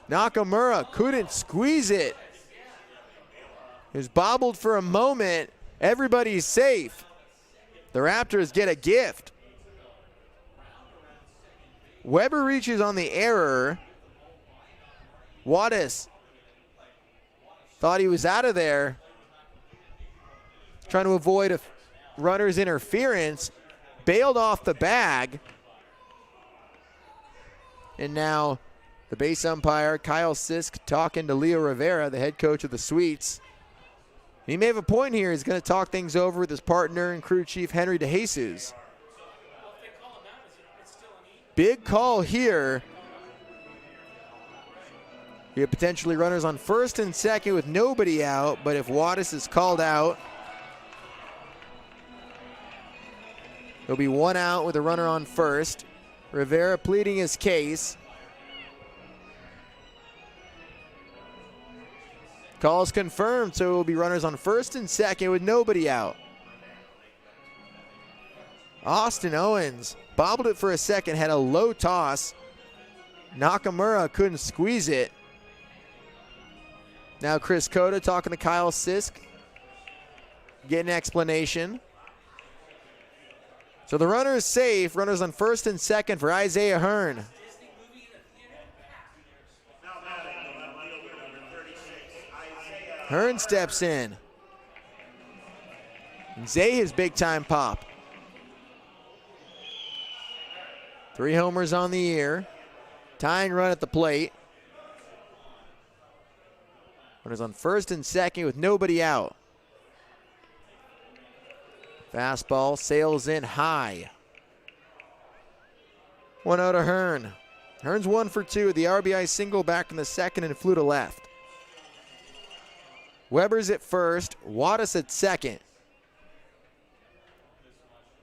Nakamura couldn't squeeze it. It was bobbled for a moment. Everybody's safe. The Raptors get a gift. Weber reaches on the error. Wattis thought he was out of there, trying to avoid a runner's interference, bailed off the bag, and now The base umpire, Kyle Sisk, talking to Leo Rivera, the head coach of the Sweets. He may have a point here. He's going to talk things over with his partner and crew chief, Henry DeJesus. Big call here. You have potentially runners on first and second with nobody out, but if Wattis is called out, there'll be one out with a runner on first. Rivera pleading his case. Call's confirmed, so it will be runners on first and second with nobody out. Austin Owens bobbled it for a second, had a low toss. Nakamura couldn't squeeze it. Now Chris Cota talking to Kyle Sisk, getting an explanation. So the runner is safe. Runners on first and second for Isaiah Hearn. Hearn steps in. And Zay his big time pop. 3 homers on the year. Tying run at the plate. Runners on first and second with nobody out. Fastball sails in high. 1-0 to Hearn. Hearn's 1 for 2. The RBI single back in the second and flew to left. Weber's at first. Wattis at second.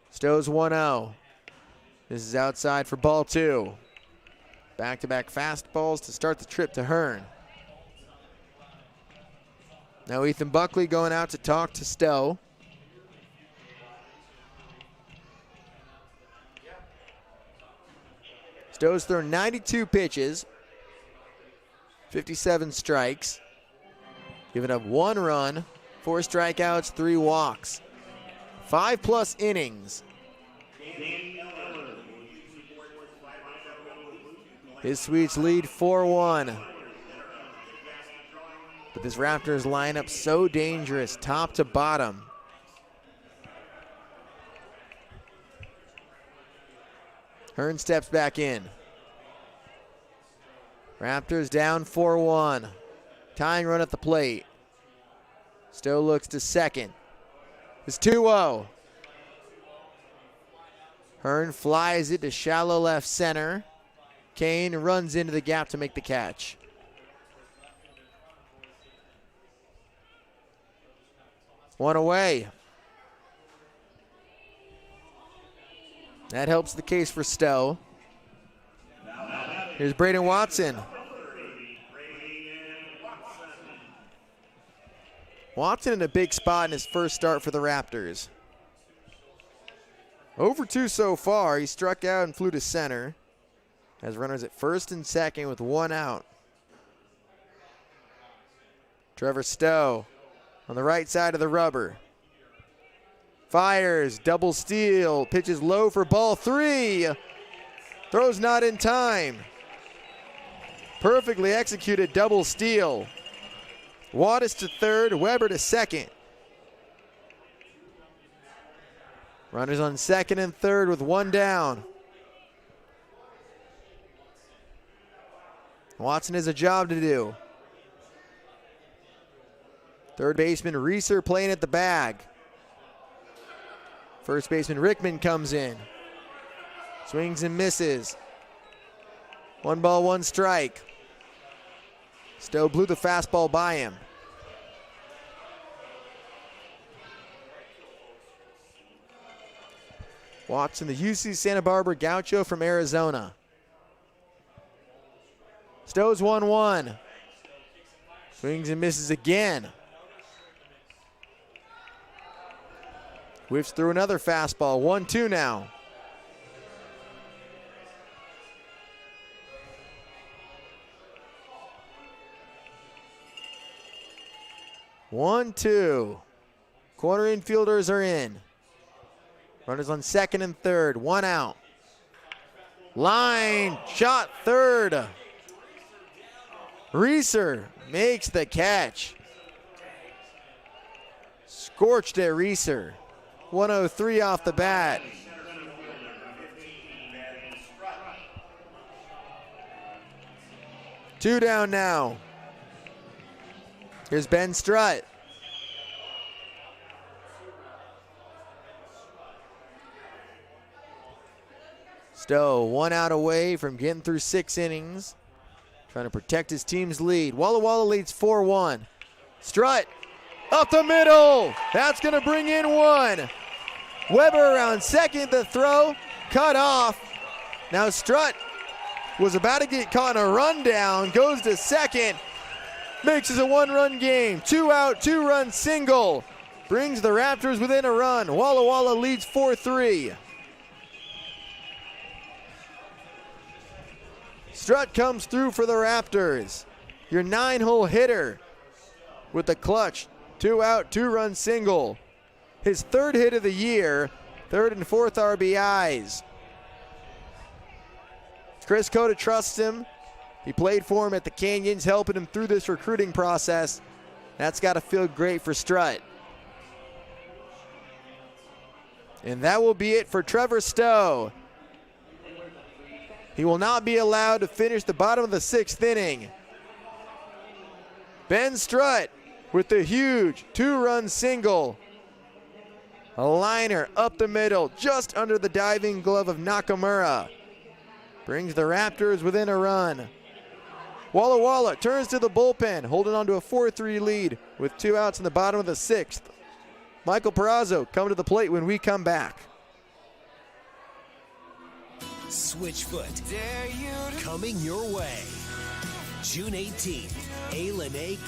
Stowe's 1-0. This is outside for ball 2. Back-to-back fastballs to start the trip to Hearn. Now Ethan Buckley going out to talk to Stowe. Stowe's thrown 92 pitches, 57 strikes, giving up 1 run, 4 strikeouts, 3 walks, 5+ innings. His Sweets lead 4-1. But this Raptors lineup so dangerous, top to bottom. Hearn steps back in. Raptors down 4-1. Tying run at the plate. Stowe looks to second. It's 2-0. Hearn flies it to shallow left center. Kane runs into the gap to make the catch. One away. That helps the case for Stowe. Here's Braden Watson. Watson in a big spot in his first start for the Raptors. Over 2 so far. He struck out and flew to center. Has runners at first and second with 1 out. Trevor Stowe on the right side of the rubber. Fires, double steal, pitches low for ball 3. Throws not in time. Perfectly executed double steal. Wattis to third, Weber to second. Runners on second and third with 1 down. Watson has a job to do. Third baseman Reeser playing at the bag. First baseman Rickman comes in. Swings and misses. 1 ball, 1 strike. Stowe blew the fastball by him. Watson, the UC Santa Barbara Gaucho from Arizona. Stowe's 1-1. Swings and misses again. Whiffs through another fastball. 1-2 now. One, two. Corner infielders are in. Runners on second and third. 1 out. Line shot third. Reeser makes the catch. Scorched at Reeser. 103 off the bat. 2 down now. Here's Ben Strutt. Stowe 1 out away from getting through 6 innings. Trying to protect his team's lead. Walla Walla leads 4-1. Strutt up the middle. That's going to bring in 1. Weber around second. The throw cut off. Now Strutt was about to get caught in a rundown. Goes to second. Makes it a 1-run game. 2 out, 2-run single. Brings the Raptors within a run. Walla Walla leads 4-3. Strutt comes through for the Raptors. Your 9-hole hitter with the clutch. 2 out, 2-run single. His 3rd hit of the year, 3rd and 4th RBIs. Chris Cota trusts him. He played for him at the Canyons, helping him through this recruiting process. That's got to feel great for Strutt. And that will be it for Trevor Stowe. He will not be allowed to finish the bottom of the 6th inning. Ben Strutt with the huge 2-run single. A liner up the middle, just under the diving glove of Nakamura. Brings the Raptors within a run. Walla Walla turns to the bullpen, holding on to a 4-3 lead with 2 outs in the bottom of the 6th. Michael Perazzo coming to the plate when we come back. Switchfoot, coming your way. June 18th, A.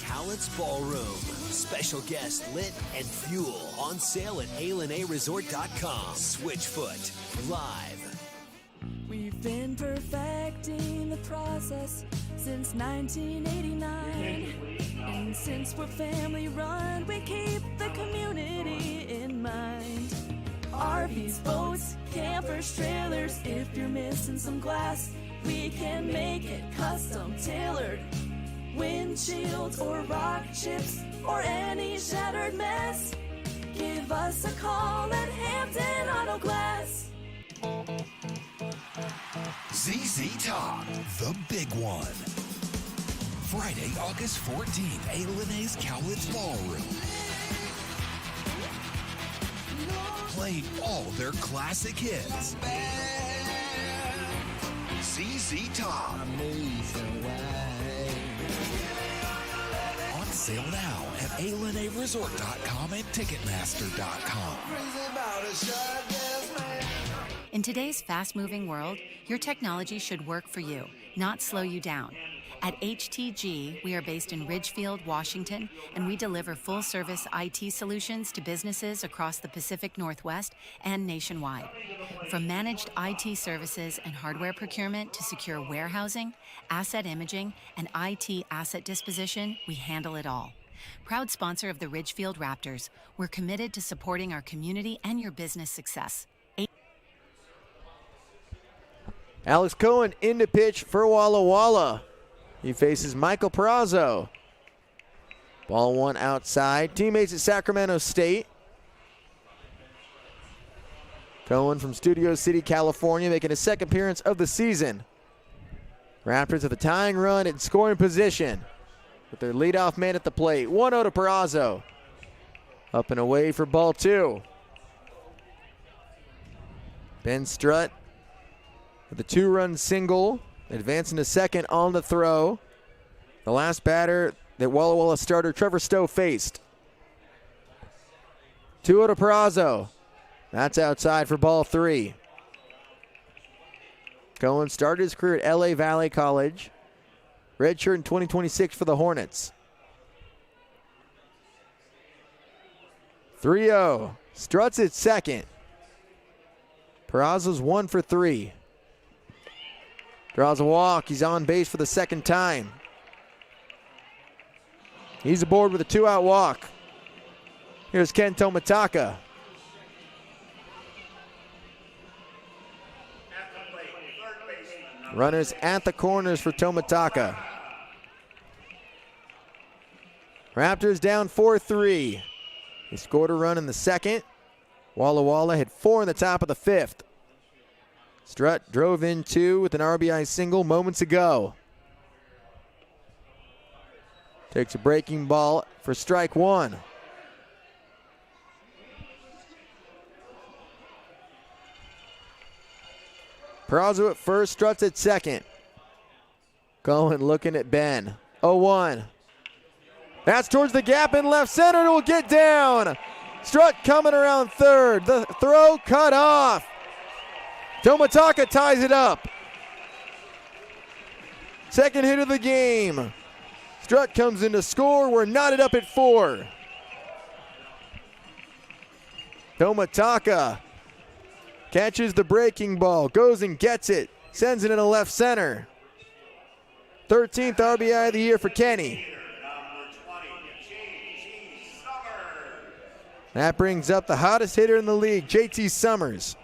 Cowlitz Ballroom. Special guest lit and fuel on sale at ALNAResort.com. Switchfoot, live. We've been perfecting the process since 1989. And since we're family run, we keep the community in mind. RVs, boats, campers, trailers. If you're missing some glass, we can make it custom tailored. Windshields or rock chips or any shattered mess. Give us a call at Hampton Auto Glass. ZZ Top, the big one. Friday, August 14th, A. Cowlitz Ballroom. Playing all their classic hits. ZZ Top. On sale now at ALNAResort.com and Ticketmaster.com. In today's fast-moving world, your technology should work for you, not slow you down. At HTG, we are based in Ridgefield, Washington, and we deliver full-service IT solutions to businesses across the Pacific Northwest and nationwide. From managed IT services and hardware procurement to secure warehousing, asset imaging, and IT asset disposition, we handle it all. Proud sponsor of the Ridgefield Raptors, we're committed to supporting our community and your business success. Alex Cohen in to pitch for Walla Walla. He faces Michael Perazzo. Ball 1 outside. Teammates at Sacramento State. Cohen from Studio City, California, making his 2nd appearance of the season. Raptors with a tying run in scoring position with their leadoff man at the plate. 1-0 to Perazzo. Up and away for ball 2. Ben Strutt with a 2-run single, advancing to second on the throw. The last batter that Walla Walla starter Trevor Stowe faced. 2-0 to Perazzo. That's outside for ball 3. Cohen started his career at LA Valley College. Redshirt in 2026 for the Hornets. 3-0. Strutt's at second. Perazzo's 1 for 3. Draws a walk. He's on base for the 2nd time. He's aboard with a 2-out walk. Here's Ken Tomataka. Runners at the corners for Tomataka. Raptors down 4-3. He scored a run in the 2nd. Walla Walla had 4 in the top of the 5th. Strutt drove in 2 with an RBI single moments ago. Takes a breaking ball for strike one. Peraza at first, Struts at second. Cohen looking at Ben. 0-1. That's towards the gap in left center. It will get down. Strutt coming around third. The throw cut off. Tomitaka ties it up. Second hit of the game. Strutt comes in to score. We're knotted up at 4. Tomitaka catches the breaking ball, goes and gets it, sends it into left center. 13th RBI of the year for Kenny. That brings up the hottest hitter in the league, JT Summers.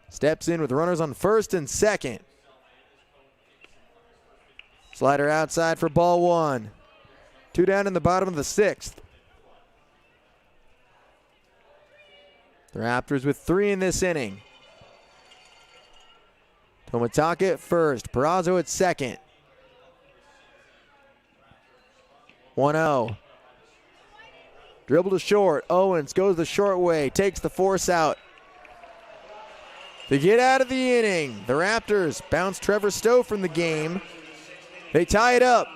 Steps in with runners on first and second. Slider outside for ball one. 2 down in the bottom of the 6th. The Raptors with 3 in this inning. Tomitaka at first, Peraza at second. 1-0. Dribble to short. Owens goes the short way, takes the force out. To get out of the inning, the Raptors bounce Trevor Stowe from the game. They tie it up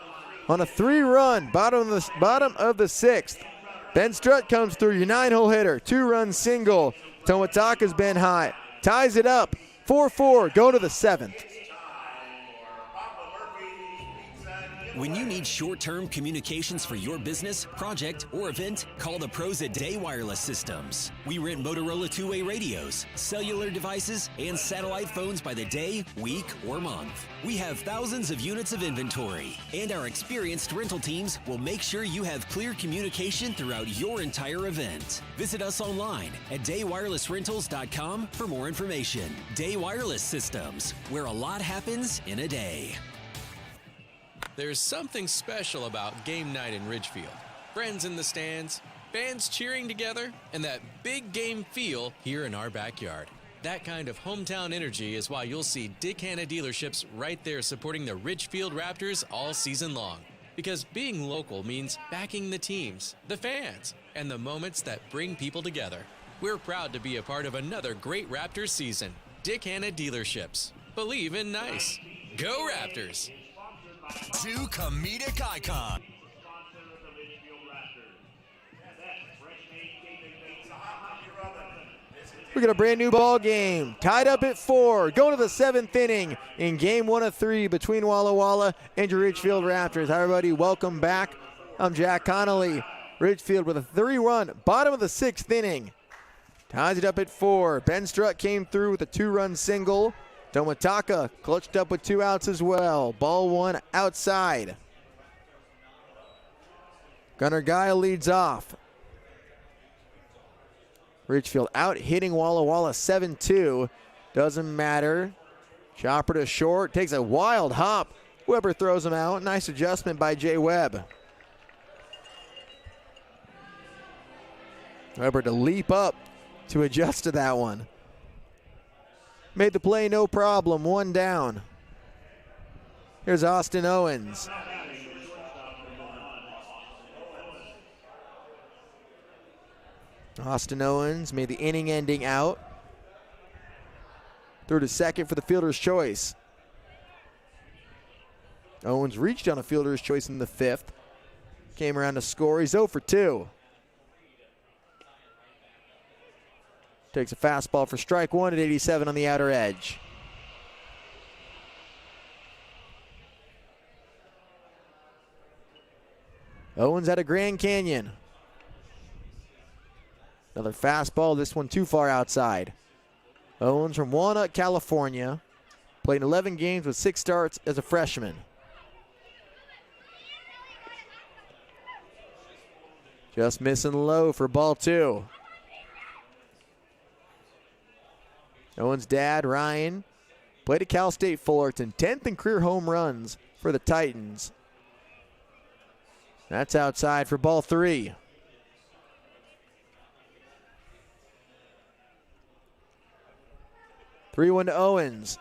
on a 3-run bottom of the 6th. Ben Strutt comes through, your 9-hole hitter, 2-run single. Tomitaka's been hot, ties it up, 4-4, go to the 7th. When you need short-term communications for your business, project, or event, call the pros at Day Wireless Systems. We rent Motorola two-way radios, cellular devices, and satellite phones by the day, week, or month. We have thousands of units of inventory, and our experienced rental teams will make sure you have clear communication throughout your entire event. Visit us online at daywirelessrentals.com for more information. Day Wireless Systems, where a lot happens in a day. There's something special about game night in Ridgefield. Friends in the stands, fans cheering together, and that big game feel here in our backyard. That kind of hometown energy is why you'll see Dick Hanna dealerships right there supporting the Ridgefield Raptors all season long. Because being local means backing the teams, the fans, and the moments that bring people together. We're proud to be a part of another great Raptors season. Dick Hanna dealerships. Believe in nice. Go Raptors! 2 comedic icons. We got a brand new ball game, tied up at 4, going to the 7th inning in game 1 of 3 between Walla Walla and your Ridgefield Raptors. Hi everybody, welcome back. I'm Jack Connolly. Ridgefield with a 3-run, bottom of the 6th inning. Ties it up at 4. Ben Strutt came through with a 2-run single. Tomitaka clutched up with 2 outs as well. Ball 1 outside. Gunnar Guile leads off. Ridgefield out hitting Walla Walla 7-2. Doesn't matter. Chopper to short. Takes a wild hop. Weber throws him out. Nice adjustment by Jay Webb. Weber to leap up to adjust to that one. Made the play no problem, 1 down. Here's Austin Owens. Austin Owens made the inning-ending out. Threw to second for the fielder's choice. Owens reached on a fielder's choice in the 5th. Came around to score. He's 0 for 2. Takes a fastball for strike 1 at 87 on the outer edge. Owens out of Grand Canyon. Another fastball, this one too far outside. Owens from Walnut, California. Played 11 games with 6 starts as a freshman. Just missing low for ball 2. Owens' dad, Ryan, played at Cal State Fullerton, 10th in career home runs for the Titans. That's outside for ball 3. 3-1 to Owens.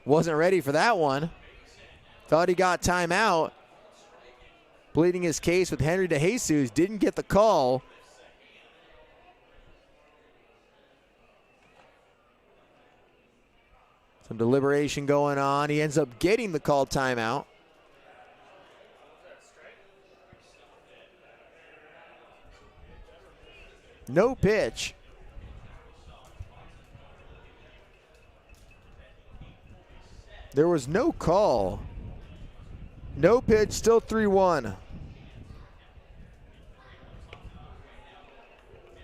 Wasn't ready for that one. Thought he got timeout. Pleading his case with Henry DeJesus. Didn't get the call. Some deliberation going on. He ends up getting the called timeout. No pitch. There was no call. No pitch, still 3-1.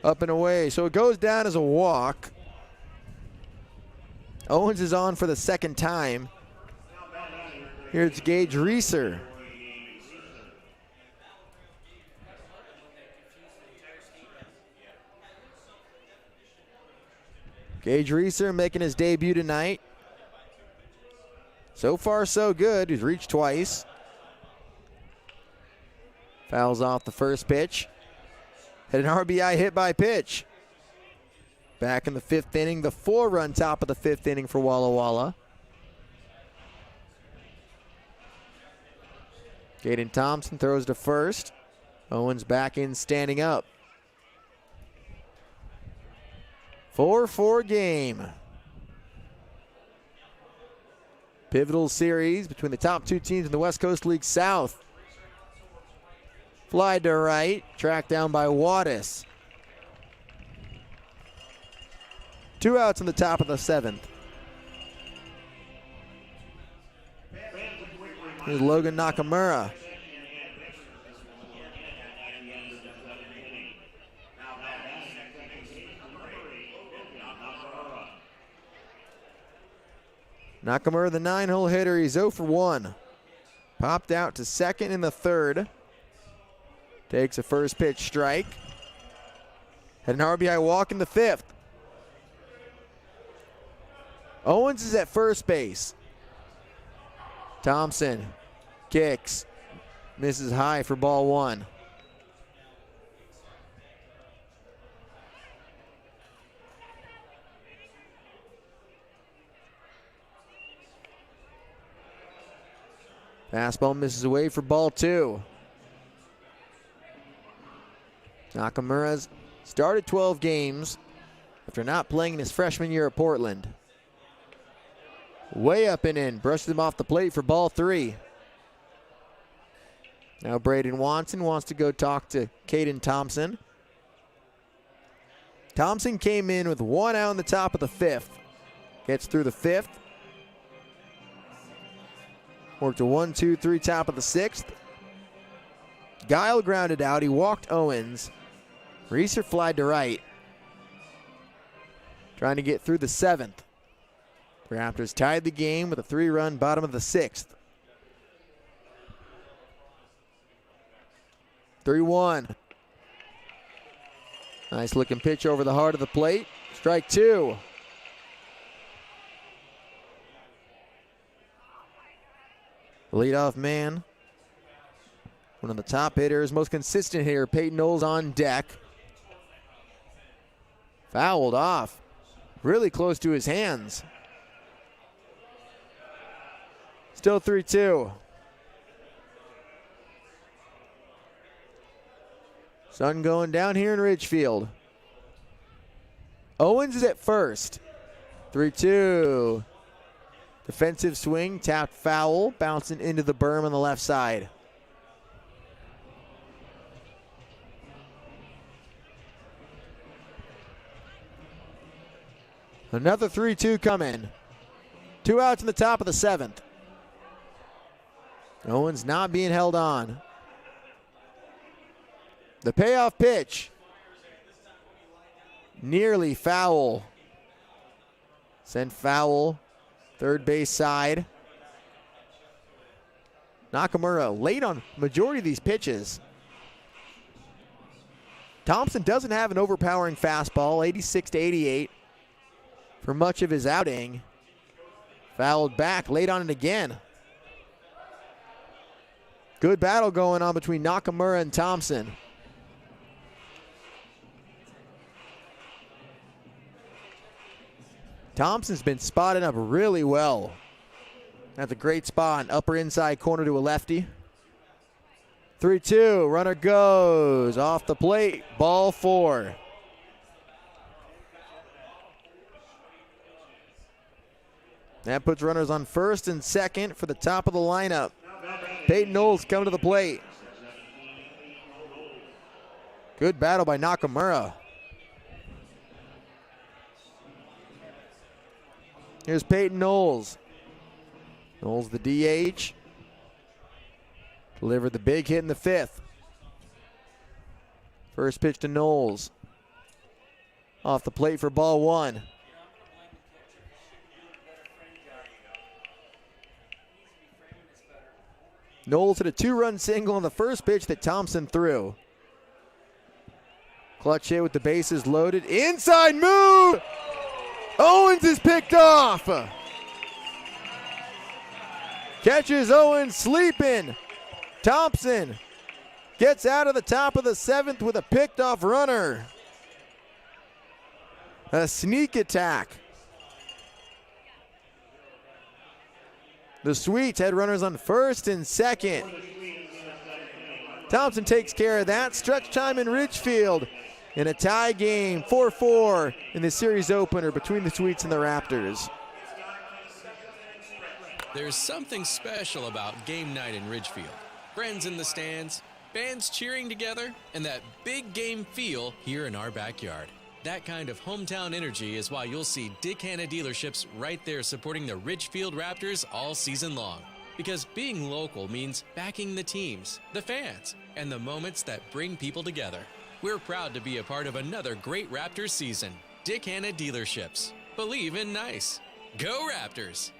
Up and away, so it goes down as a walk. Owens is on for the second time. Here's Gage Reeser. Gage Reeser making his debut tonight. So far, so good. He's reached twice. Fouls off the first pitch. Had an RBI hit by pitch. Back in the 5th inning, the 4-run top of the 5th inning for Walla Walla. Caden Thompson throws to first. Owens back in, standing up. 4-4 game. Pivotal series between the top two teams in the West Coast League South. Fly to right, tracked down by Wattis. 2 outs in the top of the 7th. Here's Logan Nakamura. Nakamura, the 9-hole hitter, he's 0 for 1. Popped out to second in the 3rd. Takes a first pitch strike. Had an RBI walk in the 5th. Owens is at first base. Thompson kicks. Misses high for ball 1. Fastball misses away for ball 2. Nakamura's started 12 games after not playing in his freshman year at Portland. Way up and in, brushes him off the plate for ball 3. Now Braden Watson wants to go talk to Caden Thompson. Thompson came in with 1 out in the top of the 5th. Gets through the 5th. Worked a 1-2-3 top of the 6th. Guile grounded out. He walked Owens. Reeser flied to right. Trying to get through the 7th. The Raptors tied the game with a 3-run bottom of the 6th. 3-1. Nice looking pitch over the heart of the plate. Strike 2. The leadoff man, one of the top hitters, most consistent hitter, Peyton Knowles on deck. Fouled off, really close to his hands. Still 3-2. Sun going down here in Ridgefield. Owens is at first. 3-2. Defensive swing, tapped foul, bouncing into the berm on the left side. Another 3-2 coming. 2 outs in the top of the 7th. Owens not being held on. The payoff pitch. Nearly foul. Sent foul. Third base side. Nakamura late on majority of these pitches. Thompson doesn't have an overpowering fastball, 86-88 for much of his outing. Fouled back, late on it again. Good battle going on between Nakamura and Thompson. Thompson's been spotted up really well. That's a great spot, upper inside corner to a lefty. 3-2, runner goes off the plate, ball 4. That puts runners on first and second for the top of the lineup. Peyton Knowles coming to the plate. Good battle by Nakamura. Here's Peyton Knowles. Knowles the DH. Delivered the big hit in the 5th. First pitch to Knowles. Off the plate for ball 1. Knowles hit a 2-run single on the first pitch that Thompson threw. Clutch hit with the bases loaded. Inside move! Owens is picked off. Catches Owens sleeping. Thompson gets out of the top of the 7th with a picked off runner. A sneak attack. The Sweets had runners on first and second. Thompson takes care of that. Stretch time in Ridgefield in a tie game, 4-4 in the series opener between the Sweets and the Raptors. There's something special about game night in Ridgefield. Friends in the stands, fans cheering together, and that big game feel here in our backyard. That kind of hometown energy is why you'll see Dick Hanna dealerships right there supporting the Ridgefield Raptors all season long. Because being local means backing the teams, the fans, and the moments that bring people together. We're proud to be a part of another great Raptors season. Dick Hanna dealerships. Believe in nice. Go Raptors!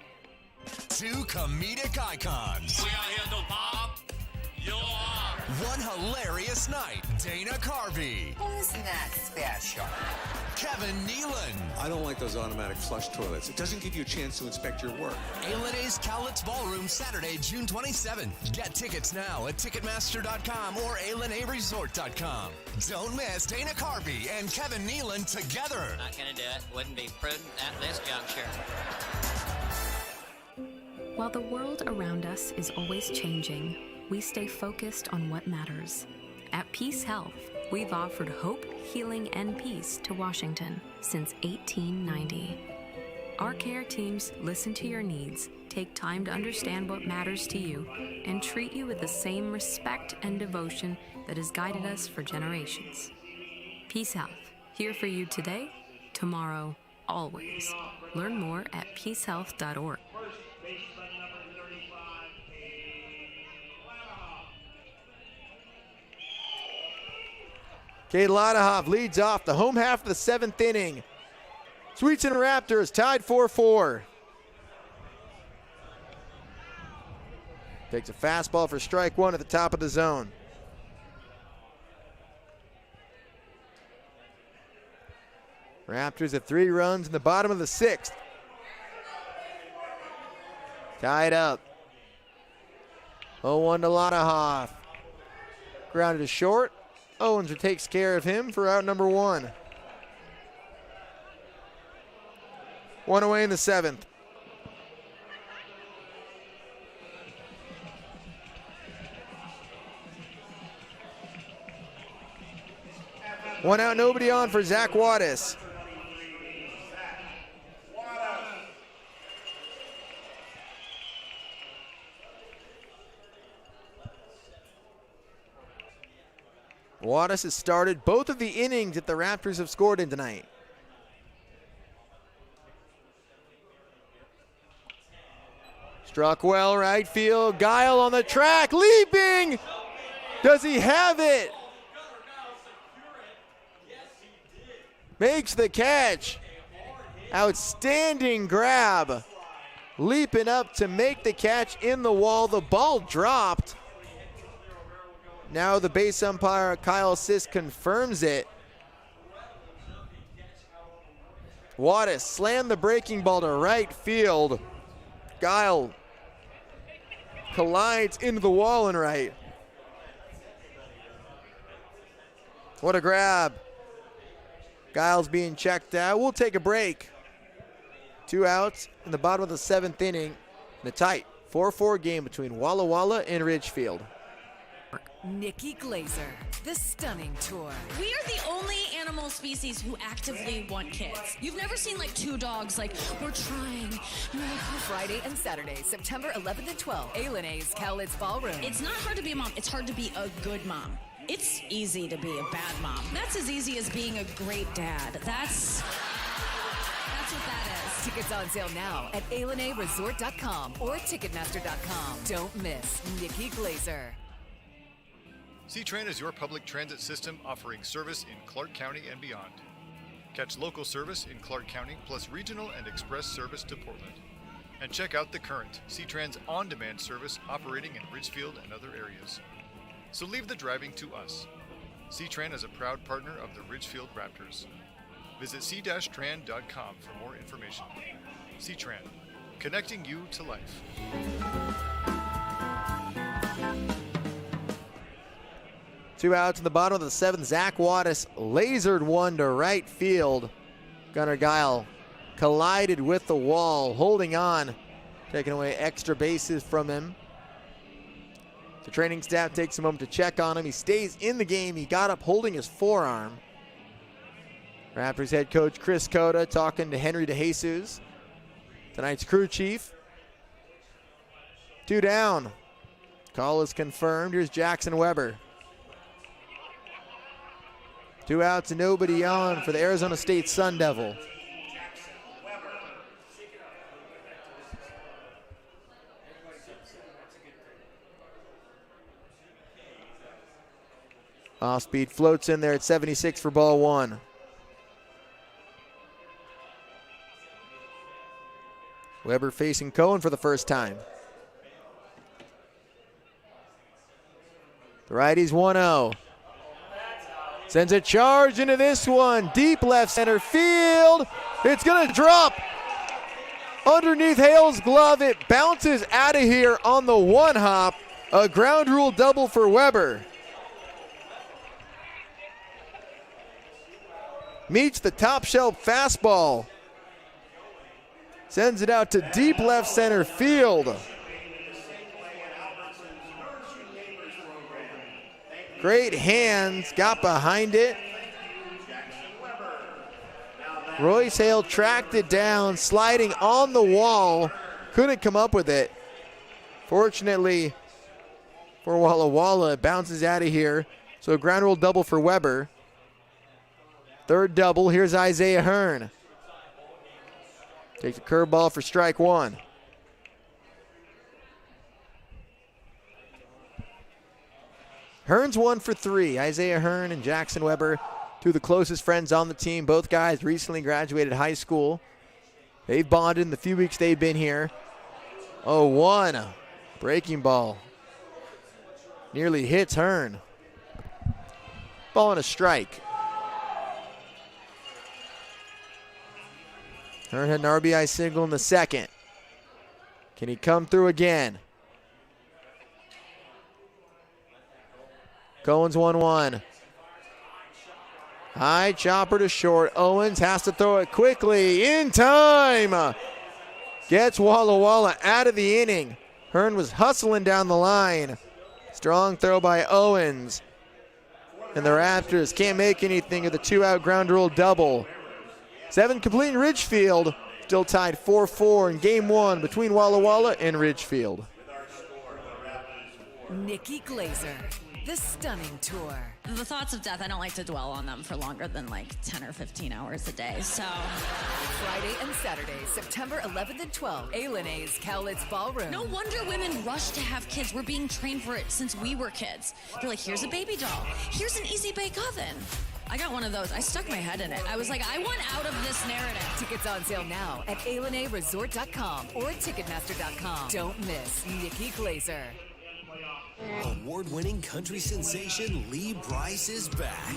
2 comedic icons. We are here to pop your One hilarious night. Dana Carvey. Who's that special? Kevin Nealon. I don't like those automatic flush toilets. It doesn't give you a chance to inspect your work. A&A's Cowlitz Ballroom, Saturday, June 27th. Get tickets now at Ticketmaster.com or ALNAResort.com. Don't miss Dana Carvey and Kevin Nealon together. Not gonna do it. Wouldn't be prudent at this juncture. While the world around us is always changing, we stay focused on what matters. At Peace Health, we've offered hope, healing, and peace to Washington since 1890. Our care teams listen to your needs, take time to understand what matters to you, and treat you with the same respect and devotion that has guided us for generations. Peace Health, here for you today, tomorrow, always. Learn more at peacehealth.org. Cade Ladahoff leads off the home half of the 7th inning. Sweets and Raptors tied 4-4. Takes a fastball for strike 1 at the top of the zone. Raptors at 3 runs in the bottom of the 6th. Tied up. 0-1 to Ladahoff. Grounded to short. Owens takes care of him for out number 1. 1 away in the 7th. One out, nobody on for Zach Wattis. Wattis has started both of the innings that the Raptors have scored in tonight. Struck well, right field. Guile on the track, leaping. Does he have it? Makes the catch. Outstanding grab. Leaping up to make the catch in the wall. The ball dropped. Now the base umpire, Kyle Sisk, confirms it. Wattis slammed the breaking ball to right field. Guile collides into the wall and right. What a grab. Giles being checked out. We'll take a break. 2 outs in the bottom of the 7th inning. The tight 4-4 game between Walla Walla and Ridgefield. Nikki Glazer, the stunning tour. We are the only animal species who actively want kids. You've never seen like 2 dogs like, we're trying. Friday and Saturday, September 11th and 12th, A&A's Cowlitz Ballroom. It's not hard to be a mom. It's hard to be a good mom. It's easy to be a bad mom. That's as easy as being a great dad. That's what that is. Tickets on sale now at ALNAResort.com or Ticketmaster.com. Don't miss Nikki Glazer. C-Tran is your public transit system offering service in Clark County and beyond. Catch local service in Clark County plus regional and express service to Portland. And check out The Current, C-Tran's on-demand service operating in Ridgefield and other areas. So leave the driving to us. C-Tran is a proud partner of the Ridgefield Raptors. Visit c-tran.com for more information. C-Tran, connecting you to life. Two outs in the bottom of the 7th. Zach Wattis lasered one to right field. Gunnar Guile collided with the wall, holding on, taking away extra bases from him. The training staff takes a moment to check on him. He stays in the game. He got up holding his forearm. Raptors head coach Chris Cota talking to Henry DeJesus, tonight's crew chief. 2 down. Call is confirmed. Here's Jackson Weber. 2 outs and nobody on for the Arizona State Sun Devil. Off-speed floats in there at 76 for ball 1. Weber facing Cohen for the first time. The righty's 1-0. Sends a charge into this one. Deep left center field. It's going to drop underneath Hale's glove. It bounces out of here on the 1-hop. A ground rule double for Weber. Meets the top shelf fastball. Sends it out to deep left center field. Great hands, got behind it. Royce Hale tracked it down, sliding on the wall. Couldn't come up with it. Fortunately for Walla Walla, it bounces out of here. So a ground rule double for Weber. Third double, here's Isaiah Hearn. Takes a curveball for strike 1. Hearn's 1 for 3. Isaiah Hearn and Jackson Weber, 2 of the closest friends on the team. Both guys recently graduated high school. They've bonded in the few weeks they've been here. 0-1. Breaking ball. Nearly hits Hearn. Ball and a strike. Hearn had an RBI single in the 2nd. Can he come through again? Cohen's 1-1. High chopper to short. Owens has to throw it quickly. In time. Gets Walla Walla out of the inning. Hearn was hustling down the line. Strong throw by Owens. And the Raptors can't make anything of the 2-out ground rule double. 7 complete in Ridgefield. Still tied 4-4 in game 1 between Walla Walla and Ridgefield. Nikki Glazer, the stunning tour. The thoughts of death, I don't like to dwell on them for longer than like 10 or 15 hours a day, so. Friday and Saturday, September 11th and 12th, A&A's Cowlitz Ballroom. No wonder women rush to have kids. We're being trained for it since we were kids. They're like, here's a baby doll. Here's an easy bake oven. I got one of those. I stuck my head in it. I was like, I want out of this narrative. Tickets on sale now at ALNAResort.com or Ticketmaster.com. Don't miss Nikki Glazer. Award-winning country sensation Lee Brice is back.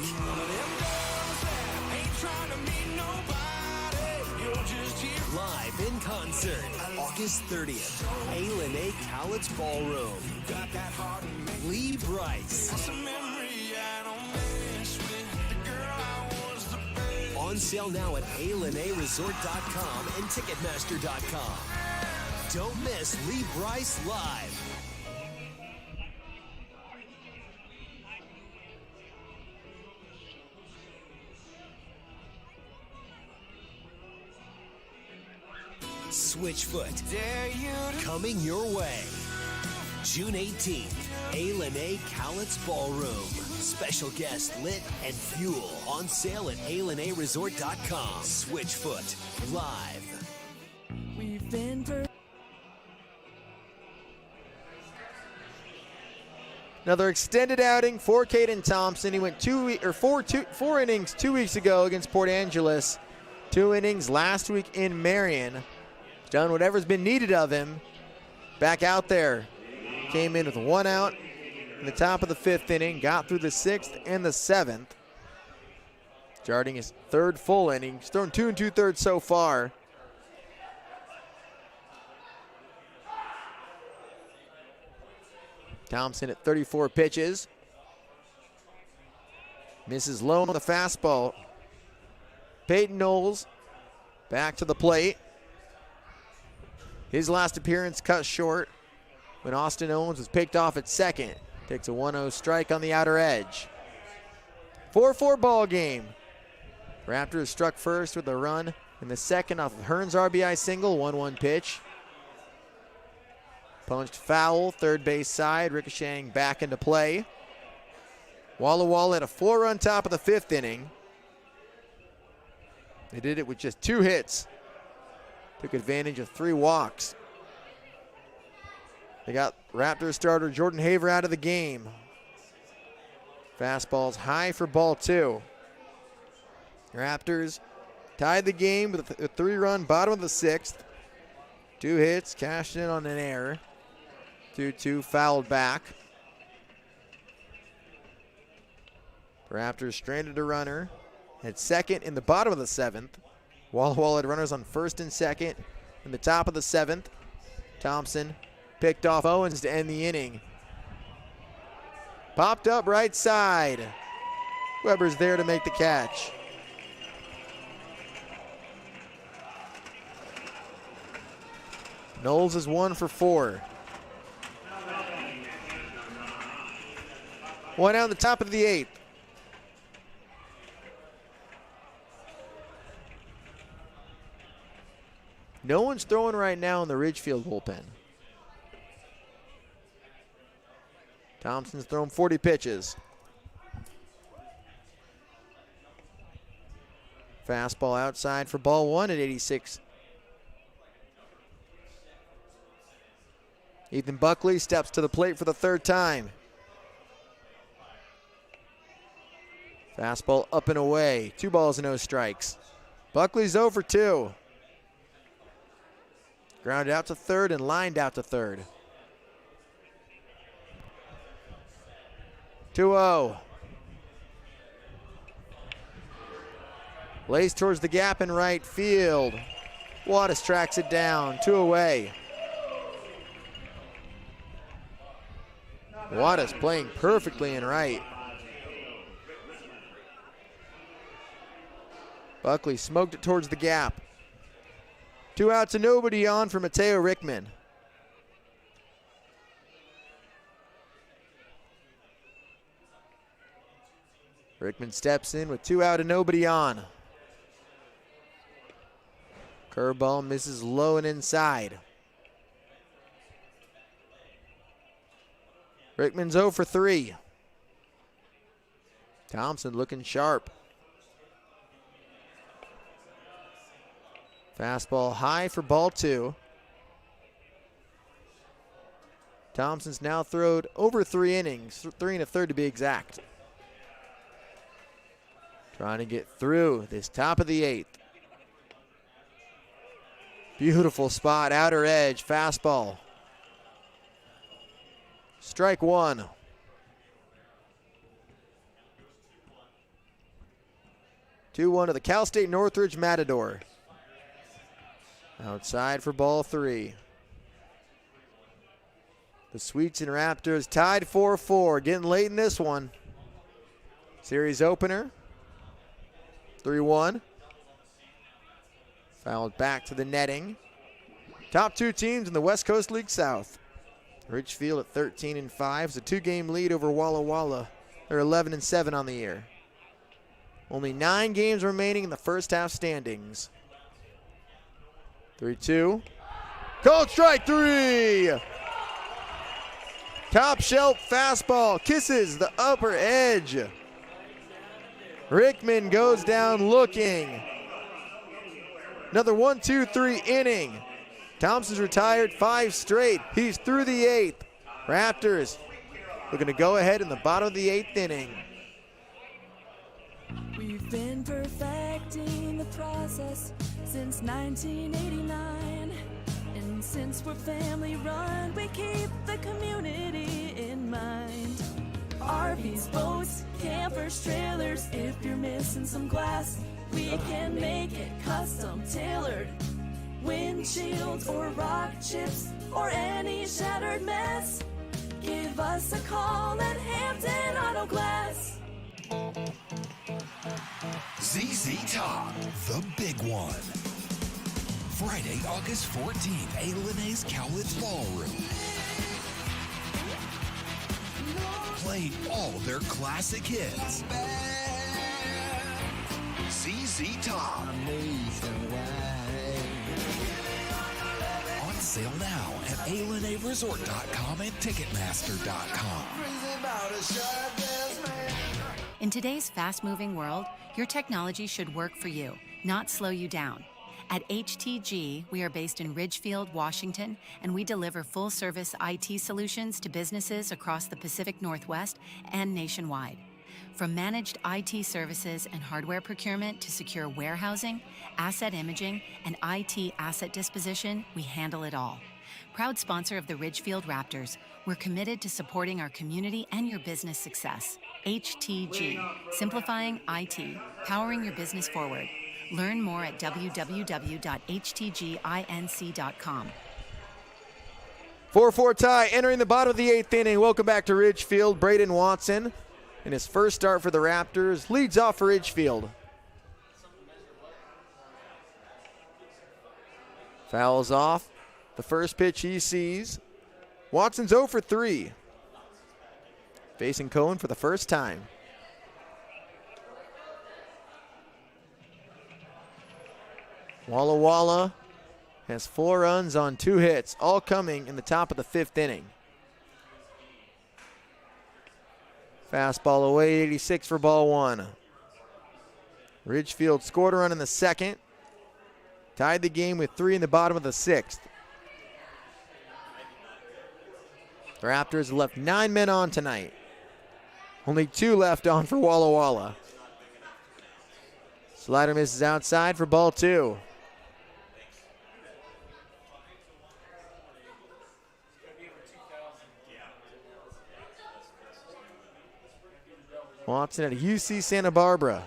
Live in concert, August 30th, A. Cowlitz Ballroom. Lee Brice. On On sale now at ALNAResort.com and Ticketmaster.com. Don't miss Lee Bryce Live. Switchfoot. Coming your way. June 18th, A. Cowlitz Ballroom. Special guest lit and fuel on sale at ALNAResort.com. Switchfoot live. We've been for Another extended outing for Caden Thompson. He went four innings 2 weeks ago against Port Angeles. 2 innings last week in Marion. Done whatever's been needed of him. Back out there. Came in with 1 out in the top of the 5th inning. Got through the 6th and the 7th. Starting his 3rd full inning. He's thrown 2 2/3 so far. Thompson at 34 pitches. Misses low on the fastball. Peyton Knowles back to the plate. His last appearance cut short when Austin Owens was picked off at second. Takes a 1-0 strike on the outer edge. 4-4 ball game. Raptors struck first with a run in the second off of Hearn's RBI single, 1-1 pitch. Punched foul, third base side, ricocheting back into play. Walla had a 4-run top of the 5th inning. They did it with just 2 hits. Took advantage of 3 walks. They got Raptors starter Jordan Haver out of the game. Fastball's high for ball 2. Raptors tied the game with a 3-run bottom of the 6th. 2 hits, cashed in on an error. 2-2 fouled back. Raptors stranded a runner at second in the bottom of the 7th. Walla had runners on first and second in the top of the 7th. Thompson picked off Owens to end the inning. Popped up right side. Weber's there to make the catch. Knowles is 1 for 4. 1 out the top of the 8th. No one's throwing right now in the Ridgefield bullpen. Thompson's thrown 40 pitches. Fastball outside for ball 1 at 86. Ethan Buckley steps to the plate for the 3rd time. Fastball up and away. 2 balls and no strikes. Buckley's 0 for 2. Grounded out to 3rd and lined out to 3rd. 2-0. Lays towards the gap in right field. Wattis tracks it down. 2 away. Wattis playing perfectly in right. Buckley smoked it towards the gap. 2 outs and nobody on for Mateo Rickman. Rickman steps in with 2 out and nobody on. Curveball misses low and inside. Rickman's 0 for 3. Thompson looking sharp. Fastball high for ball 2. Thompson's now thrown over 3 innings, 3 1/3 to be exact. Trying to get through this top of the 8th. Beautiful spot, outer edge, fastball. Strike 1. (2-1) to the Cal State Northridge Matador. Outside for ball 3. The Sweets and Raptors tied 4-4. Getting late in this one. Series opener. 3-1. Fouled back to the netting. Top two teams in the West Coast League South. Ridgefield at 13-5 is a 2-game lead over Walla Walla. They're 11-7 on the year. Only 9 games remaining in the first half standings. 3-2. Called strike 3. Top shelf fastball kisses the upper edge. Rickman goes down looking. Another 1-2-3 inning. Thompson's retired 5 straight. He's through the 8th. Raptors looking to go ahead in the bottom of the 8th inning. We've been perfecting the process since 1989. And since we're family run, we keep the community in mind. RVs, boats, campers, trailers. If you're missing some glass, we can make it custom tailored. Windshields or rock chips or any shattered mess. Give us a call at Hampton Auto Glass. ZZ Top, the big one. Friday, August 14th, A.L.N.A.'s Cowlitz Ballroom. Playing all their classic hits. ZZ Top. On sale now at ALNAResort.com and Ticketmaster.com. In today's fast-moving world, your technology should work for you, not slow you down. At HTG, we are based in Ridgefield, Washington, and we deliver full-service IT solutions to businesses across the Pacific Northwest and nationwide. From managed IT services and hardware procurement to secure warehousing, asset imaging, and IT asset disposition, we handle it all. Proud sponsor of the Ridgefield Raptors, we're committed to supporting our community and your business success. HTG, simplifying IT, powering your business forward. Learn more at www.htginc.com. 4-4 tie entering the bottom of the 8th inning. Welcome back to Ridgefield. Braden Watson, in his first start for the Raptors, leads off for Ridgefield. Fouls off. The first pitch he sees. Watson's 0 for 3. Facing Cohen for the first time. Walla Walla has 4 runs on 2 hits, all coming in the top of the 5th inning. Fastball away, 86 for ball 1. Ridgefield scored a run in the 2nd. Tied the game with 3 in the bottom of the 6th. The Raptors left 9 men on tonight. Only 2 left on for Walla Walla. Slider misses outside for ball 2. Watson at UC Santa Barbara.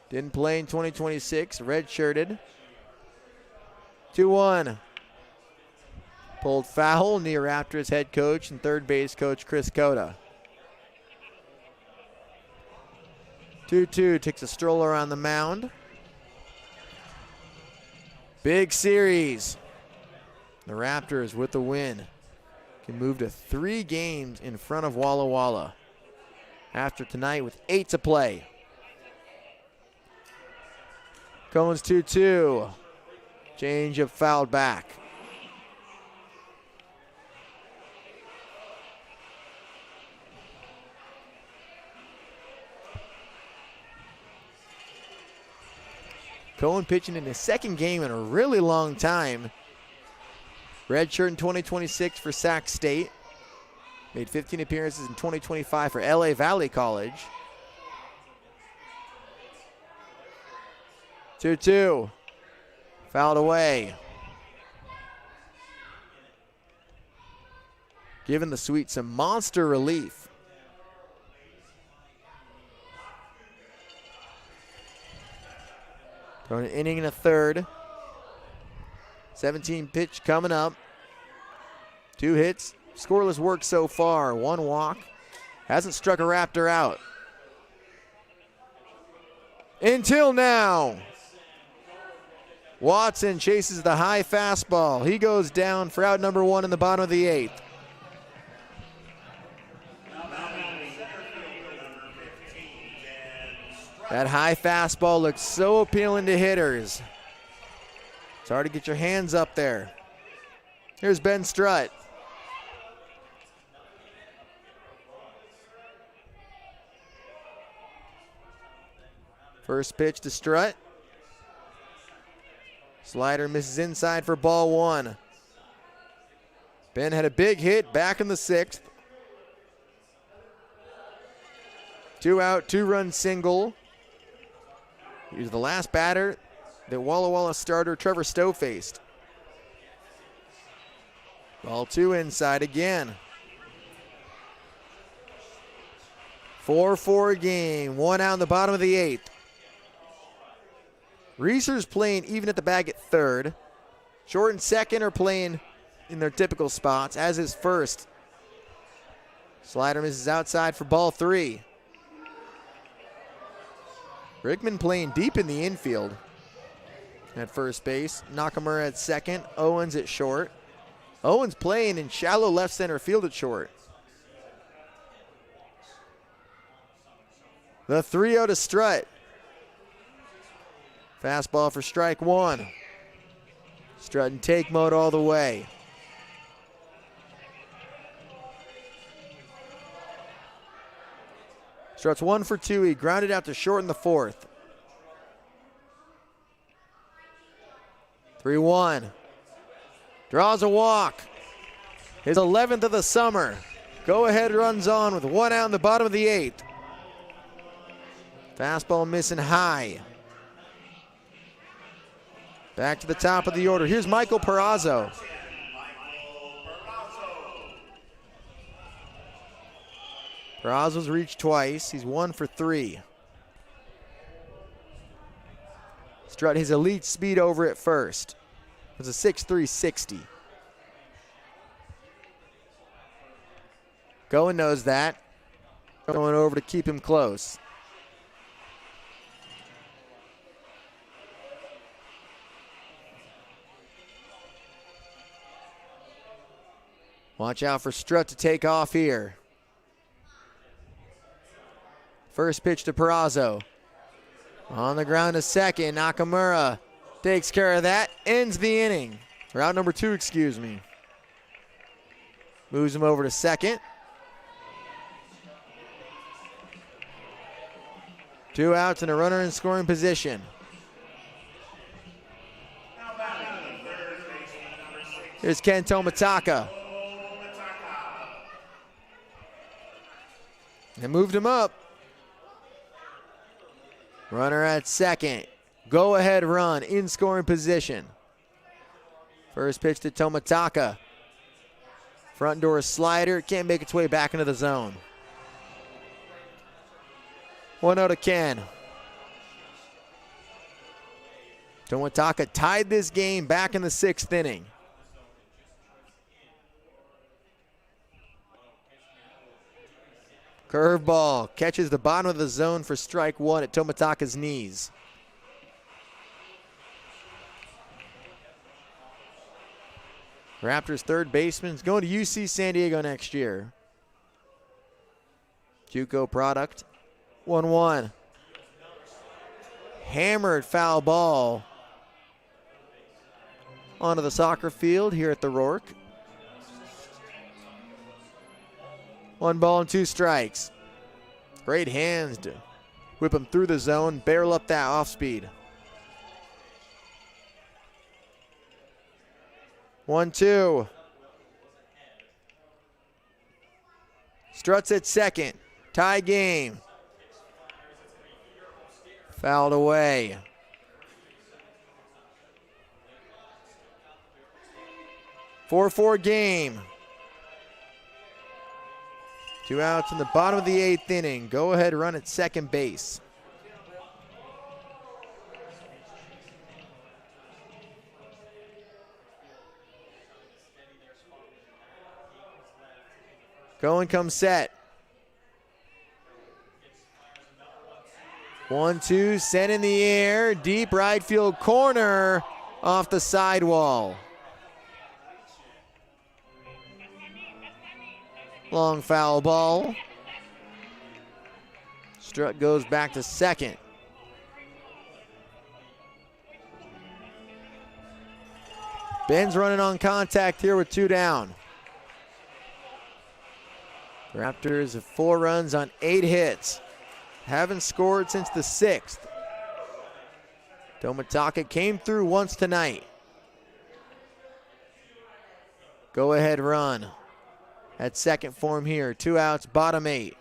Didn't play in 2026, redshirted. 2-1. Pulled foul near Raptors head coach and third base coach Chris Cota. 2-2 takes a stroll around the mound. Big series. The Raptors with the win can move to 3 games in front of Walla Walla after tonight with 8 to play. Cohen's 2-2. Change of fouled back. Cohen pitching in his 2nd game in a really long time. Redshirt in 2026 for Sac State. Made 15 appearances in 2025 for LA Valley College. 2-2. Fouled away. Giving the Sweet some monster relief. Throwing an inning and a third. 17 pitch coming up. 2 hits, scoreless work so far. 1 walk. Hasn't struck a Raptor out. until now. Watson chases the high fastball. He goes down for out number 1 in the bottom of the 8th. That high fastball looks so appealing to hitters. It's hard to get your hands up there. Here's Ben Strutt. First pitch to Strutt. Slider misses inside for ball 1. Ben had a big hit back in the 6th. 2 out, 2-run single. He was the last batter that Walla Walla starter Trevor Stowe faced. Ball 2 inside again. 4-4 game. 1 out in the bottom of the 8th. Reeser's playing even at the bag at 3rd. Short and 2nd are playing in their typical spots, as is 1st. Slider misses outside for ball 3. Rickman playing deep in the infield at first base. Nakamura at 2nd. Owens at short. Owens playing in shallow left center field at short. The 3-0 to Strutt. Fastball for strike 1. Strutt in take mode all the way. Strutt's 1 for 2. He grounded out to short in the 4th. 3-1. Draws a walk. His 11th of the summer. Go ahead runs on with 1 out in the bottom of the 8th. Fastball missing high. Back to the top of the order. Here's Michael Perazzo. Perazzo's reached twice. He's 1 for 3. Strutt his elite speed over at first. It was a 6.3 60. Goen knows that. Going over to keep him close. Watch out for Strutt to take off here. First pitch to Perazzo. On the ground to 2nd. Nakamura takes care of that. Ends the inning. Or out number 2, excuse me. Moves him over to 2nd. 2 outs and a runner in scoring position. Here's Ken Tomataka. They moved him up. Runner at 2nd. Go ahead run in scoring position. First pitch to Tomataka. Front door slider. Can't make its way back into the zone. 1-0 to Ken. Tomataka tied this game back in the 6th inning. Curveball catches the bottom of the zone for strike 1 at Tomataka's knees. Raptors third baseman is going to UC San Diego next year. JUCO product. 1-1. Hammered foul ball onto the soccer field here at the Rourke. 1 ball and 2 strikes. Great hands to whip him through the zone, barrel up that off speed. 1-2. Strutt's at 2nd. Tie game. Fouled away. Four game. 2 outs in the bottom of the 8th inning. Go ahead run at 2nd base. Going comes set. 1-2, sent in the air, deep right field corner off the sidewall. Long foul ball. Strutt goes back to second. Ben's running on contact here with 2 down. Raptors have 4 runs on 8 hits. Haven't scored since the 6th. Tomitaka came through once tonight. Go ahead run at second for him here. 2 outs, bottom 8.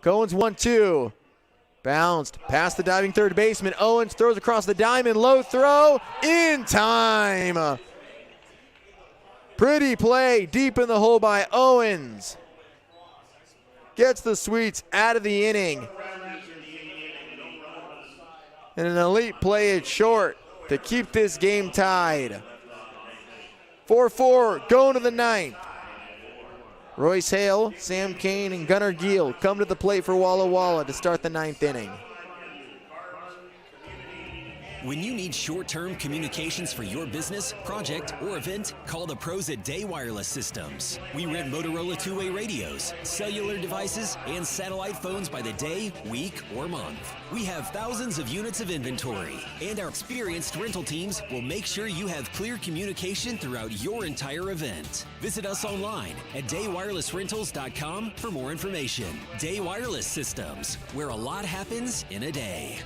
Cohen's 1-2. Bounced past the diving third baseman. Owens throws across the diamond. Low throw in time. Pretty play deep in the hole by Owens. Gets the Sweets out of the inning. And an elite play at short to keep this game tied. 4-4 going to the 9th. Royce Hale, Sam Kane, and Gunnar Giel come to the plate for Walla Walla to start the 9th inning. When you need short-term communications for your business, project, or event, call the pros at Day Wireless Systems. We rent Motorola two-way radios, cellular devices, and satellite phones by the day, week, or month. We have thousands of units of inventory, and our experienced rental teams will make sure you have clear communication throughout your entire event. Visit us online at daywirelessrentals.com for more information. Day Wireless Systems, where a lot happens in a day.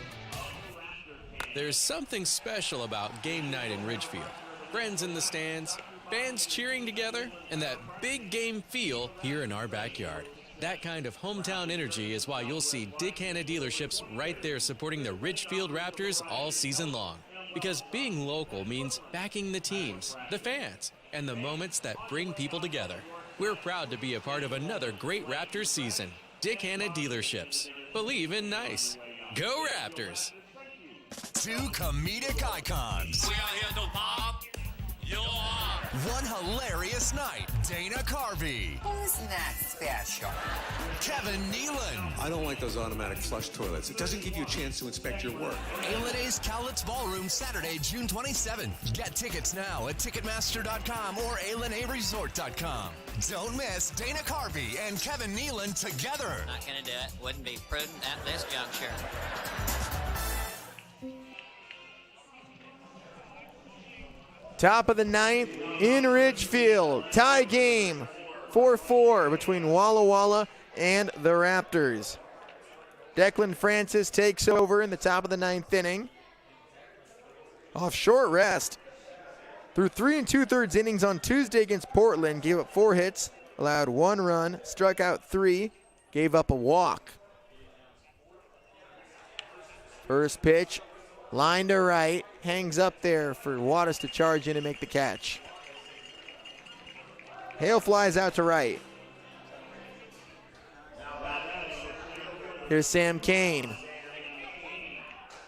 There's something special about game night in Ridgefield. Friends in the stands, fans cheering together, and that big game feel here in our backyard. That kind of hometown energy is why you'll see Dick Hanna dealerships right there supporting the Ridgefield Raptors all season long. Because being local means backing the teams, the fans, and the moments that bring people together. We're proud to be a part of another great Raptors season. Dick Hanna dealerships. Believe in nice. Go Raptors! 2 comedic icons. We are here to pop you up. One hilarious night. Dana Carvey. Who's that special? Kevin Nealon. I don't like those automatic flush toilets. It doesn't give you a chance to inspect your work. A&A's Cowlitz Ballroom, Saturday, June 27th. Get tickets now at Ticketmaster.com or ALNAResort.com. Don't miss Dana Carvey and Kevin Nealon together. Not gonna do it. Wouldn't be prudent at this juncture. Top of the 9th in Ridgefield. Tie game, 4-4 between Walla Walla and the Raptors. Declan Francis takes over in the top of the 9th inning. Off short rest. Through 3 2/3 innings on Tuesday against Portland, gave up 4 hits, allowed 1 run, struck out 3, gave up a walk. First pitch, line to right, hangs up there for Wattis to charge in and make the catch. Hale flies out to right. Here's Sam Kane.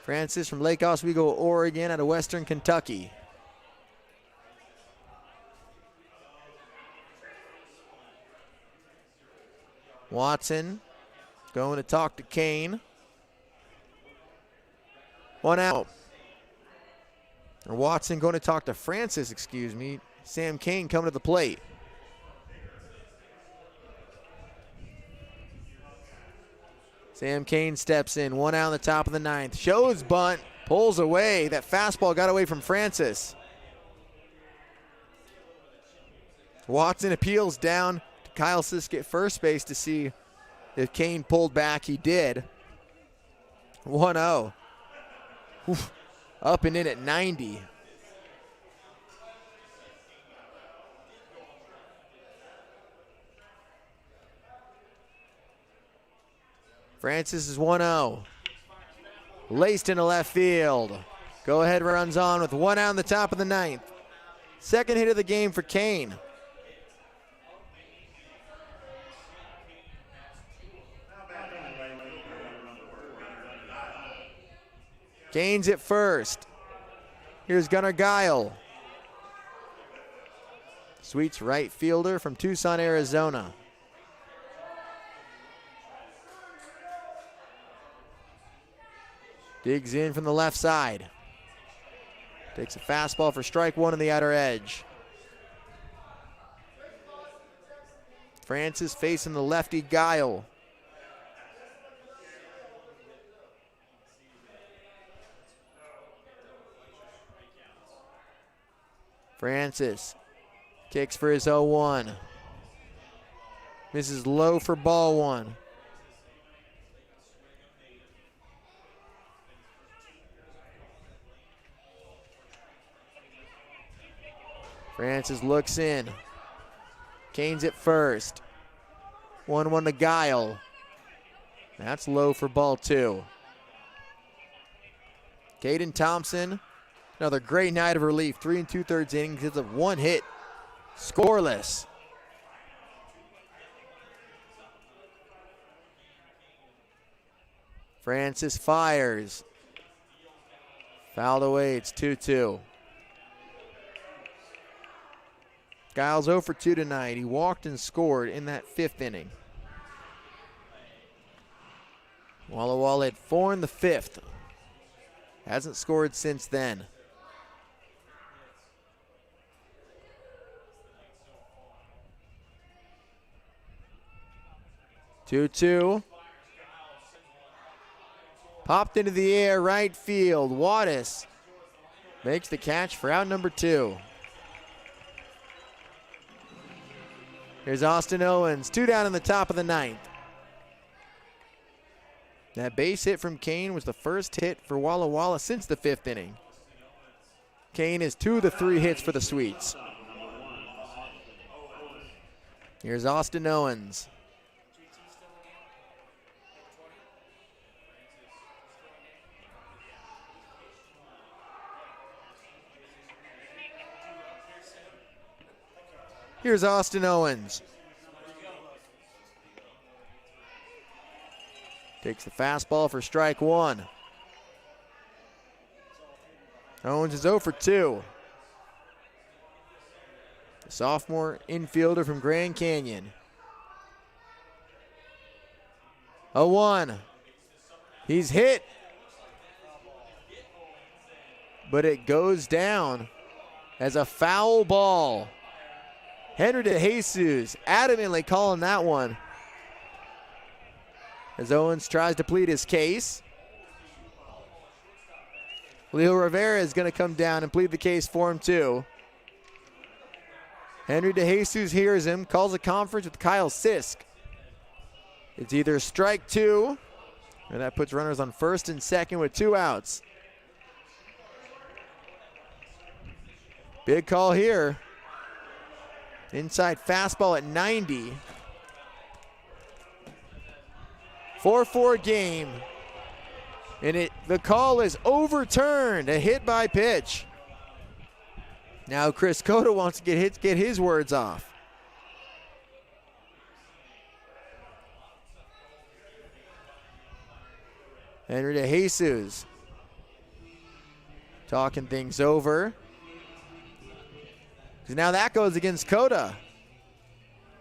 Francis from Lake Oswego, Oregon, out of Western Kentucky. Watson going to talk to Kane. 1 out. Or Watson going to talk to Francis, excuse me. Sam Kane coming to the plate. Sam Kane steps in. 1 out on the top of the 9th. Shows bunt. Pulls away. That fastball got away from Francis. Watson appeals down to Kyle Sisk at first base to see if Kane pulled back. He did. 1-0. Oof. Up and in at 90. Francis is 1-0. Laced into left field. Go ahead runs on with 1 out on the top of the 9th. Second hit of the game for Kane. Kane's at first. Here's Gunnar Giel. Sweets right fielder from Tucson, Arizona. Digs in from the left side. Takes a fastball for strike one on the outer edge. Francis facing the lefty Guile. Francis kicks for his 0-1. Misses low for ball one. Francis looks in. Kane's at first. 1-1 to Guile. That's low for ball two. Caden Thompson, another great night of relief. 3 2/3 innings, gives up one hit. Scoreless. Francis fires. Fouled away, it's 2-2. Giles 0 for 2 tonight. He walked and scored in that 5th inning. Walla Walla had 4 in the 5th. Hasn't scored since then. Two-two. Popped into the air, right field. Wattis makes the catch for out number 2. Here's Austin Owens, 2 down in the top of the 9th. That base hit from Kane was the first hit for Walla Walla since the 5th inning. Kane is 2 of the 3 hits for the Sweets. Here's Austin Owens. Here's Austin Owens. Takes the fastball for strike one. Owens is 0 for 2. The sophomore infielder from Grand Canyon. 0-1. He's hit. But it goes down as a foul ball. Henry DeJesus adamantly calling that one. As Owens tries to plead his case. Leo Rivera is going to come down and plead the case for him too. Henry DeJesus hears him, calls a conference with Kyle Sisk. It's either strike 2, and that puts runners on first and second with 2 outs. Big call here. Inside fastball at 90. 4-4 game. And the call is overturned. A hit by pitch. Now Chris Cota wants to get his words off. Henry DeJesus talking things over. Now that goes against Cota.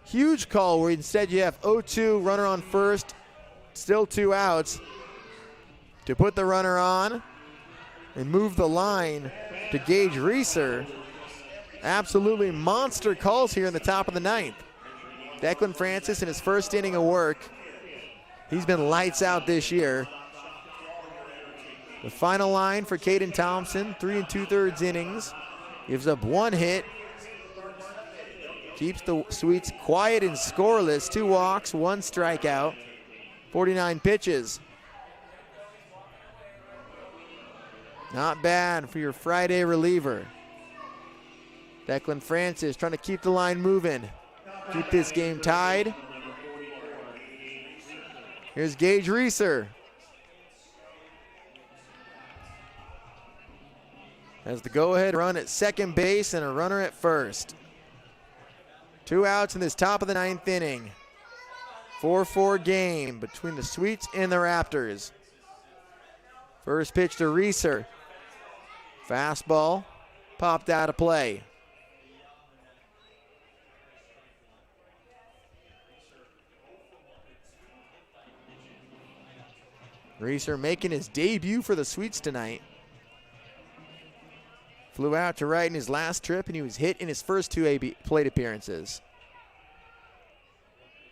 Huge call where instead you have 0-2, runner on first, still 2 outs. To put the runner on and move the line to Gage Reeser. Absolutely monster calls here in the top of the 9th. Declan Francis in his first inning of work. He's been lights out this year. The final line for Caden Thompson, 3 2/3 innings. Gives up 1 hit. Keeps the Sweets quiet and scoreless. 2 walks, 1 strikeout, 49 pitches. Not bad for your Friday reliever. Declan Francis trying to keep the line moving. Keep this game tied. Here's Gage Reeser. Has the go-ahead run at second base and a runner at first. 2 outs in this top of the 9th inning. 4-4 game between the Sweets and the Raptors. First pitch to Reeser. Fastball popped out of play. Reeser making his debut for the Sweets tonight. Flew out to right in his last trip, and he was hit in his first 2 plate appearances.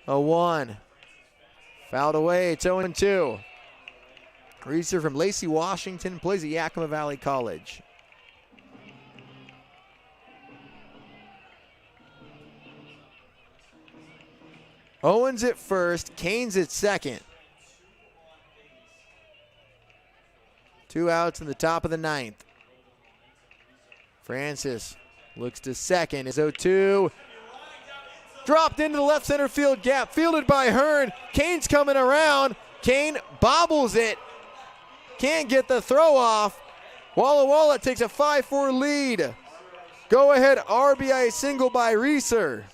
0-1. Fouled away. It's 0-2. Reeser from Lacey, Washington, plays at Yakima Valley College. Owens at first, Canes at second. 2 outs in the top of the 9th. Francis looks to second. Is 0-2. Dropped into the left center field gap. Fielded by Hearn. Kane's coming around. Kane bobbles it. Can't get the throw off. Walla Walla takes a 5-4 lead. Go ahead RBI single by Reeser.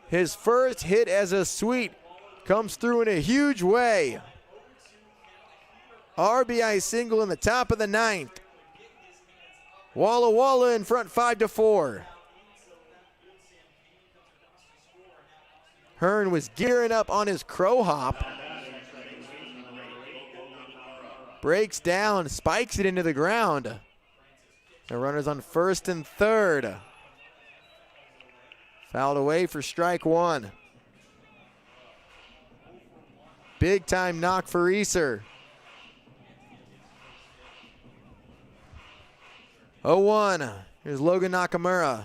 His first hit as a Sweet comes through in a huge way. RBI single in the top of the 9th. Walla Walla in front 5-4. Hearn was gearing up on his crow hop. Breaks down, spikes it into the ground. The runner's on first and third. Fouled away for strike 1. Big time knock for Reeser. 0-1. Here's Logan Nakamura,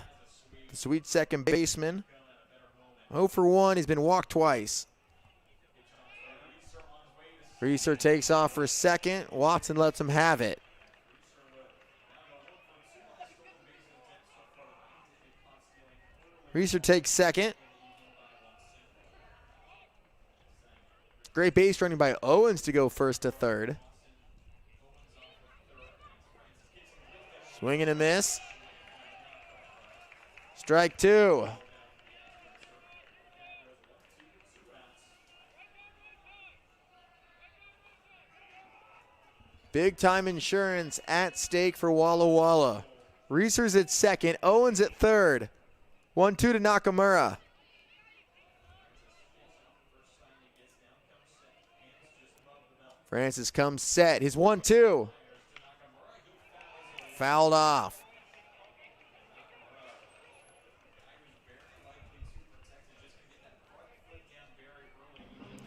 the Sweet second baseman. 0 for 1. He's been walked twice. Reeser takes off for second. Watson lets him have it. Reeser takes second. Great base running by Owens to go first to third. Swing and a miss. Strike 2. Big time insurance at stake for Walla Walla. Reeser's at second. Owens at third. 1-2 to Nakamura. Francis comes set. His 1-2. Fouled off.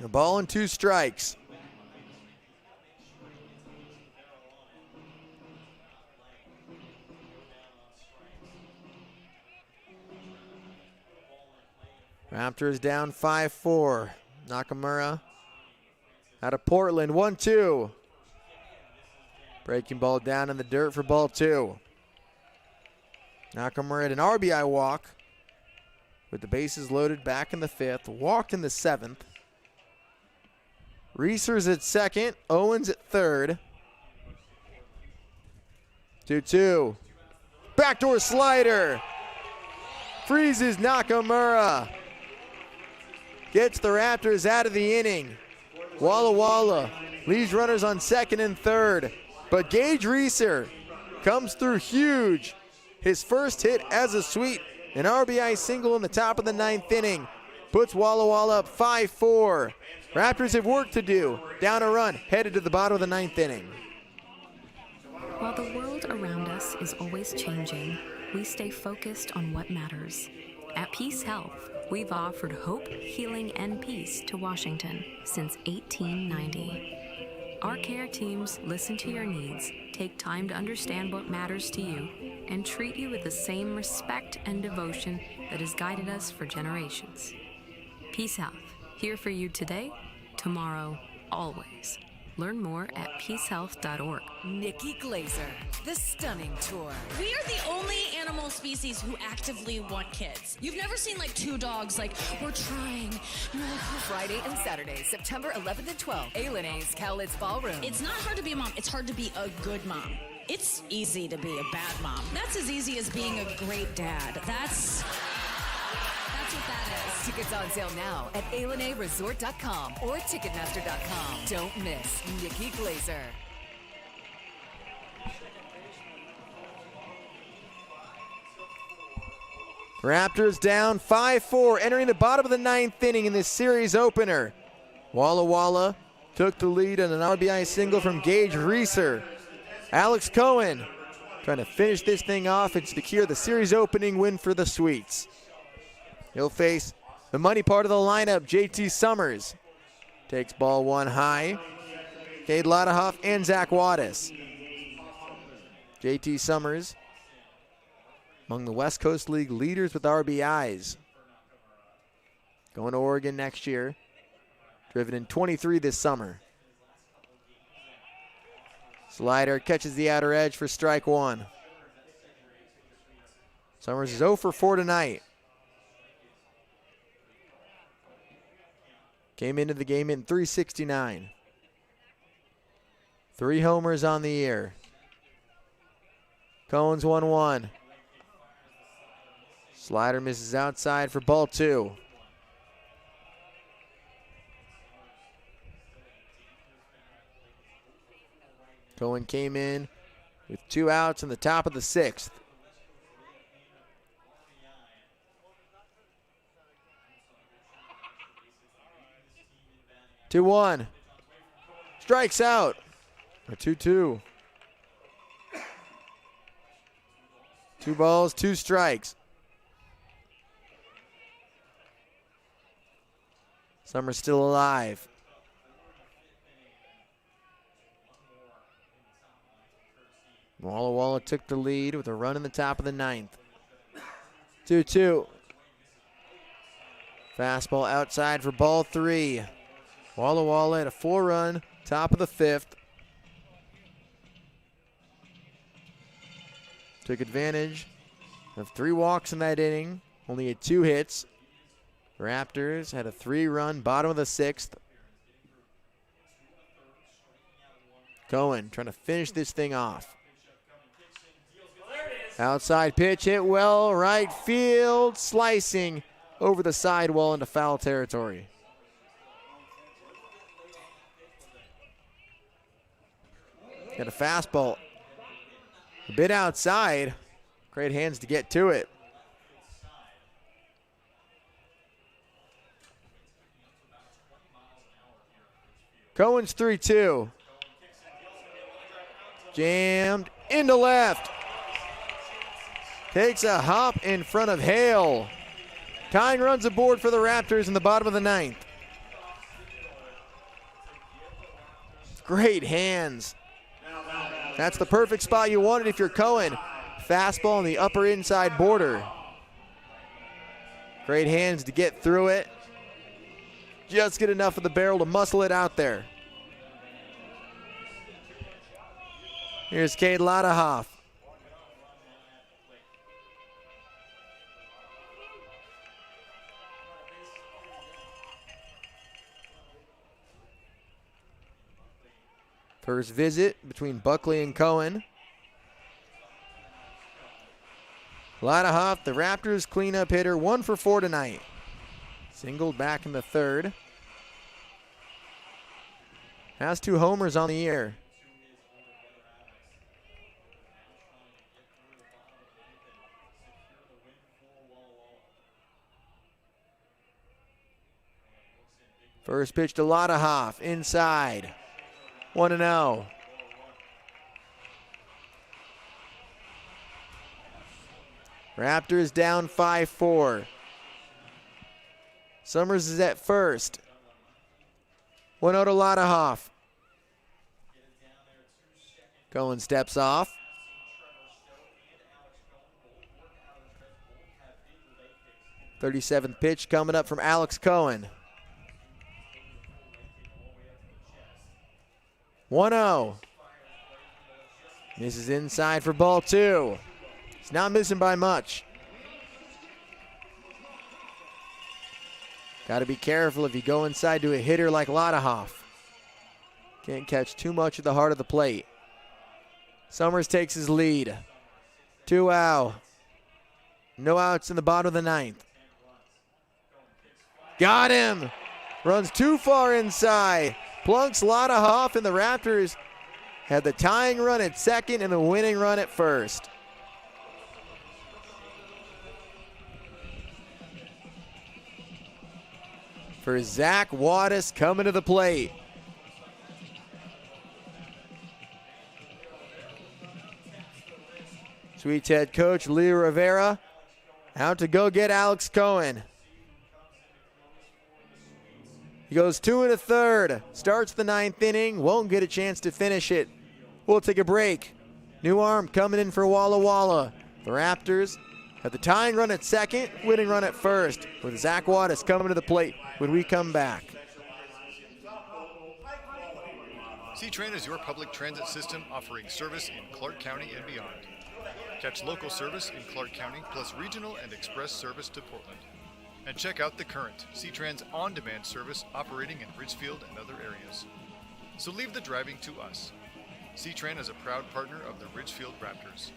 A ball and 2 strikes. Raptors down 5-4. Nakamura out of Portland. 1-2. Breaking ball down in the dirt for ball 2. Nakamura at an RBI walk with the bases loaded back in the 5th. Walked in the 7th. Reeser's at second. Owens at third. 2-2. Backdoor slider. Freezes Nakamura. Gets the Raptors out of the inning. Walla Walla leaves runners on second and third. But Gage Reeser comes through huge. His first hit as a Sweet. An RBI single in the top of the 9th inning. Puts Walla Walla up 5-4. Raptors have work to do. Down a run, headed to the bottom of the 9th inning. While the world around us is always changing, we stay focused on what matters. At Peace Health, we've offered hope, healing, and peace to Washington since 1890. Our care teams listen to your needs, take time to understand what matters to you, and treat you with the same respect and devotion that has guided us for generations. Peace Health, here for you today, tomorrow, always. Learn more at peacehealth.org. Nikki Glazer, the Stunning Tour. We are the only animal species who actively want kids. You've never seen like 2 dogs like, we're trying. Friday and Saturday, September 11th and 12th, A&A's Cowlitz Ballroom. It's not hard to be a mom. It's hard to be a good mom. It's easy to be a bad mom. That's as easy as being a great dad. That's what that is. Tickets on sale now at ALNAResort.com or Ticketmaster.com. Don't miss Nikki Glazer. Raptors down 5-4, entering the bottom of the 9th inning in this series opener. Walla Walla took the lead on an RBI single from Gage Reeser. Alex Cohen trying to finish this thing off and secure the series opening win for the Sweets. He'll face the money part of the lineup, JT Summers. Takes ball one high. Cade Lodahoff and Zach Wattis. JT Summers, among the West Coast League leaders with RBIs. Going to Oregon next year. Driven in 23 this summer. Slider catches the outer edge for strike one. Summers is 0 for 4 tonight. Came into the game in 369. 3 homers on the year. Cohen's 1-1. Slider misses outside for ball 2. Cohen came in with 2 outs in the top of the 6th. Two one. Strikes out. Or 2-2. 2 balls, 2 strikes. Summers still alive. Walla took the lead with a run in the top of the 9th. 2-2. Fastball outside for ball 3. Walla had a 4-run, top of the 5th. Took advantage of 3 walks in that inning. Only had 2 hits. Raptors had a 3-run, bottom of the 6th. Cohen trying to finish this thing off. Outside pitch hit well, right field, slicing over the sidewall into foul territory. Got a fastball a bit outside. Great hands to get to it. Cohen's 3-2. Jammed into left. Takes a hop in front of Hale. Tying runs aboard for the Raptors in the bottom of the 9th. Great hands. That's the perfect spot you wanted if you're Cohen. Fastball on the upper inside border. Great hands to get through it. Just get enough of the barrel to muscle it out there. Here's Cade Lodahoff. First visit between Buckley and Cohen. Lodahoff, the Raptors cleanup hitter, 1 for 4 tonight. Singled back in the 3rd. Has 2 homers on the year. First pitch to Lodahoff, inside. 1-0. Raptors down 5-4. Summers is at first. 1-0 to Lodahoff. Cohen steps off. .37th pitch coming up from Alex Cohen. 1-0. This is inside for ball 2. He's not missing by much. Got to be careful if you go inside to a hitter like Lodahoff. Can't catch too much at the heart of the plate. Summers takes his lead. 2 out. No outs in the bottom of the 9th. Got him. Runs too far inside. Plunks Lodahoff, and the Raptors had the tying run at second and the winning run at first. For Zach Wattis coming to the plate. Sweets head coach Leo Rivera out to go get Alex Cohen. He goes 2 1/3, starts the 9th inning, won't get a chance to finish it. We'll take a break. New arm coming in for Walla Walla. The Raptors have the tying run at second, winning run at first, with Zach Wattis coming to the plate when we come back. C-Tran is your public transit system offering service in Clark County and beyond. Catch local service in Clark County plus regional and express service to Portland. And check out The Current, C-Tran's on-demand service operating in Ridgefield and other areas. So leave the driving to us. C-Tran is a proud partner of the Ridgefield Raptors.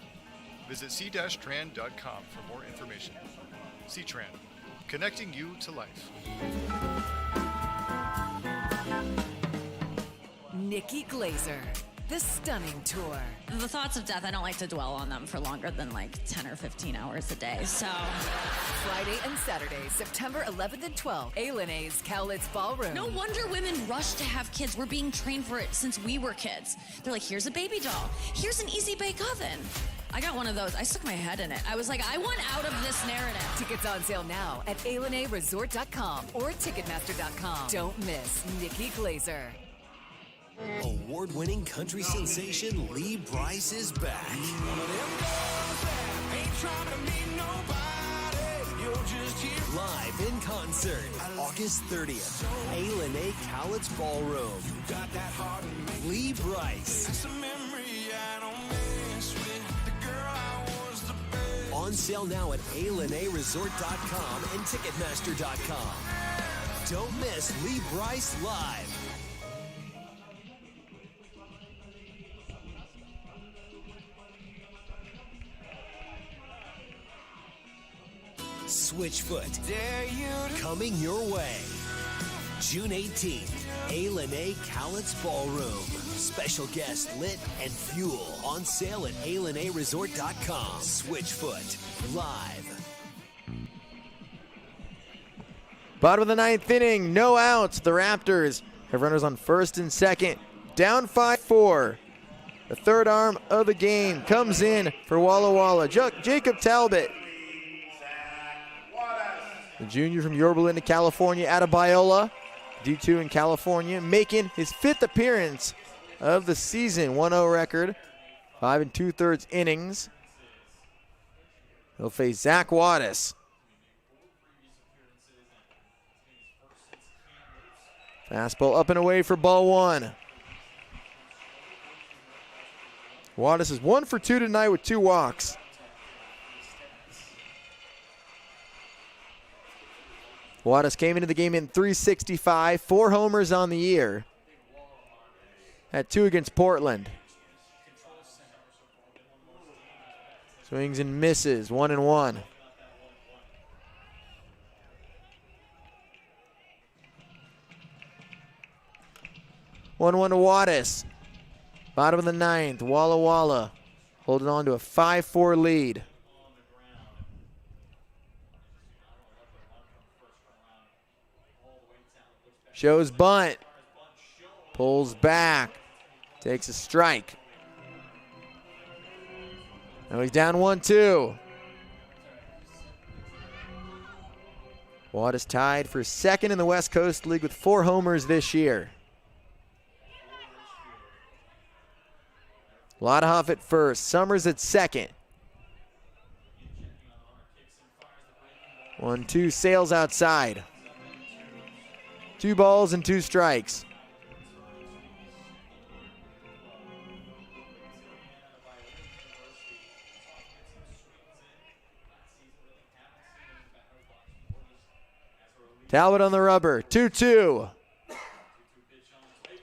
Visit c-tran.com for more information. C-Tran, connecting you to life. Nikki Glazer, the Stunning Tour. The thoughts of death, I don't like to dwell on them for longer than like 10 or 15 hours a day, so. Friday and Saturday, September 11th and 12th, A&A's Cowlitz Ballroom. No wonder women rush to have kids. We're being trained for it since we were kids. They're like, here's a baby doll. Here's an easy bake oven. I got one of those. I stuck my head in it. I was like, I want out of this narrative. Tickets on sale now at ALNAResort.com or Ticketmaster.com. Don't miss Nikki Glazer. Award-winning country sensation Lee Brice is back. Live in concert, August 30th, A. Cowlitz Ballroom. Lee Brice. On sale now at ALNAResort.com and Ticketmaster.com. Don't miss Lee Brice live. Switchfoot, coming your way. June 18th, A. Cowlitz Ballroom. Special guest Lit and Fuel. On sale at ALNAResort.com. Switchfoot, live. Bottom of the 9th inning, no outs. The Raptors have runners on first and second. Down 5-4. The third arm of the game comes in for Walla Walla. Jacob Talbot. The junior from Yorba Linda, California, out of Biola, D2 in California, making his 5th appearance of the season. 1-0 record, 5 2/3 innings. He'll face Zach Wattis. Fastball up and away for ball 1. Wattis is 1 for 2 tonight with 2 walks. Wattis came into the game in .365, 4 homers on the year. Had 2 against Portland. Swings and misses, 1-1. One to Wattis. Bottom of the 9th, Walla Walla holding on to a 5-4 lead. Shows bunt. Pulls back. Takes a strike. Now he's down 1-2. Wattis tied for second in the West Coast League with 4 homers this year. Lodehoff at first. Summers at second. 1-2 sails outside. 2 balls and 2 strikes. Talbot on the rubber, 2-2.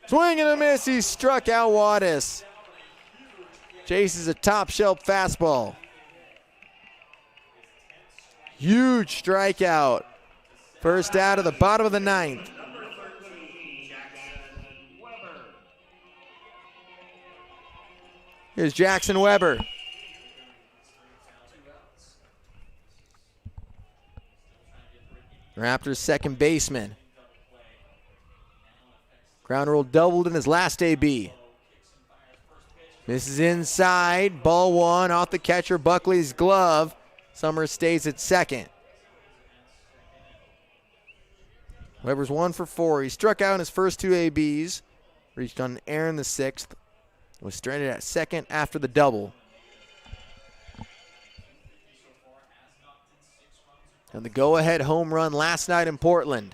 Swing and a miss, he struck out Wattis. Chases a top shelf fastball. Huge strikeout. First out of the bottom of the 9th. Here's Jackson Weber. Raptors second baseman. Ground rule doubled in his last AB. This is inside. Ball one off the catcher Buckley's glove. Summers stays at second. Weber's 1 for 4. He struck out in his first 2 ABs. Reached on an error in the 6th. Was stranded at second after the double. And the go-ahead home run last night in Portland.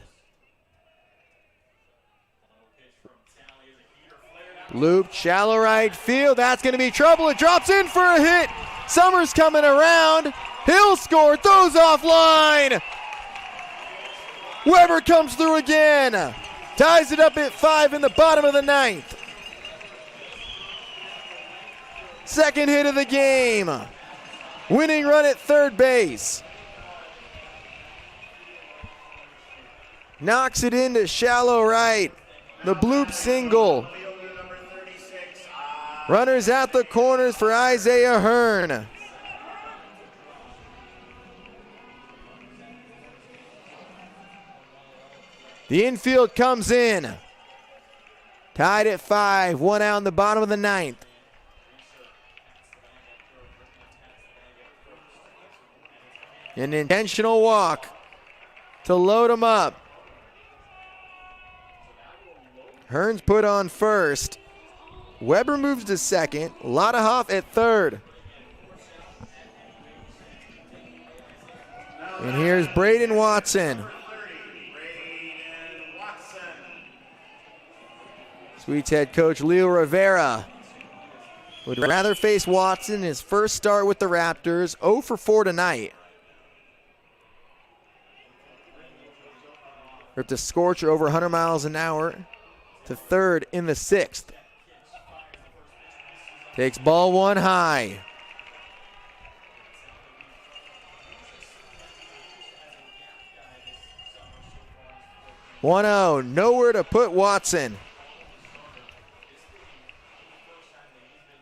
Looped, shallow right field. That's going to be trouble. It drops in for a hit. Summers coming around. He'll score. Throws offline. Weber comes through again. Ties it up at 5 in the bottom of the 9th. Second hit of the game. Winning run at third base. Knocks it into shallow right. The bloop single. Runners at the corners for Isaiah Hearn. The infield comes in. Tied at 5, 1 out in the bottom of the 9th. An intentional walk to load him up. Hearn's put on first. Weber moves to second. Lodahoff at third. And here's Braden Watson. Sweets head coach Leo Rivera would rather face Watson in his first start with the Raptors. 0 for 4 tonight. Ripped a scorcher over 100 miles an hour to third in the 6th. Takes ball one high. "1-0, nowhere to put Watson."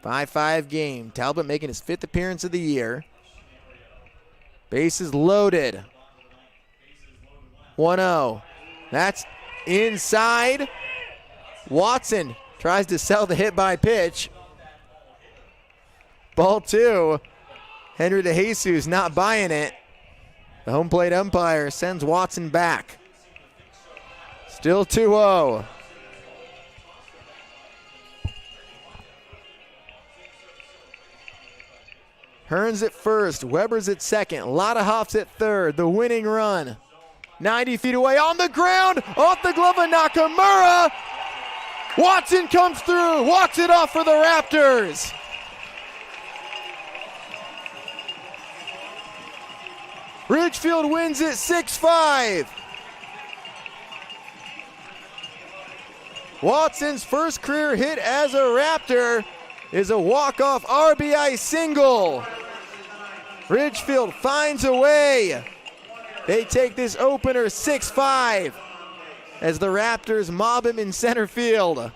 5-5 game. Talbot making his 5th appearance of the year. Bases loaded. 1-0. That's inside. Watson tries to sell the hit by pitch. Ball 2. Henry DeJesus not buying it. The home plate umpire sends Watson back. Still 2-0. Hearn's at first. Weber's at second. Lodahoff's at third. The winning run. 90 feet away on the ground. Off the glove of Nakamura. Watson comes through. Walks it off for the Raptors. Ridgefield wins it 6-5. Watson's first career hit as a Raptor is a walk-off RBI single. Ridgefield finds a way. They take this opener 6-5 as the Raptors mob him in center field.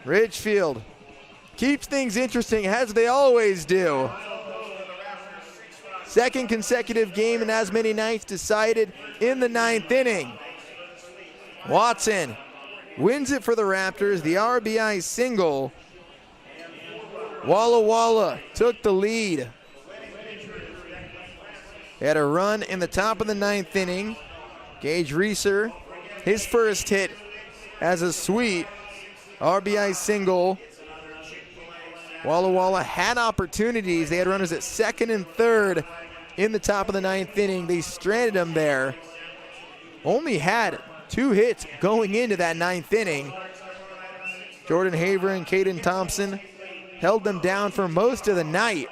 Ridgefield keeps things interesting as they always do. Second consecutive game in as many nights decided in the 9th inning. Watson wins it for the Raptors, the RBI single. Walla took the lead. They had a run in the top of the 9th inning. Gage Reeser, his first hit as a sweep. RBI single. Walla had opportunities. They had runners at second and third in the top of the 9th inning. They stranded them there. Only had 2 hits going into that 9th inning. Jordan Haver and Caden Thompson held them down for most of the night.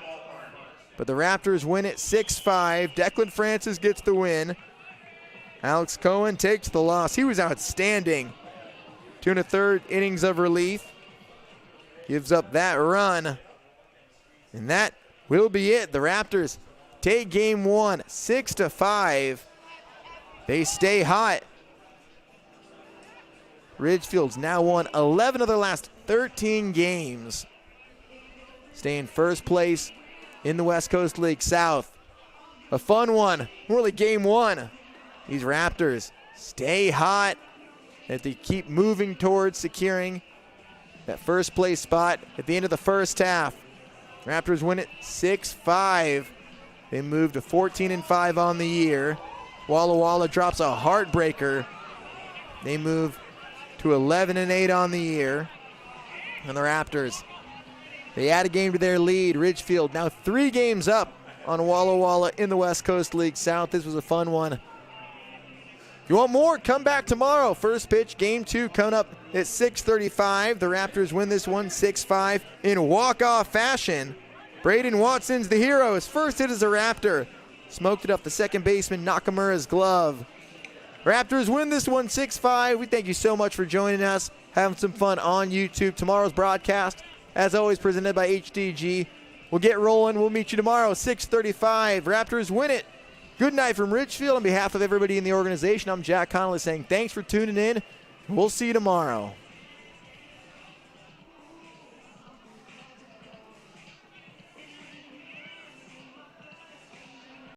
But the Raptors win it 6-5. Declan Francis gets the win. Alex Cohen takes the loss. He was outstanding. 2 1/3 innings of relief. Gives up that run. And that will be it. The Raptors take game 1, 6-5. They stay hot. Ridgefield's now won 11 of their last 13 games. Stay in first place in the West Coast League South. A fun one, really game 1. These Raptors stay hot They have to keep moving towards securing that first place spot at the end of the first half. Raptors win it 6-5. They move to 14-5 on the year. Walla Walla drops a heartbreaker. They move to 11-8 on the year. And the Raptors, they add a game to their lead. Ridgefield now 3 games up on Walla Walla in the West Coast League South. This was a fun one. If you want more, come back tomorrow. First pitch, game 2 coming up at 6:35. The Raptors win this one 6-5 in walk-off fashion. Braden Watson's the hero. His first hit as a Raptor. Smoked it off the second baseman Nakamura's glove. Raptors win this one 6-5. We thank you so much for joining us. Having some fun on YouTube. Tomorrow's broadcast, as always, presented by HDG. We'll get rolling. We'll meet you tomorrow, 6:35. Raptors win it. Good night from Ridgefield. On behalf of everybody in the organization, I'm Jack Connolly saying thanks for tuning in. We'll see you tomorrow.